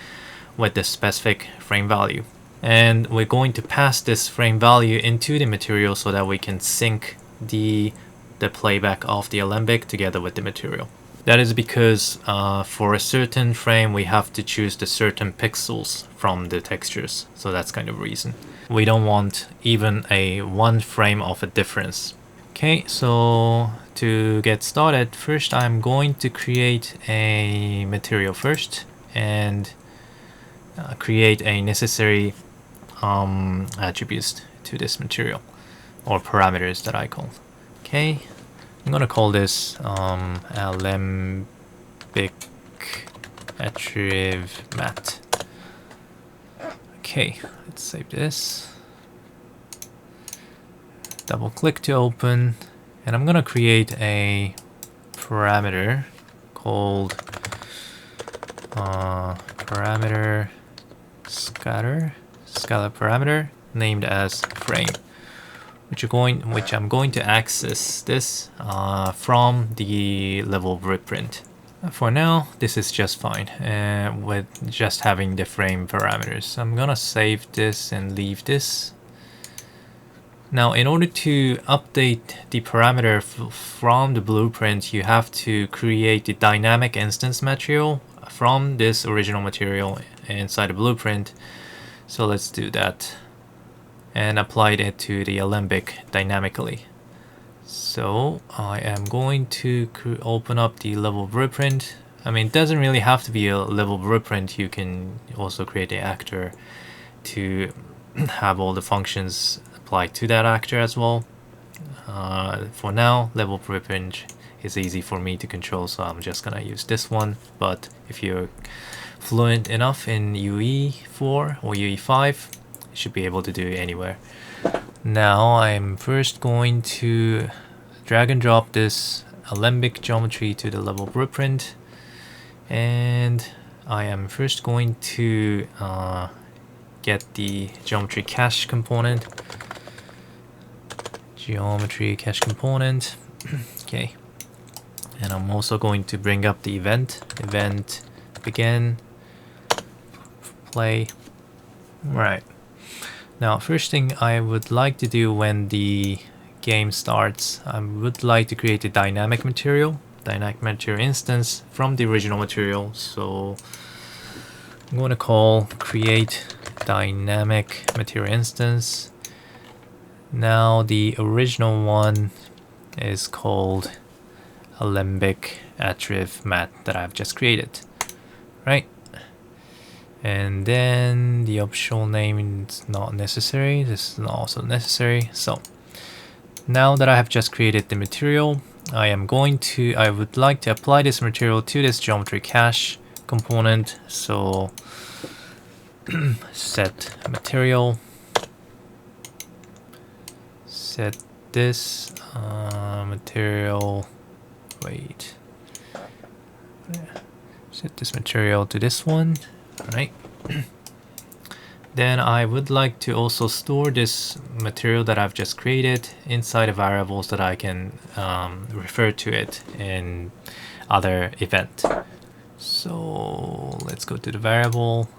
with the specific frame value. And we're going to pass this frame value into the material so that we can sync the playback of the Alembic together with the material. That is because for a certain frame we have to choose the certain pixels from the textures, so that's kind of reason. We don't want even a one frame of a difference. Okay, so to get started, first I'm going to create a material first and create a necessary attributes to this material, or parameters that I call. Okay, I'm gonna call this Alembic attrib mat. Okay, let's save this. Double click to open, and I'm gonna create a parameter called parameter scatter parameter named as frame, which I'm going to access this from the level blueprint. For now, this is just fine with just having the frame parameters. I'm gonna save this and leave this. Now, in order to update the parameter from the blueprint, you have to create the dynamic instance material from this original material inside the blueprint. So let's do that and apply it to the Alembic dynamically. So I am going to open up the level blueprint. I mean, it doesn't really have to be a level blueprint. You can also create an actor to have all the functions applied to that actor as well. For now, level blueprint is easy for me to control, so I'm just gonna use this one. But if you're fluent enough in UE4 or UE5, you should be able to do it anywhere. Now I'm first going to drag and drop this Alembic geometry to the level blueprint, and I am first going to get the geometry cache component. Geometry cache component. Okay, and I'm also going to bring up the event begin play. Right. Now, first thing I would like to do when the game starts, I would like to create a dynamic material instance from the original material. So I'm going to call create dynamic material instance. Now the original one is called Alembic attrib mat that I've just created, right? And then the optional name is not necessary. This is not also necessary. So now that I have just created the material, I would like to apply this material to this geometry cache component. So set material, set this material, set this material to this one. Alright. Then I would like to also store this material that I've just created inside of variables that I can refer to it in other event. So let's go to the variable.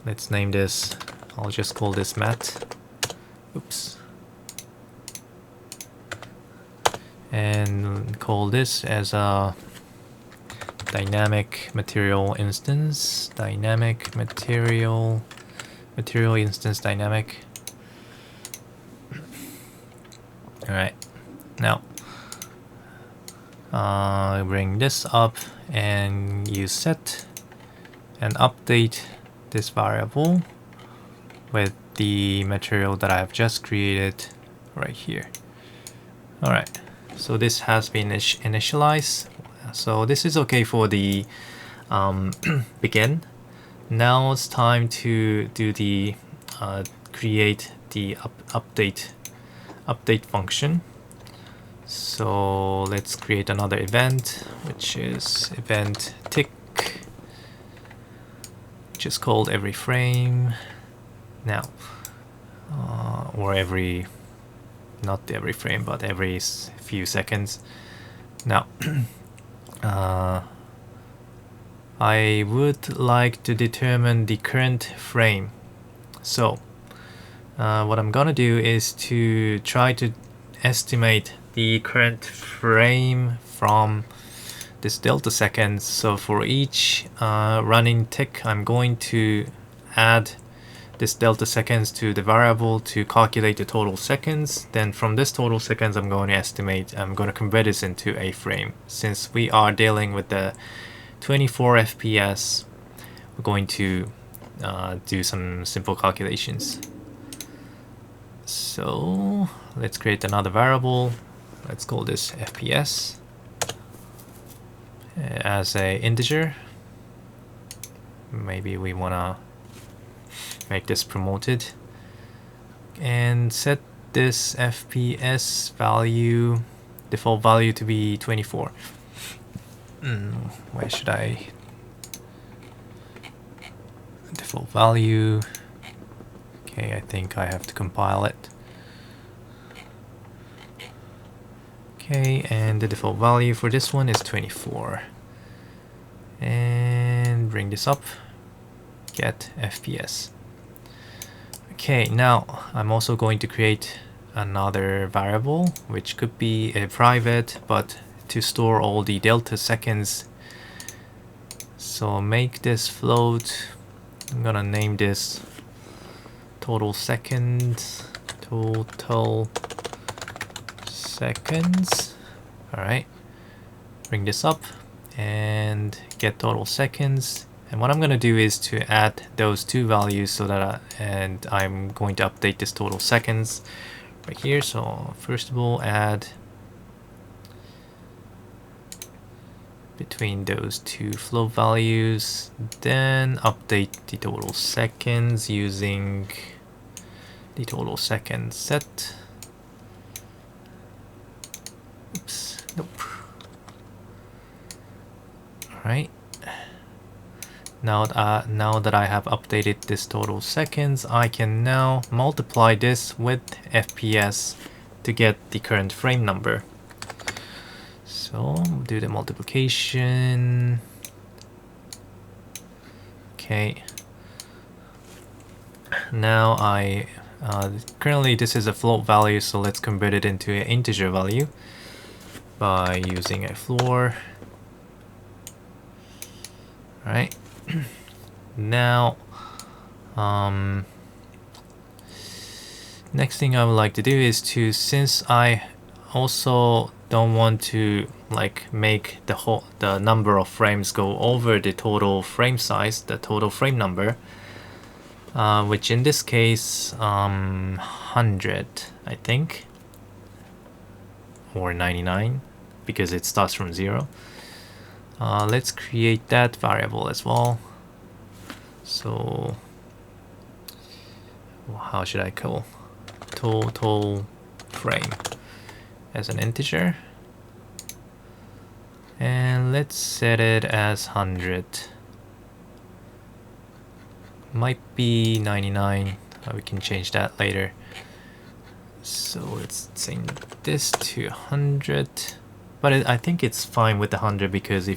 Let's name this, I'll just call this mat. Oops. And call this as a dynamic material instance. Dynamic material instance dynamic. Alright. Now bring this up and use set and update this variable with the material that I have just created right here. Alright, so this has been initialized. So this is okay for the begin. Now it's time to do the create the update function. So let's create another event, which is event tick, which is called every frame. Now, or every, not every frame, but every few seconds. Now, I would like to determine the current frame. So, what I'm gonna do is to try to estimate the current frame from this delta seconds. So for each running tick, I'm going to add this delta seconds to the variable to calculate the total seconds. Then from this total seconds, I'm going to estimate, I'm going to convert this into a frame. Since we are dealing with the 24 FPS, we're going to do some simple calculations. So let's create another variable. Let's call this FPS as a integer. Maybe we want to make this promoted and set this FPS value, default value, to be 24. Where should I? Default value. Okay, I think I have to compile it. Okay, and the default value for this one is 24. And bring this up. Get FPS. Okay, now I'm also going to create another variable, which could be a private, but to store all the delta seconds. So make this float. I'm gonna name this total seconds. Total seconds. Alright. Bring this up and get total seconds. And what I'm going to do is to add those two values so that and I'm going to update this total seconds right here. So first of all, add between those two float values, then update the total seconds using the total second set. Oops, nope. Alright. Now that I have updated this total seconds, I can now multiply this with FPS to get the current frame number. So do the multiplication. Okay. Now currently this is a float value, so let's convert it into an integer value by using a floor. All right. Now, next thing I would like to do is to, since I also don't want to like make the number of frames go over the total frame size, the total frame number, which in this case 100, I think, or 99, because it starts from 0. Let's create that variable as well. So how should I call total frame as an integer, and let's set it as 100. Might be 99. We can change that later. So let's change this to 100. But I think it's fine with the 100, because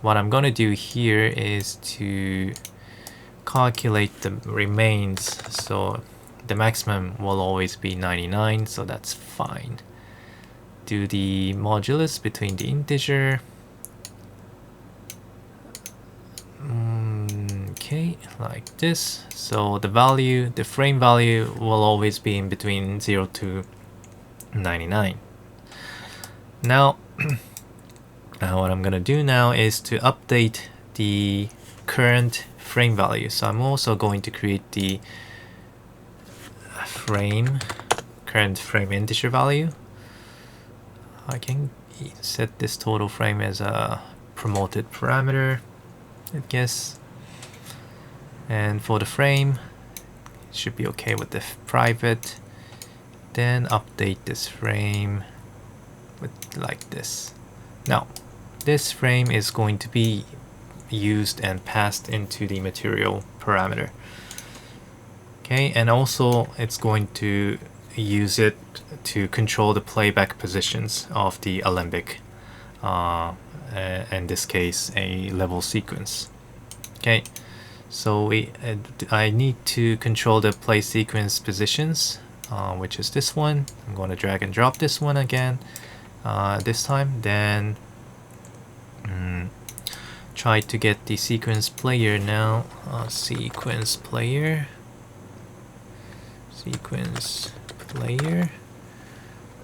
what I'm gonna do here is to calculate the remains, so the maximum will always be 99, so that's fine. Do the modulus between the integer. Okay, like this. So the frame value will always be in between 0 to 99. Now, what I'm gonna do now is to update the current frame value. So I'm also going to create the current frame integer value. I can set this total frame as a promoted parameter, I guess. And for the frame, it should be okay with the private. Then update this frame with like this. Now, this frame is going to be used and passed into the material parameter. Okay, and also it's going to use it to control the playback positions of the Alembic, in this case a level sequence. Okay, so I need to control the play sequence positions, which is this one. I'm going to drag and drop this one again this time, then try to get the sequence player now. Sequence player.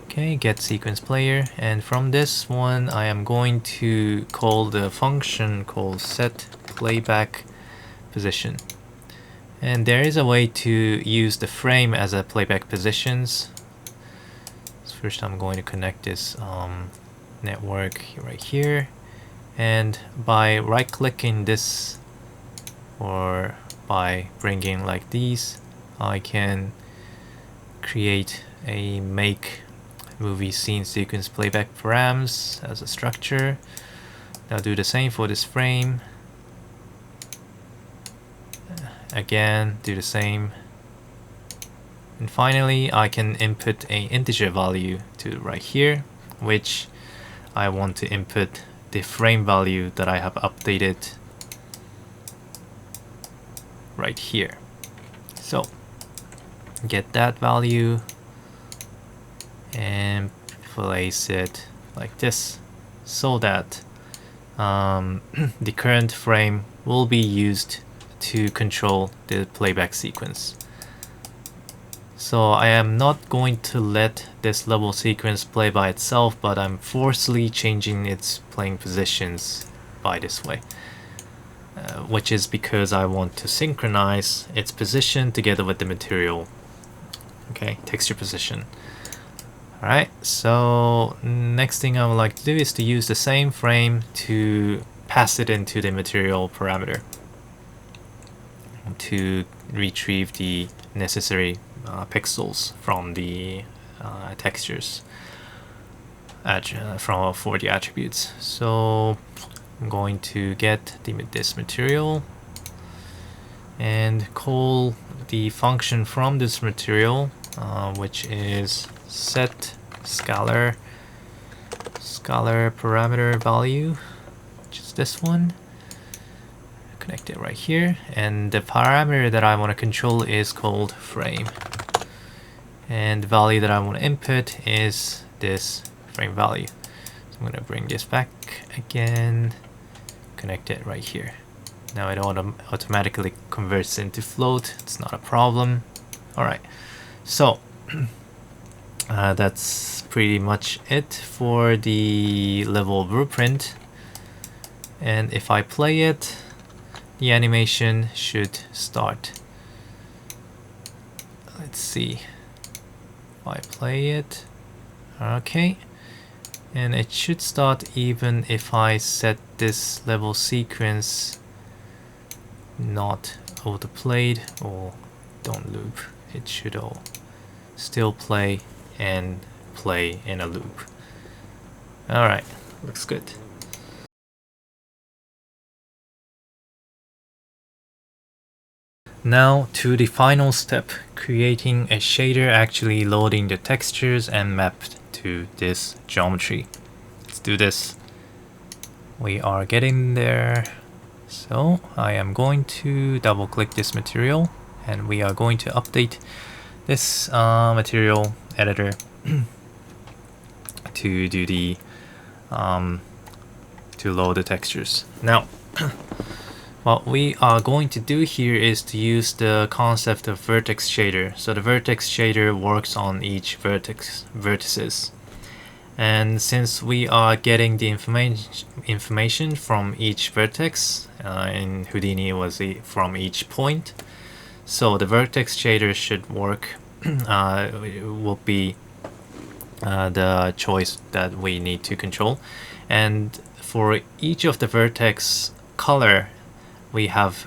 Okay, get sequence player, and from this one I am going to call the function called set playback position. And there is a way to use the frame as a playback positions. So first I'm going to connect this network right here, and by right clicking this or by bringing like these, I can create a make movie scene sequence playback params as a structure. Now do the same for this frame. Again, do the same. And finally, I can input a integer value to right here, which I want to input the frame value that I have updated right here. So get that value and place it like this, so that the current frame will be used to control the playback sequence. So I am not going to let this level sequence play by itself, but I'm forcibly changing its playing positions by this way, which is because I want to synchronize its position together with the material, okay, texture position. Alright, so next thing I would like to do is to use the same frame to pass it into the material parameter to retrieve the necessary pixels from the textures for the attributes. So I'm going to get this material and call the function from this material, which is set scalar parameter value, which is this one. Connect it right here, and the parameter that I want to control is called frame, and the value that I want to input is this frame value. So I'm going to bring this back again, connect it right here. Now it automatically converts into float. It's not a problem. Alright, so that's pretty much it for the level blueprint, and if I play it, the animation should start. Let's see if I play it. Okay, and it should start even if I set this level sequence not auto-played or don't loop. It should all still play and play in a loop. Alright, looks good. Now to the final step, creating a shader actually loading the textures and mapped to this geometry. Let's do this. We are getting there. So I am going to double click this material, and we are going to update this material editor to do the to load the textures. Now what we are going to do here is to use the concept of vertex shader. So the vertex shader works on each vertices. And since we are getting the information from each vertex, in Houdini it was from each point, so the vertex shader should work, will be the choice that we need to control. And for each of the vertex color, we have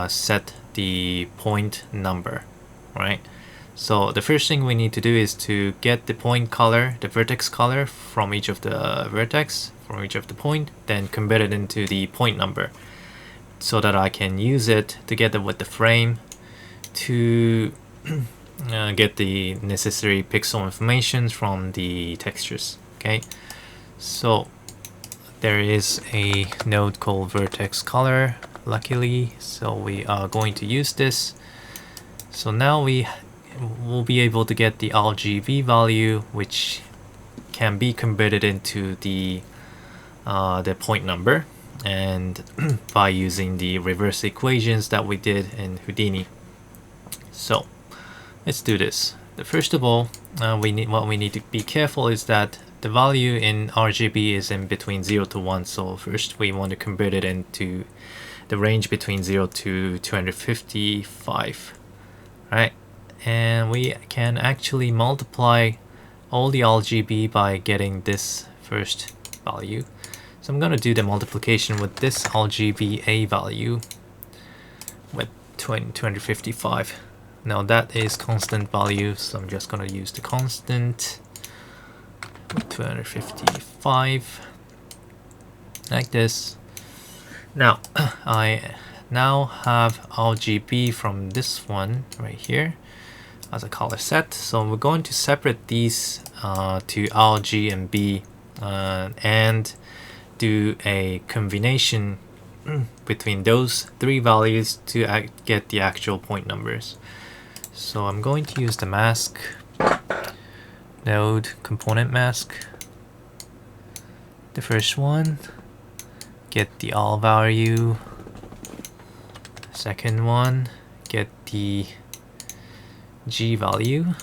set the point number, right? So the first thing we need to do is to get the point color, the vertex color from each of the vertex, from each of the point, then convert it into the point number so that I can use it together with the frame to get the necessary pixel information from the textures. Okay, so there is a node called vertex color, luckily, so we are going to use this. So now we will be able to get the RGB value, which can be converted into the point number, and by using the reverse equations that we did in Houdini. So let's do this. First of all, what we need to be careful is that the value in RGB is in between 0 to 1. So first we want to convert it into the range between 0 to 255. Right? And we can actually multiply all the RGB by getting this first value. So I'm going to do the multiplication with this RGBA value with 255. Now that is constant value, so I'm just going to use the constant with 255 like this. Now I now have RGB from this one right here as a color set, so we're going to separate these to RG and B and do a combination between those three values to get the actual point numbers. So I'm going to use the mask node component mask. The first one, get the R value. Second one, get the G value.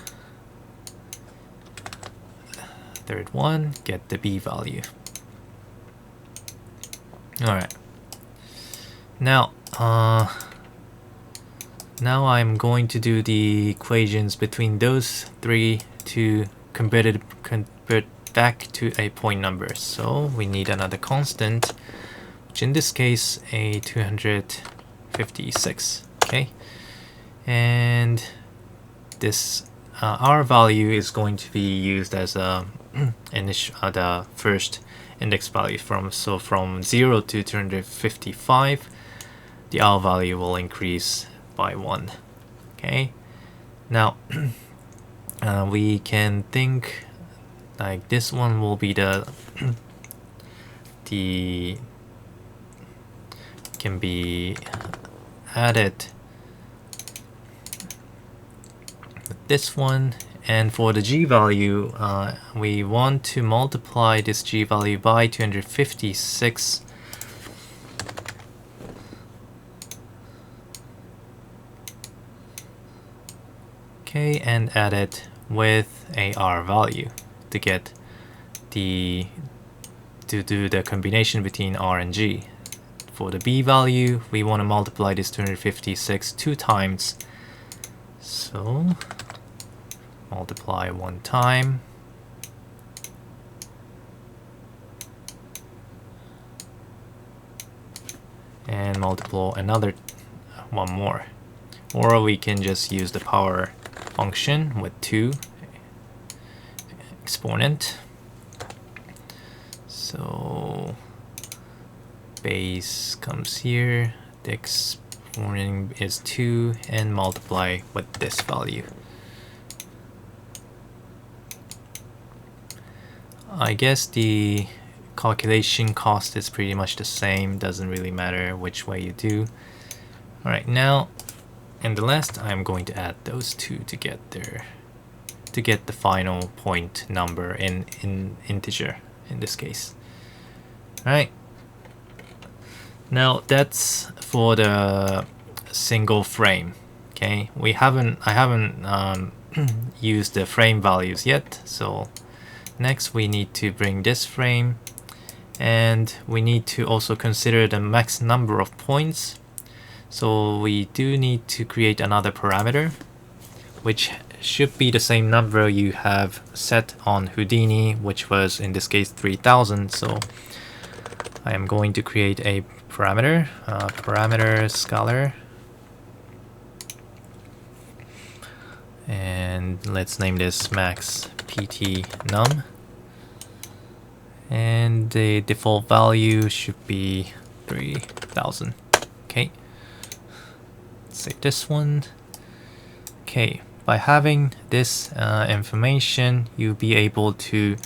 Third one, get the B value. Alright. Now I'm going to do the equations between those three to convert back to a point number. So we need another constant, which in this case a 256. Okay, and this R value is going to be used as a the first index value from 0 to 255. The R value will increase by 1. Okay, now we can think like this one will be the can be added with this one, and for the G value we want to multiply this G value by 256. Okay, and add it with a R value to get to do the combination between R and G. For the B value, we want to multiply this 256 2 times. So multiply 1 time. And multiply another one more. Or we can just use the power function with 2 exponent. So base comes here, the exponent is 2, and multiply with this value. I guess the calculation cost is pretty much the same, doesn't really matter which way you do. Alright, now in the last I'm going to add those two together to get the final point number in integer in this case. Alright, now that's for the single frame. Okay, I haven't used the frame values yet, so next we need to bring this frame, and we need to also consider the max number of points. So we do need to create another parameter, which should be the same number you have set on Houdini, which was in this case 3000. So I am going to create a parameter, parameter scalar, and and let's name this max pt num, and the default value should be 3000. Okay, let's save this one. Okay, by having this information, you'll be able to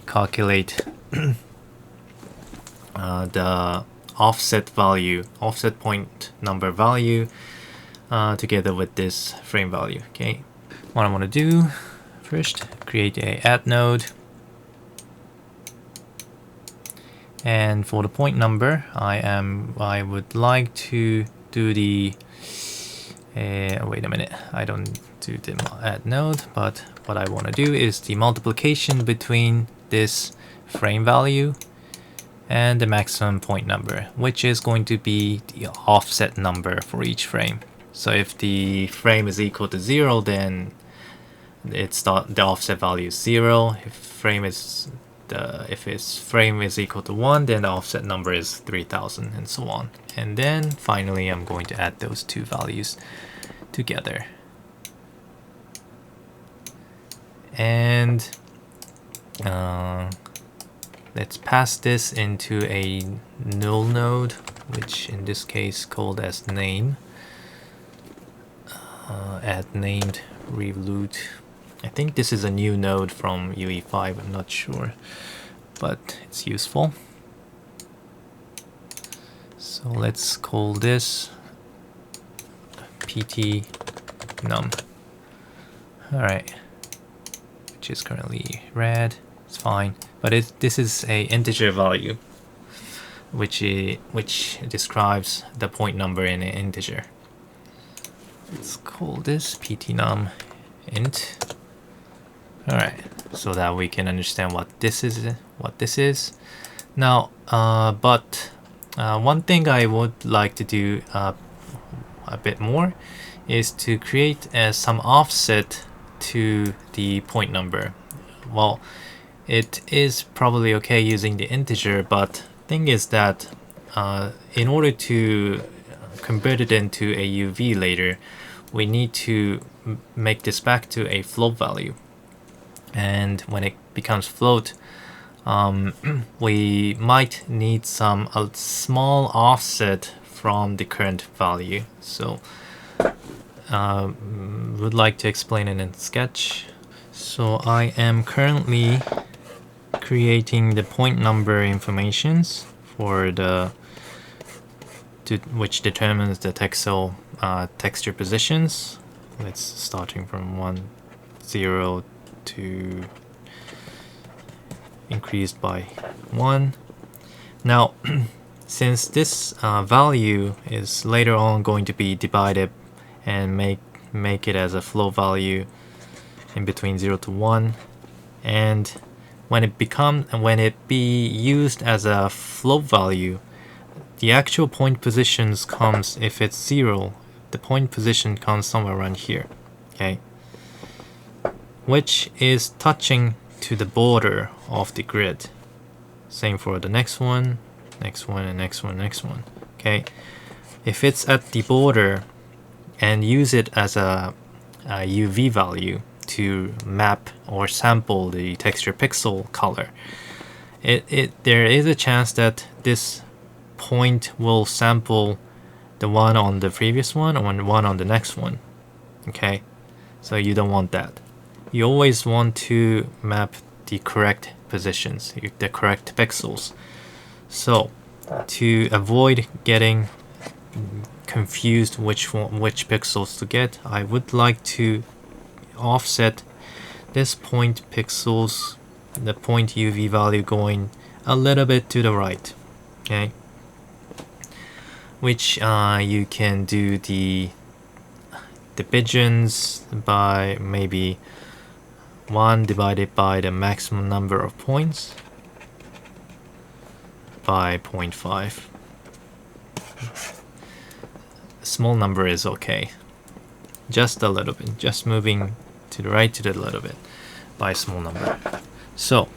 calculate the offset point number value together with this frame value. Okay, what I want to do first, create a add node, and for the point number, I would like to do the wait a minute, I don't do the add node, but what I want to do is the multiplication between this frame value and the maximum point number, which is going to be the offset number for each frame. So if the frame is equal to 0, then the offset value is 0. If its frame is equal to 1, then the offset number is 3000, and so on. And then finally I'm going to add those two values together. And let's pass this into a null node, which in this case called as name. Add named revolute. I think this is a new node from UE5, I'm not sure, but it's useful. So let's call this pt num. Alright, which is currently red, it's fine, but this is a integer value which describes the point number in an integer. Let's call this pt num int. Alright, so that we can understand what this is. Now, but one thing I would like to do a bit more is to create some offset to the point number. Well, it is probably okay using the integer, but thing is that in order to convert it into a UV later, we need to make this back to a float value. And when it becomes float, we might need a small offset from the current value. So would like to explain it in Sketch. So I am currently creating the point number informations for which determines the texture positions. Let's starting from 1, 0 to increased by 1. Now, since this value is later on going to be divided and make it as a float value in between 0 to 1, and when it be used as a float value, the actual point positions comes, if it's 0, the point position comes somewhere around here, okay, which is touching to the border of the grid. Same for the next one, and next one. Okay, if it's at the border and use it as a UV value to map or sample the texture pixel color, there is a chance that this point will sample the one on the previous one or the one on the next one. Okay, so you don't want that. You always want to map the correct positions, the correct pixels. So to avoid getting confused which pixels to get, I would like to offset this point pixels, the point UV value going a little bit to the right, okay, which you can do the divisions by maybe 1 divided by the maximum number of points by 0.5. Small number is okay, just a little bit, just moving to the right to the little bit by a small number. So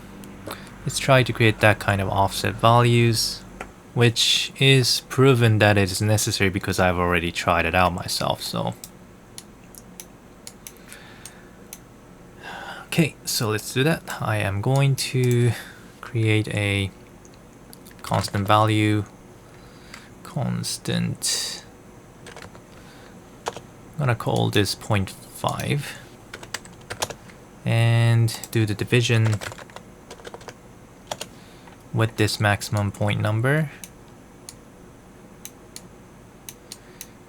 let's try to create that kind of offset values, which is proven that it is necessary because I've already tried it out myself. So Okay, so let's do that. I am going to create a constant value, constant. I'm gonna call this 0.5 and do the division with this maximum point number.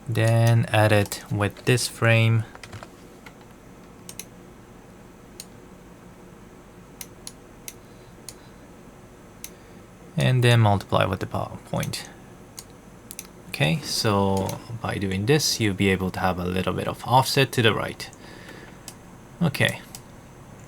Then add it with this frame. And then multiply with the point. Okay, so by doing this, you'll be able to have a little bit of offset to the right. Okay,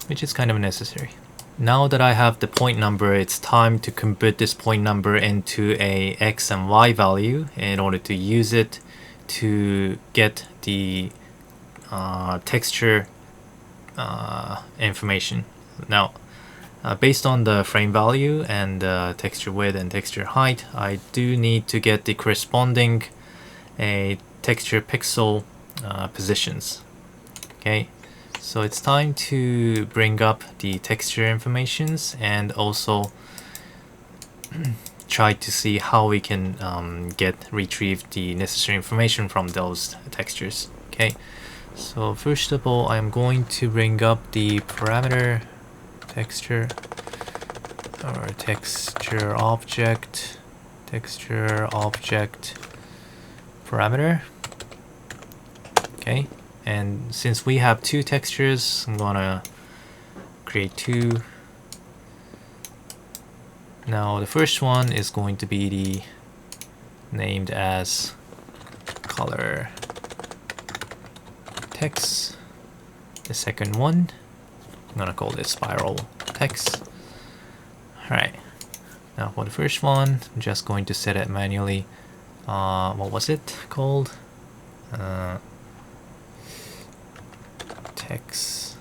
which is kind of necessary. Now that I have the point number, it's time to convert this point number into a x and y value in order to use it to get the texture information. Now, based on the frame value and texture width and texture height, I do need to get the corresponding texture pixel positions. Okay, so it's time to bring up the texture informations and also try to see how we can retrieve the necessary information from those textures. Okay, so first of all, I'm going to bring up the parameter texture or texture object parameter. Okay, and since we have two textures, I'm gonna create two. Now the first one is going to be named as color text. The second one, I'm gonna call this spiral text. Alright, now for the first one, I'm just going to set it manually. What was it called? Text.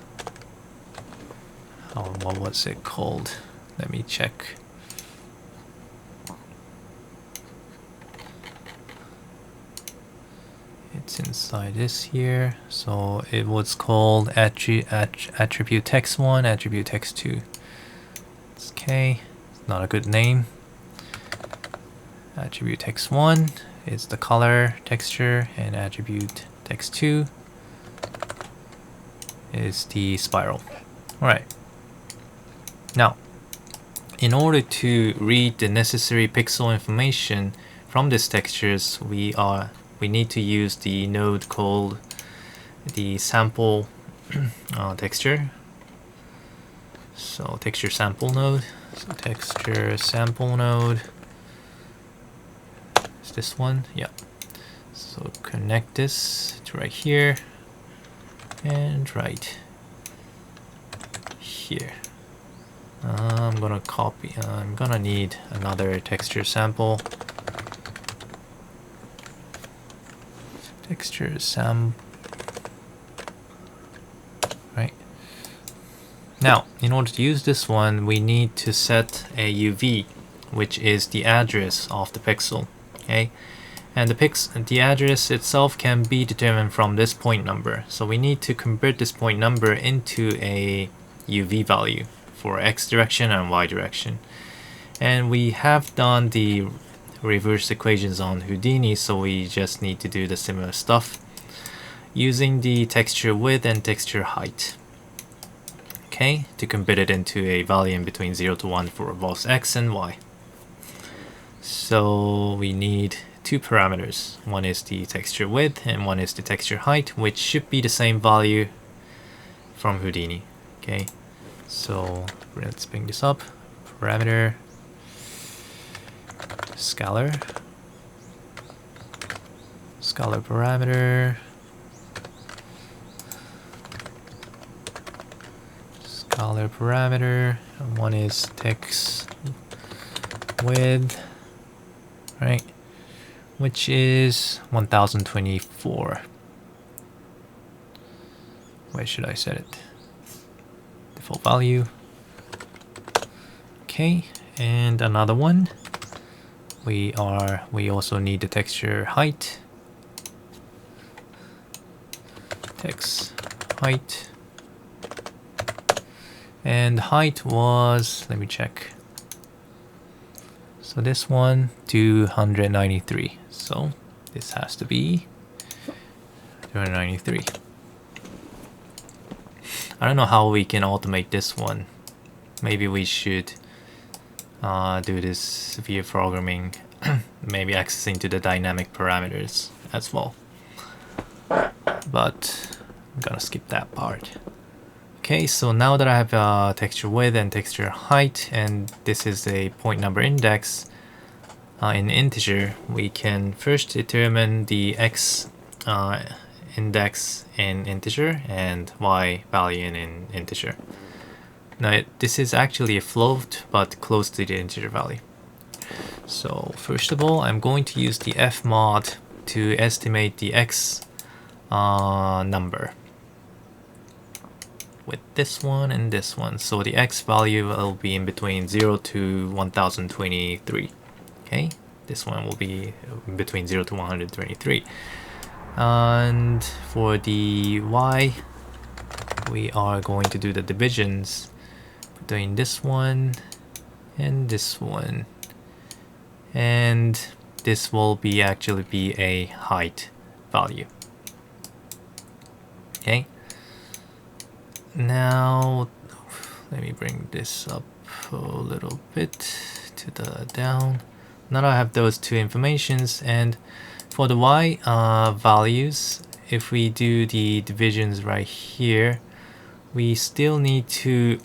Oh, what was it called? Let me check. It's inside this here. So it was called attribute text 1, attribute text 2. It's okay, it's not a good name. Attribute text 1 is the color texture, and attribute text 2 is the spiral. Alright. Now, in order to read the necessary pixel information from these textures, we need to use the node called the sample texture. So texture sample node. So texture sample node is this one. Yeah. So connect this to right here and right here. I'm gonna copy. I'm gonna need another texture sample. Texture sample. Right. Now, in order to use this one, we need to set a UV, which is the address of the pixel. Okay, and the address itself can be determined from this point number. So we need to convert this point number into a UV value for X direction and Y direction. And we have done the reverse equations on Houdini, so we just need to do the similar stuff using the texture width and texture height. Okay, to convert it into a value in between 0 to 1 for both X and Y. So we need two parameters. One is the texture width and one is the texture height, which should be the same value from Houdini. Okay, so let's bring this up. Parameter scalar parameter scalar parameter, and one is text width, right, which is 1024. Where should I set it? Default value. Okay, and another one. We also need the texture height. Text height. And height was, let me check. So this one, 293. So this has to be 293. I don't know how we can automate this one. Maybe we should do this via programming, maybe accessing to the dynamic parameters as well. But I'm gonna skip that part. Okay, so now that I have texture width and texture height, and this is a point number index in integer, we can first determine the x index in integer and y value in integer. Now this is actually a float, but close to the integer value. So first of all, I'm going to use the fmod to estimate the x number with this one and this one. So the x value will be in between 0 to 1023. Okay, this one will be between 0 to 123. And for the y, we are going to do the divisions between this one and this one. And this will be actually be a height value. Okay. Now, let me bring this up a little bit to the down. Now I have those two informations, and for the y values, if we do the divisions right here, we still need to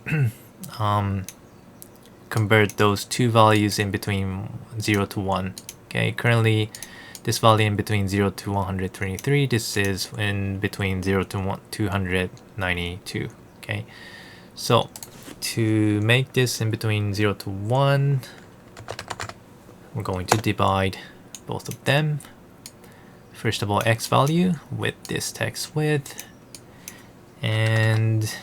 convert those two values in between 0 to 1. Okay, currently this value in between 0 to 123, this is in between 0 to 292. Okay, so to make this in between 0 to 1, we're going to divide both of them. First of all, x value with this text width, and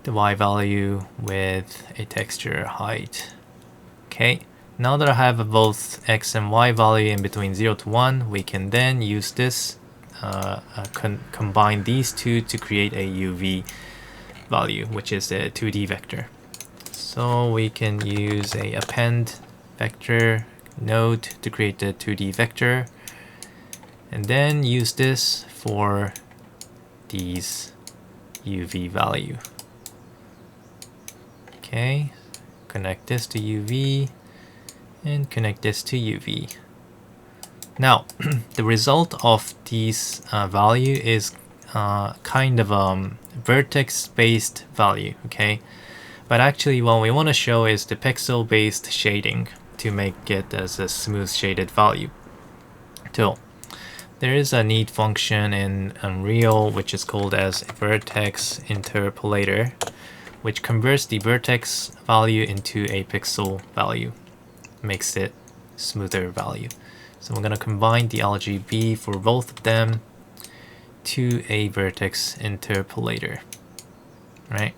the y value with a texture height. Okay, now that I have both x and y value in between 0 to 1, we can then use this, combine these two to create a UV value, which is a 2D vector. So we can use a append vector node to create the 2D vector, and then use this for these UV value. Okay, connect this to UV and connect this to UV. Now, the result of these value is kind of vertex-based value, okay? But actually what we want to show is the pixel-based shading to make it as a smooth shaded value. So there is a neat function in Unreal which is called as Vertex Interpolator, which converts the vertex value into a pixel value, makes it smoother value. So we're going to combine the RGB for both of them to a vertex interpolator, right?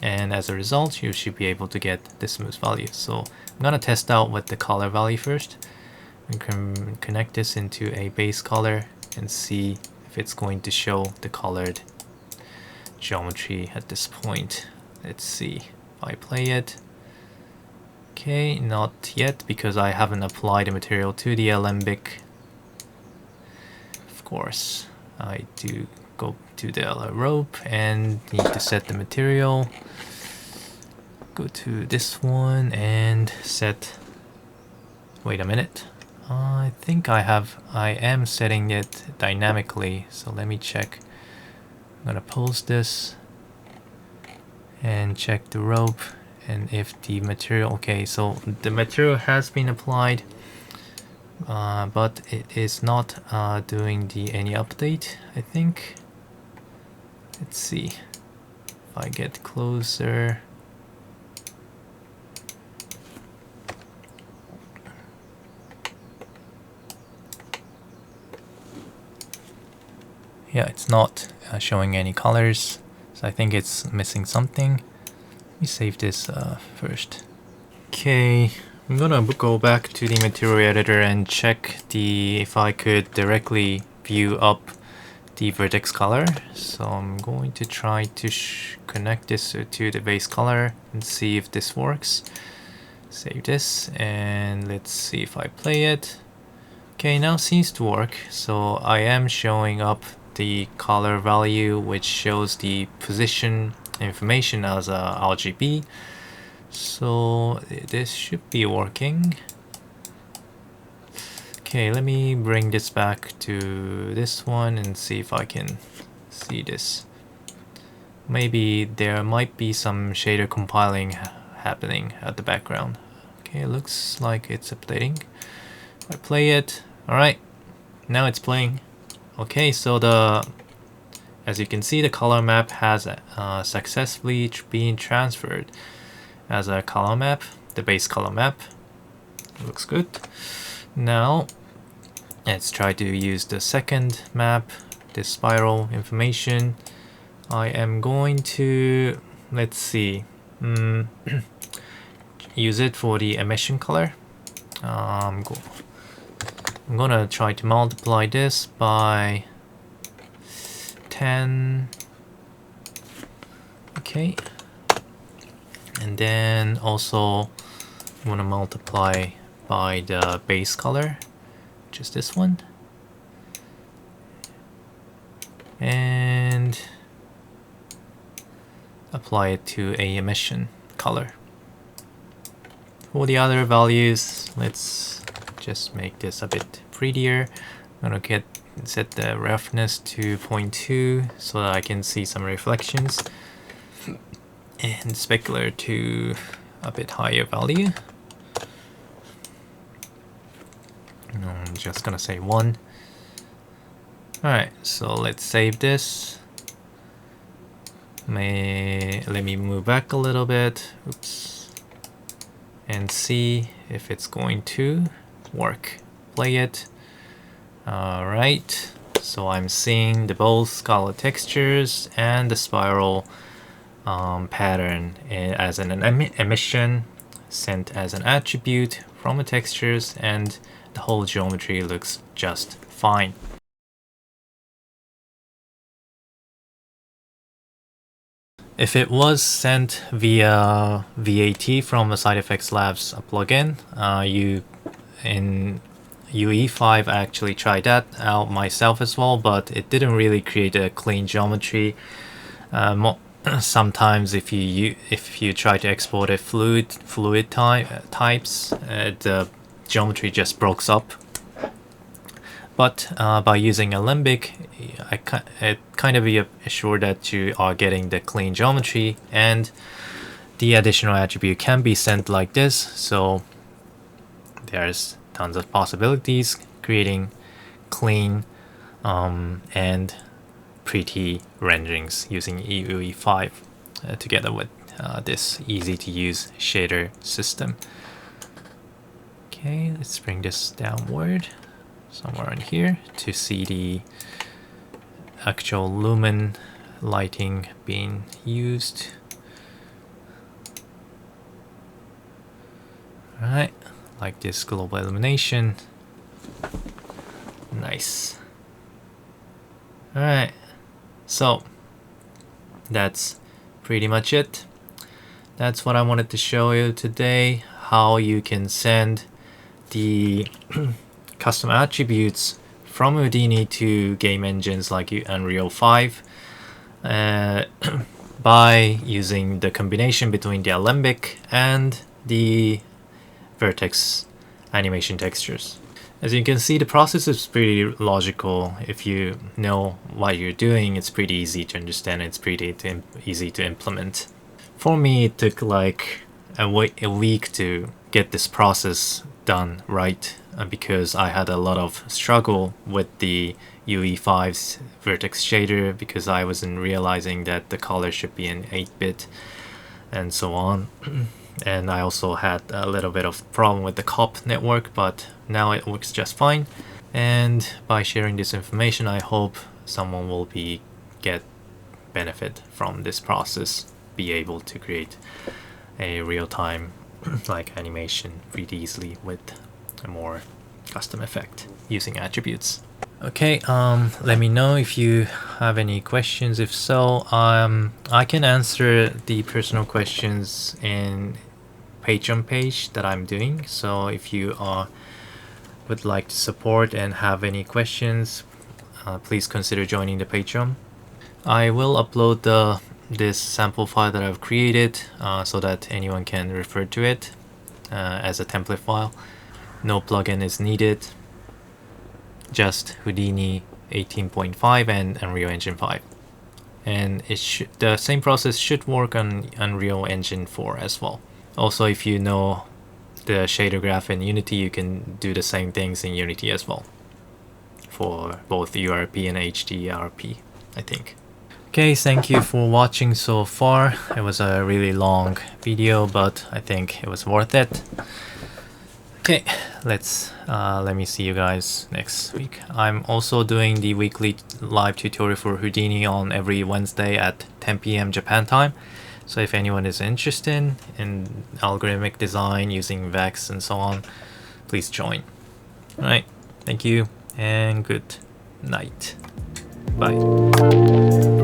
And as a result, you should be able to get the smooth value. So I'm going to test out with the color value first. We can connect this into a base color and see if it's going to show the colored geometry at this point. Let's see if I play it. Okay, not yet because I haven't applied the material to the Alembic. Of course, I do go to the rope and need to set the material. Go to this one and set, wait a minute. I think I am setting it dynamically, so let me check. I'm gonna pause this and check the rope, and if the material, okay, so the material has been applied, but it is not doing any update, I think. Let's see if I get closer. Yeah, it's not showing any colors, so I think it's missing something. Let me save this first. Okay, I'm gonna go back to the material editor and check if I could directly view up the vertex color. So I'm going to try to connect this to the base color and see if this works. Save this and let's see if I play it. Okay, now seems to work. So I am showing up the color value, which shows the position information as a RGB. So this should be working. Okay, let me bring this back to this one and see if I can see this. Maybe there might be some shader compiling happening at the background. Okay, it looks like it's updating. I play it. Alright, now it's playing. Okay, so as you can see, the color map has successfully been transferred as a color map, the base color map. Looks good. Now, let's try to use the second map, this spiral information. I am going to, let's see, use it for the emission color. I'm gonna try to multiply this by 10. Okay. And then also I'm gonna multiply by the base color, which is this one. And apply it to a emission color. For the other values, let's just make this a bit prettier. I'm gonna set the roughness to 0.2 so that I can see some reflections, and specular to a bit higher value. I'm just gonna say 1. Alright, so let's save this. Let me move back a little bit. Oops. And see if it's going to work. Play it. Alright, so I'm seeing both scalar textures and the spiral pattern as an emission sent as an attribute from the textures, and the whole geometry looks just fine. If it was sent via VAT from the Side Effects Labs plugin, in UE5 I actually tried that out myself as well, but it didn't really create a clean geometry. Sometimes if you try to export a fluid types, the geometry just breaks up. But by using Alembic, it kind of be assured that you are getting the clean geometry, and the additional attribute can be sent like this. So there's tons of possibilities, creating clean and pretty renderings using UE5 together with this easy to use shader system. Okay, let's bring this downward somewhere in here to see the actual lumen lighting being used. Alright, like this global illumination. Nice. Alright, so that's pretty much it. That's what I wanted to show you today, how you can send the custom attributes from Houdini to game engines like Unreal 5 by using the combination between the Alembic and the Vertex Animation Textures. As you can see, the process is pretty logical. If you know what you're doing, it's pretty easy to understand, it's pretty easy to implement. For me, it took like a week to get this process done right, because I had a lot of struggle with the UE5's vertex shader, because I wasn't realizing that the color should be in 8-bit and so on. And I also had a little bit of problem with the COP network, but now it works just fine. And by sharing this information, I hope someone will get benefit from this process, be able to create a real-time like animation pretty easily with a more custom effect using attributes. Okay, let me know if you have any questions. If so, I can answer the personal questions in Patreon page that I'm doing. So if you would like to support and have any questions, please consider joining the Patreon. I will upload this sample file that I've created so that anyone can refer to it as a template file. No plugin is needed, just Houdini 18.5 and Unreal Engine 5. And the same process should work on Unreal Engine 4 as well. Also, if you know the shader graph in Unity, you can do the same things in Unity as well for both URP and HDRP, I think. Okay, thank you for watching so far. It was a really long video, but I think it was worth it. Okay, let me see you guys next week. I'm also doing the weekly live tutorial for Houdini on every Wednesday at 10 p.m. Japan time. So if anyone is interested in algorithmic design using Vex and so on, please join. Alright, thank you and good night. Bye.